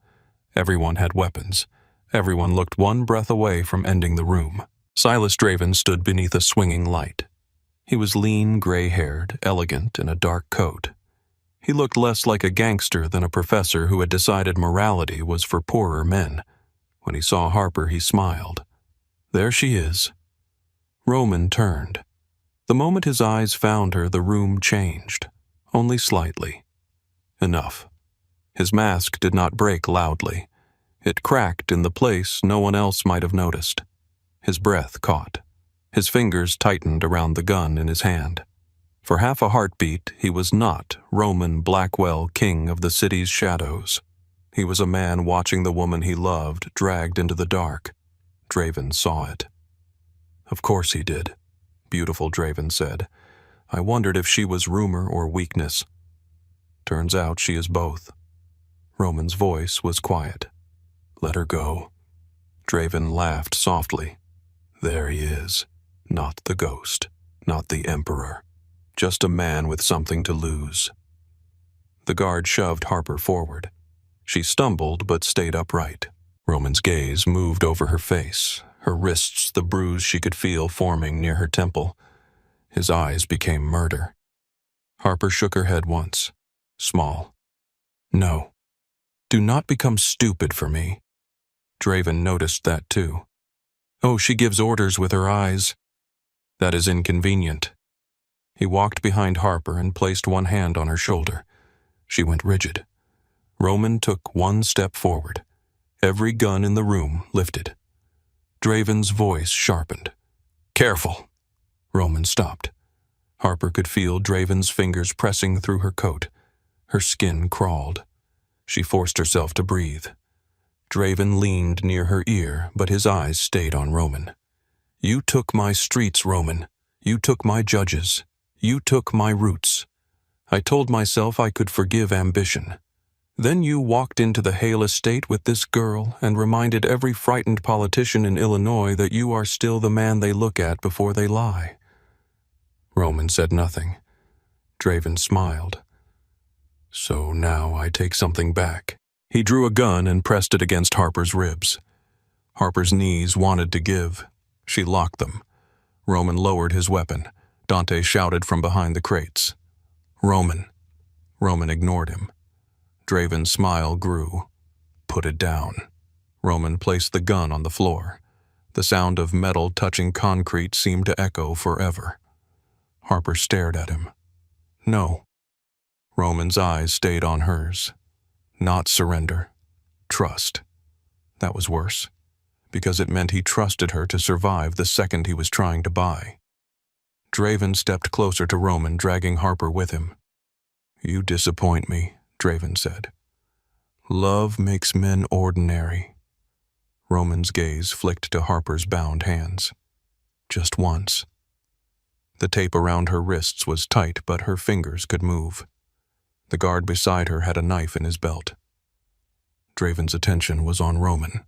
Everyone had weapons. Everyone looked one breath away from ending the room. Silas Draven stood beneath a swinging light. He was lean, gray-haired, elegant, in a dark coat. He looked less like a gangster than a professor who had decided morality was for poorer men. When he saw Harper, he smiled. There she is. Roman turned. The moment his eyes found her, the room changed. Only slightly. Enough. His mask did not break loudly. It cracked in the place no one else might have noticed. His breath caught. His fingers tightened around the gun in his hand. For half a heartbeat, he was not Roman Blackwell, king of the city's shadows. He was a man watching the woman he loved dragged into the dark. Draven saw it. Of course he did, beautiful Draven said. I wondered if she was rumor or weakness. Turns out she is both. Roman's voice was quiet. Let her go. Draven laughed softly. There he is. Not the ghost. Not the Emperor. Just a man with something to lose. The guard shoved Harper forward. She stumbled but stayed upright. Roman's gaze moved over her face, her wrists the bruise she could feel forming near her temple. His eyes became murder. Harper shook her head once. Small. No. Do not become stupid for me. Draven noticed that too. Oh, she gives orders with her eyes. That is inconvenient. He walked behind Harper and placed one hand on her shoulder. She went rigid. Roman took one step forward. Every gun in the room lifted. Draven's voice sharpened. Careful. Roman stopped. Harper could feel Draven's fingers pressing through her coat. Her skin crawled. She forced herself to breathe. Draven leaned near her ear, but his eyes stayed on Roman. You took my streets, Roman. You took my judges. You took my roots. I told myself I could forgive ambition. Then you walked into the Hale estate with this girl and reminded every frightened politician in Illinois that you are still the man they look at before they lie. Roman said nothing. Draven smiled. So now I take something back. He drew a gun and pressed it against Harper's ribs. Harper's knees wanted to give. She locked them. Roman lowered his weapon. Dante shouted from behind the crates. Roman. Roman ignored him. Draven's smile grew. Put it down. Roman placed the gun on the floor. The sound of metal touching concrete seemed to echo forever. Harper stared at him. No. Roman's eyes stayed on hers. Not surrender. Trust. That was worse, because it meant he trusted her to survive the second he was trying to buy. Draven stepped closer to Roman, dragging Harper with him. You disappoint me, Draven said. Love makes men ordinary. Roman's gaze flicked to Harper's bound hands. Just once. The tape around her wrists was tight, but her fingers could move. The guard beside her had a knife in his belt. Draven's attention was on Roman.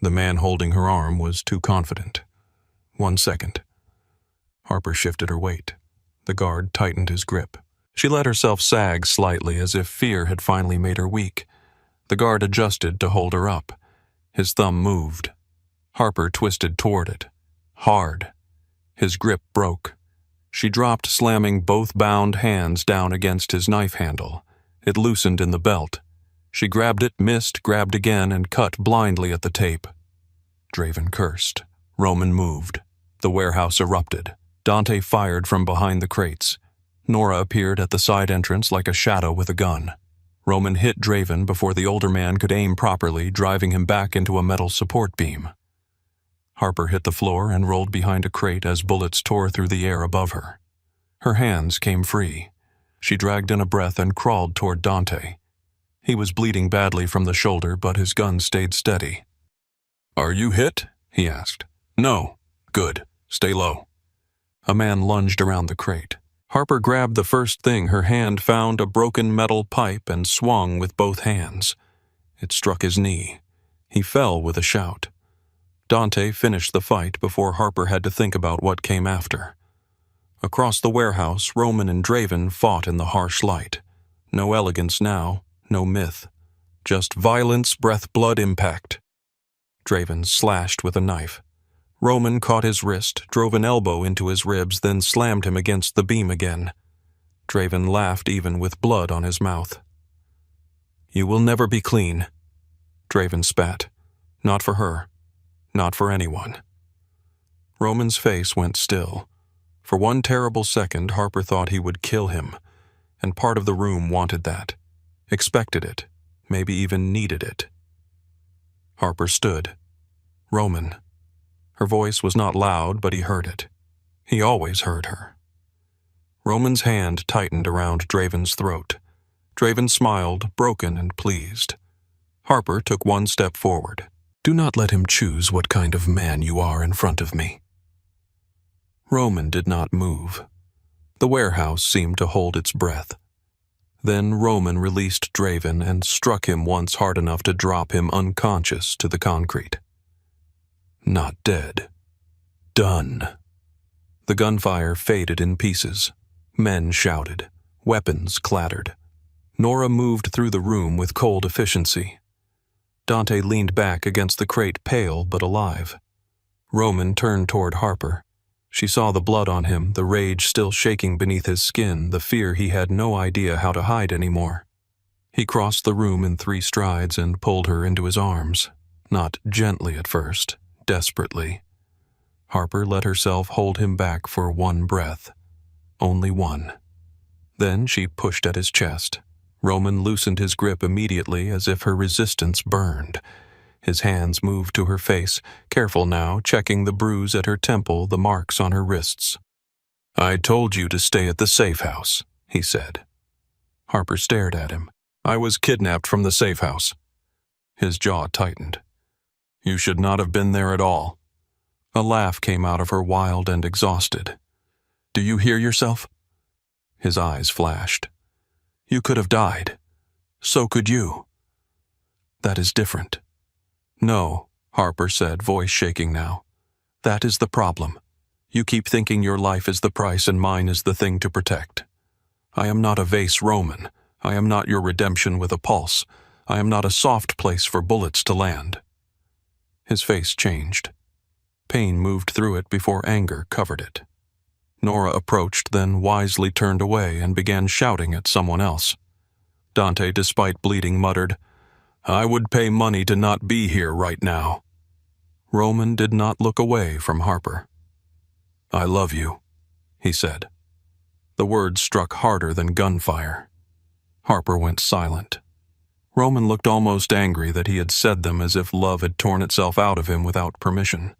The man holding her arm was too confident. 1 second. Harper shifted her weight. The guard tightened his grip. She let herself sag slightly as if fear had finally made her weak. The guard adjusted to hold her up. His thumb moved. Harper twisted toward it. Hard. His grip broke. She dropped, slamming both bound hands down against his knife handle. It loosened in the belt. She grabbed it, missed, grabbed again, and cut blindly at the tape. Draven cursed. Roman moved. The warehouse erupted. Dante fired from behind the crates. Nora appeared at the side entrance like a shadow with a gun. Roman hit Draven before the older man could aim properly, driving him back into a metal support beam. Harper hit the floor and rolled behind a crate as bullets tore through the air above her. Her hands came free. She dragged in a breath and crawled toward Dante. He was bleeding badly from the shoulder, but his gun stayed steady. Are you hit? He asked. No. Good. Stay low. A man lunged around the crate. Harper grabbed the first thing her hand found, a broken metal pipe, and swung with both hands. It struck his knee. He fell with a shout. Dante finished the fight before Harper had to think about what came after. Across the warehouse, Roman and Draven fought in the harsh light. No elegance now, no myth. Just violence, breath, blood, impact. Draven slashed with a knife. Roman caught his wrist, drove an elbow into his ribs, then slammed him against the beam again. Draven laughed even with blood on his mouth. You will never be clean. Draven spat. Not for her. Not for anyone. Roman's face went still. For one terrible second, Harper thought he would kill him. and part of the room wanted that, expected it, maybe even needed it. Harper stood. Roman. Her voice was not loud, but he heard it. He always heard her. Roman's hand tightened around Draven's throat. Draven smiled, broken and pleased. Harper took one step forward. Do not let him choose what kind of man you are in front of me. Roman did not move. The warehouse seemed to hold its breath. Then Roman released Draven and struck him once hard enough to drop him unconscious to the concrete. Not dead. Done. The gunfire faded in pieces. Men shouted. Weapons clattered. Nora moved through the room with cold efficiency. Dante leaned back against the crate, pale but alive. Roman turned toward Harper. She saw the blood on him, the rage still shaking beneath his skin, the fear he had no idea how to hide anymore. He crossed the room in 3 strides and pulled her into his arms. Not gently at first, desperately. Harper let herself hold him back for one breath. Only one. Then she pushed at his chest. Roman loosened his grip immediately as if her resistance burned. His hands moved to her face, careful now, checking the bruise at her temple, the marks on her wrists. I told you to stay at the safe house, he said. Harper stared at him. I was kidnapped from the safe house. His jaw tightened. You should not have been there at all. A laugh came out of her, wild and exhausted. Do you hear yourself? His eyes flashed. You could have died. So could you. That is different. No, Harper said, voice shaking now. That is the problem. You keep thinking your life is the price and mine is the thing to protect. I am not a vase Roman. I am not your redemption with a pulse. I am not a soft place for bullets to land. His face changed. Pain moved through it before anger covered it. Nora approached, then wisely turned away and began shouting at someone else. Dante, despite bleeding, muttered, I would pay money to not be here right now. Roman did not look away from Harper. I love you, he said. The words struck harder than gunfire. Harper went silent. Roman looked almost angry that he had said them as if love had torn itself out of him without permission.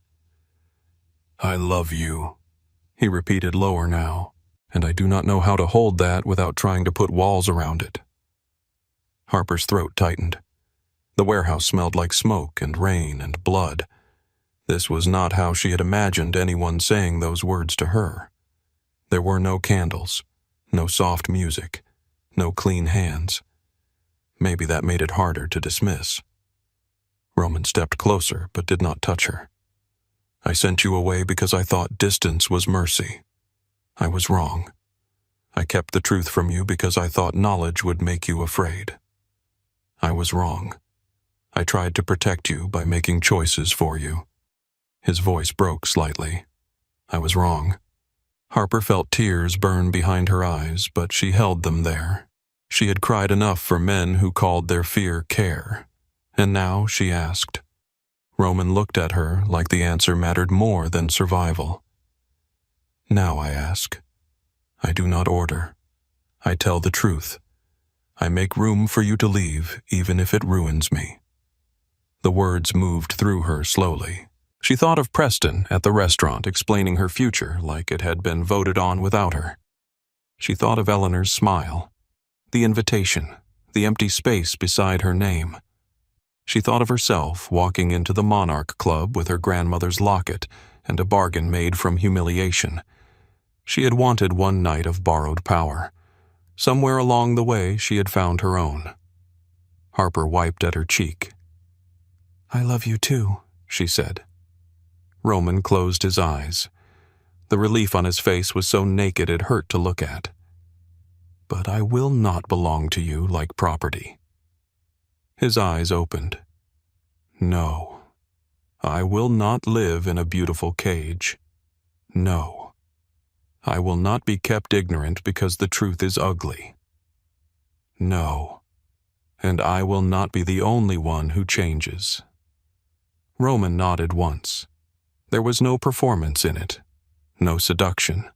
I love you, he repeated lower now, and I do not know how to hold that without trying to put walls around it. Harper's throat tightened. The warehouse smelled like smoke and rain and blood. This was not how she had imagined anyone saying those words to her. There were no candles, no soft music, no clean hands. Maybe that made it harder to dismiss. Roman stepped closer but did not touch her. I sent you away because I thought distance was mercy. I was wrong. I kept the truth from you because I thought knowledge would make you afraid. I was wrong. I tried to protect you by making choices for you. His voice broke slightly. I was wrong. Harper felt tears burn behind her eyes, but she held them there. She had cried enough for men who called their fear care. And now she asked. Roman looked at her like the answer mattered more than survival. Now I ask. I do not order. I tell the truth. I make room for you to leave, even if it ruins me. The words moved through her slowly. She thought of Preston at the restaurant explaining her future like it had been voted on without her. She thought of Eleanor's smile, the invitation, the empty space beside her name. She thought of herself walking into the Monarch Club with her grandmother's locket and a bargain made from humiliation. She had wanted one night of borrowed power. Somewhere along the way she had found her own. Harper wiped at her cheek. I love you too, she said. Roman closed his eyes. The relief on his face was so naked it hurt to look at. But I will not belong to you like property. His eyes opened. No. I will not live in a beautiful cage. No. I will not be kept ignorant because the truth is ugly. No. And I will not be the only one who changes. Roman nodded once. There was no performance in it, no seduction,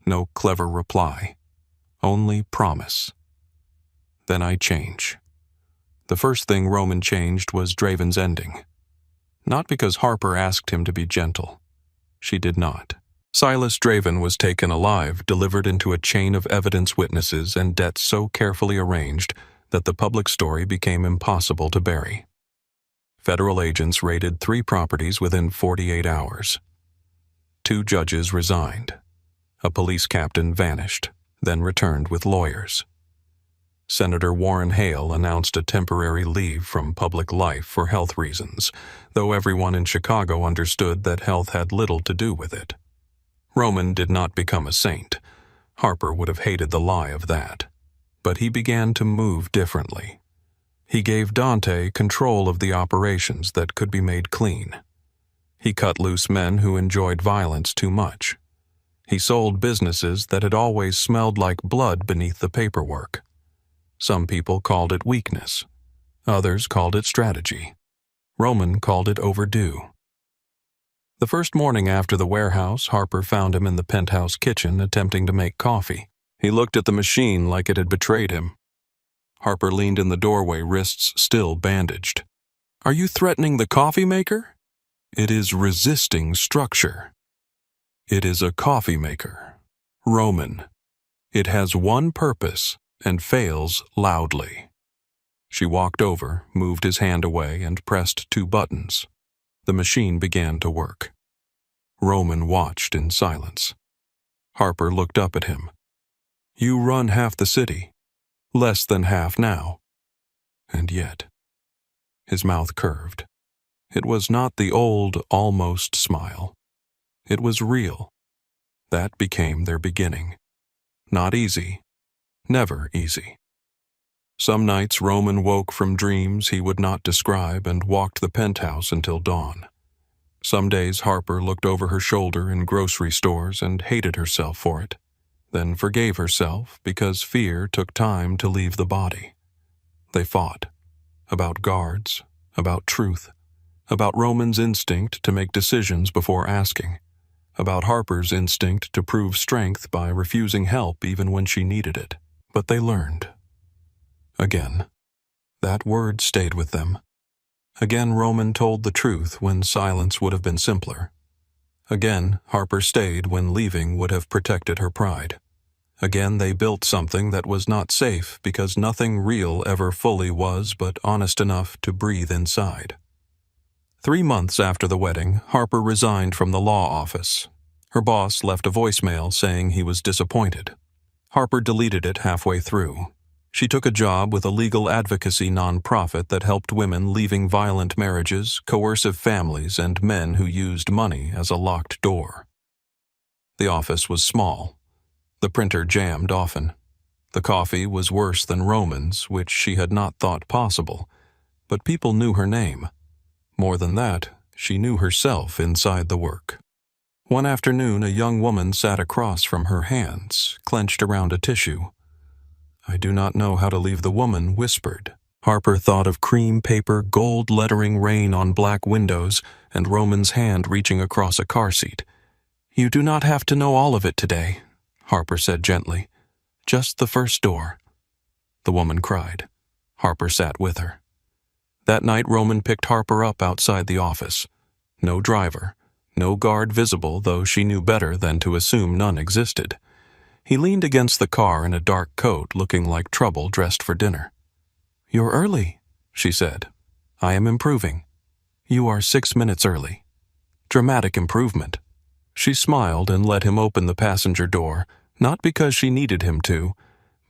no clever reply, Only promise. Then I change. The first thing Roman changed was Draven's ending. Not because Harper asked him to be gentle. She did not. Silas Draven was taken alive, delivered into a chain of evidence witnesses and debts so carefully arranged that the public story became impossible to bury. Federal agents raided 3 properties within 48 hours. 2 judges resigned. A police captain vanished, then returned with lawyers. Senator Warren Hale announced a temporary leave from public life for health reasons, though everyone in Chicago understood that health had little to do with it. Roman did not become a saint. Harper would have hated the lie of that. But he began to move differently. He gave Dante control of the operations that could be made clean. He cut loose men who enjoyed violence too much. He sold businesses that had always smelled like blood beneath the paperwork. Some people called it weakness. Others called it strategy. Roman called it overdue. The first morning after the warehouse, Harper found him in the penthouse kitchen attempting to make coffee. He looked at the machine like it had betrayed him. Harper leaned in the doorway, wrists still bandaged. "Are you threatening the coffee maker?" "It is resisting structure. It is a coffee maker. Roman. It has one purpose and fails loudly." She walked over, moved his hand away, and pressed 2 buttons. The machine began to work. Roman watched in silence. Harper looked up at him. "You run half the city. Less than half now. And yet." His mouth curved. It was not the old, almost smile. It was real. That became their beginning. Not easy. Never easy. Some nights Roman woke from dreams he would not describe and walked the penthouse until dawn. Some days Harper looked over her shoulder in grocery stores and hated herself for it, then forgave herself because fear took time to leave the body. They fought. About guards, about truth, about Roman's instinct to make decisions before asking, about Harper's instinct to prove strength by refusing help even when she needed it. But they learned. Again. That word stayed with them. Again Roman told the truth when silence would have been simpler. Again Harper stayed when leaving would have protected her pride. Again they built something that was not safe because nothing real ever fully was but honest enough to breathe inside. 3 months after the wedding, Harper resigned from the law office. Her boss left a voicemail saying he was disappointed. Harper deleted it halfway through. She took a job with a legal advocacy nonprofit that helped women leaving violent marriages, coercive families, and men who used money as a locked door. The office was small. The printer jammed often. The coffee was worse than Roman's, which she had not thought possible. But people knew her name. More than that, she knew herself inside the work. One afternoon, a young woman sat across from her, hands clenched around a tissue. "I do not know how to leave," the woman whispered. Harper thought of cream paper, gold lettering rain on black windows, and Roman's hand reaching across a car seat. "You do not have to know all of it today," Harper said gently. "Just the first door." The woman cried. Harper sat with her. That night Roman picked Harper up outside the office. No driver. No guard visible, though she knew better than to assume none existed. He leaned against the car in a dark coat, looking like trouble dressed for dinner. "You're early," she said. "I am improving. You are 6 minutes early. Dramatic improvement." She smiled and let him open the passenger door, not because she needed him to,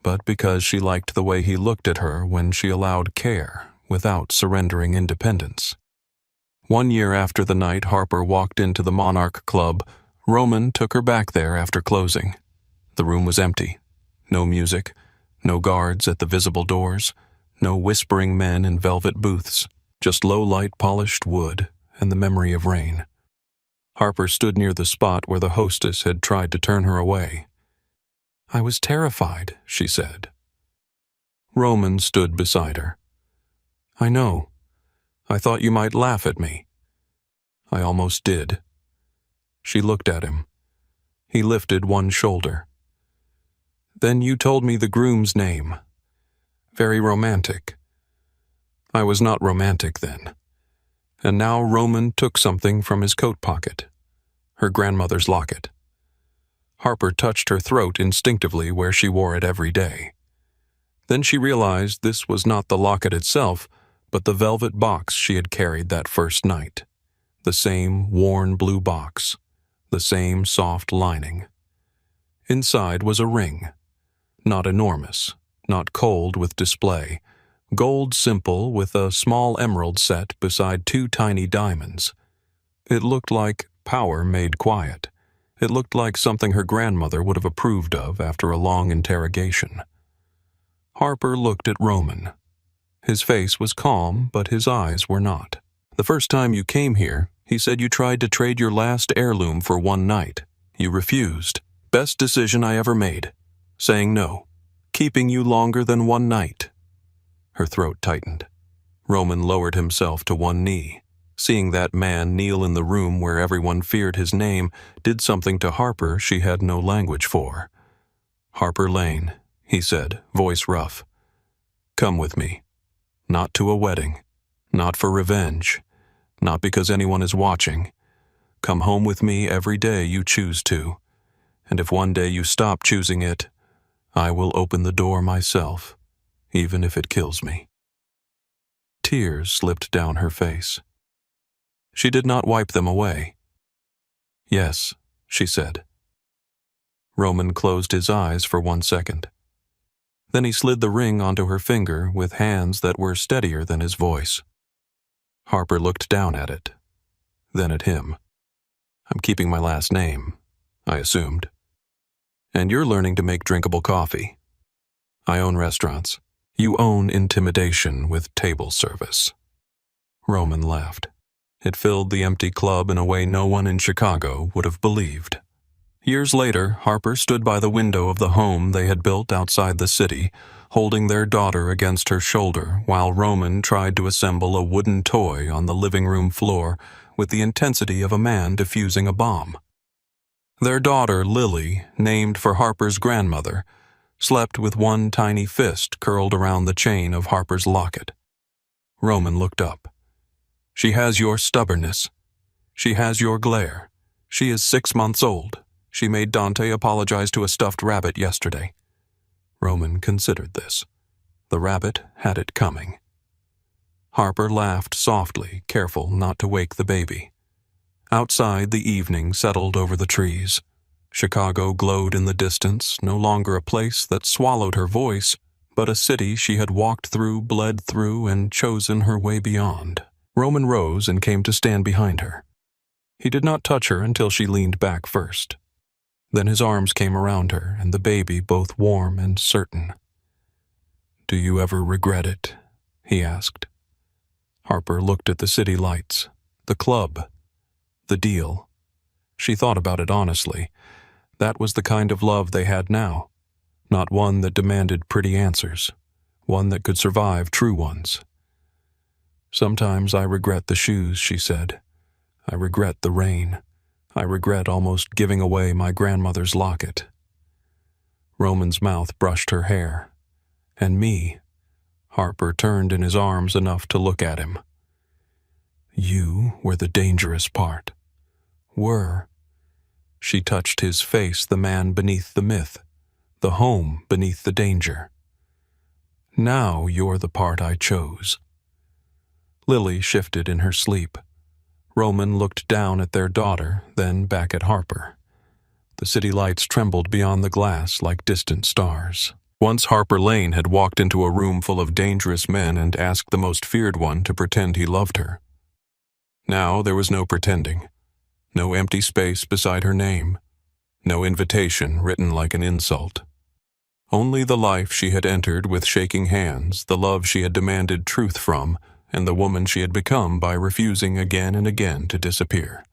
but because she liked the way he looked at her when she allowed care without surrendering independence. 1 year after the night Harper walked into the Monarch Club, Roman took her back there after closing. The room was empty. No music, no guards at the visible doors, no whispering men in velvet booths, just low-light polished wood and the memory of rain. Harper stood near the spot where the hostess had tried to turn her away. "I was terrified," she said. Roman stood beside her. "I know. I thought you might laugh at me." "I almost did." She looked at him. He lifted one shoulder. Then you told me the groom's name. Very romantic. I was not romantic then. And now Roman took something from his coat pocket. Her grandmother's locket. Harper touched her throat instinctively where she wore it every day. Then she realized this was not the locket itself, but the velvet box she had carried that first night. The same worn blue box. The same soft lining. Inside was a ring. Not enormous, not cold with display. Gold simple with a small emerald set beside 2 tiny diamonds. It looked like power made quiet. It looked like something her grandmother would have approved of after a long interrogation. Harper looked at Roman. His face was calm, but his eyes were not. The first time you came here, he said you tried to trade your last heirloom for one night. You refused. Best decision I ever made. Saying no. Keeping you longer than one night. Her throat tightened. Roman lowered himself to one knee. Seeing that man kneel in the room where everyone feared his name did something to Harper she had no language for. Harper Lane, he said, voice rough. Come with me. Not to a wedding. Not for revenge. Not because anyone is watching. Come home with me every day you choose to. And if one day you stop choosing it, I will open the door myself, even if it kills me. Tears slipped down her face. She did not wipe them away. Yes, she said. Roman closed his eyes for 1 second. Then he slid the ring onto her finger with hands that were steadier than his voice. Harper looked down at it, then at him. I'm keeping my last name, I assumed. And you're learning to make drinkable coffee. I own restaurants. You own intimidation with table service. Roman laughed. It filled the empty club in a way no one in Chicago would have believed. Years later, Harper stood by the window of the home they had built outside the city, holding their daughter against her shoulder while Roman tried to assemble a wooden toy on the living room floor with the intensity of a man defusing a bomb. Their daughter, Lily, named for Harper's grandmother, slept with one tiny fist curled around the chain of Harper's locket. Roman looked up. She has your stubbornness. She has your glare. She is 6 months old. She made Dante apologize to a stuffed rabbit yesterday. Roman considered this. The rabbit had it coming. Harper laughed softly, careful not to wake the baby. Outside, the evening settled over the trees. Chicago glowed in the distance, no longer a place that swallowed her voice, but a city she had walked through, bled through, and chosen her way beyond. Roman rose and came to stand behind her. He did not touch her until she leaned back first. Then his arms came around her, and the baby both warm and certain. Do you ever regret it? He asked. Harper looked at the city lights, the club, the deal. She thought about it honestly. That was the kind of love they had now. Not one that demanded pretty answers. One that could survive true ones. Sometimes I regret the shoes, she said. I regret the rain. I regret almost giving away my grandmother's locket. Roman's mouth brushed her hair. And me. Harper turned in his arms enough to look at him. You were the dangerous part. Were. She touched his face, the man beneath the myth, the home beneath the danger. Now you're the part I chose. Lily shifted in her sleep. Roman looked down at their daughter, then back at Harper. The city lights trembled beyond the glass like distant stars. Once Harper Lane had walked into a room full of dangerous men and asked the most feared one to pretend he loved her. Now there was no pretending. No empty space beside her name. No invitation written like an insult. Only the life she had entered with shaking hands, the love she had demanded truth from, and the woman she had become by refusing again and again to disappear.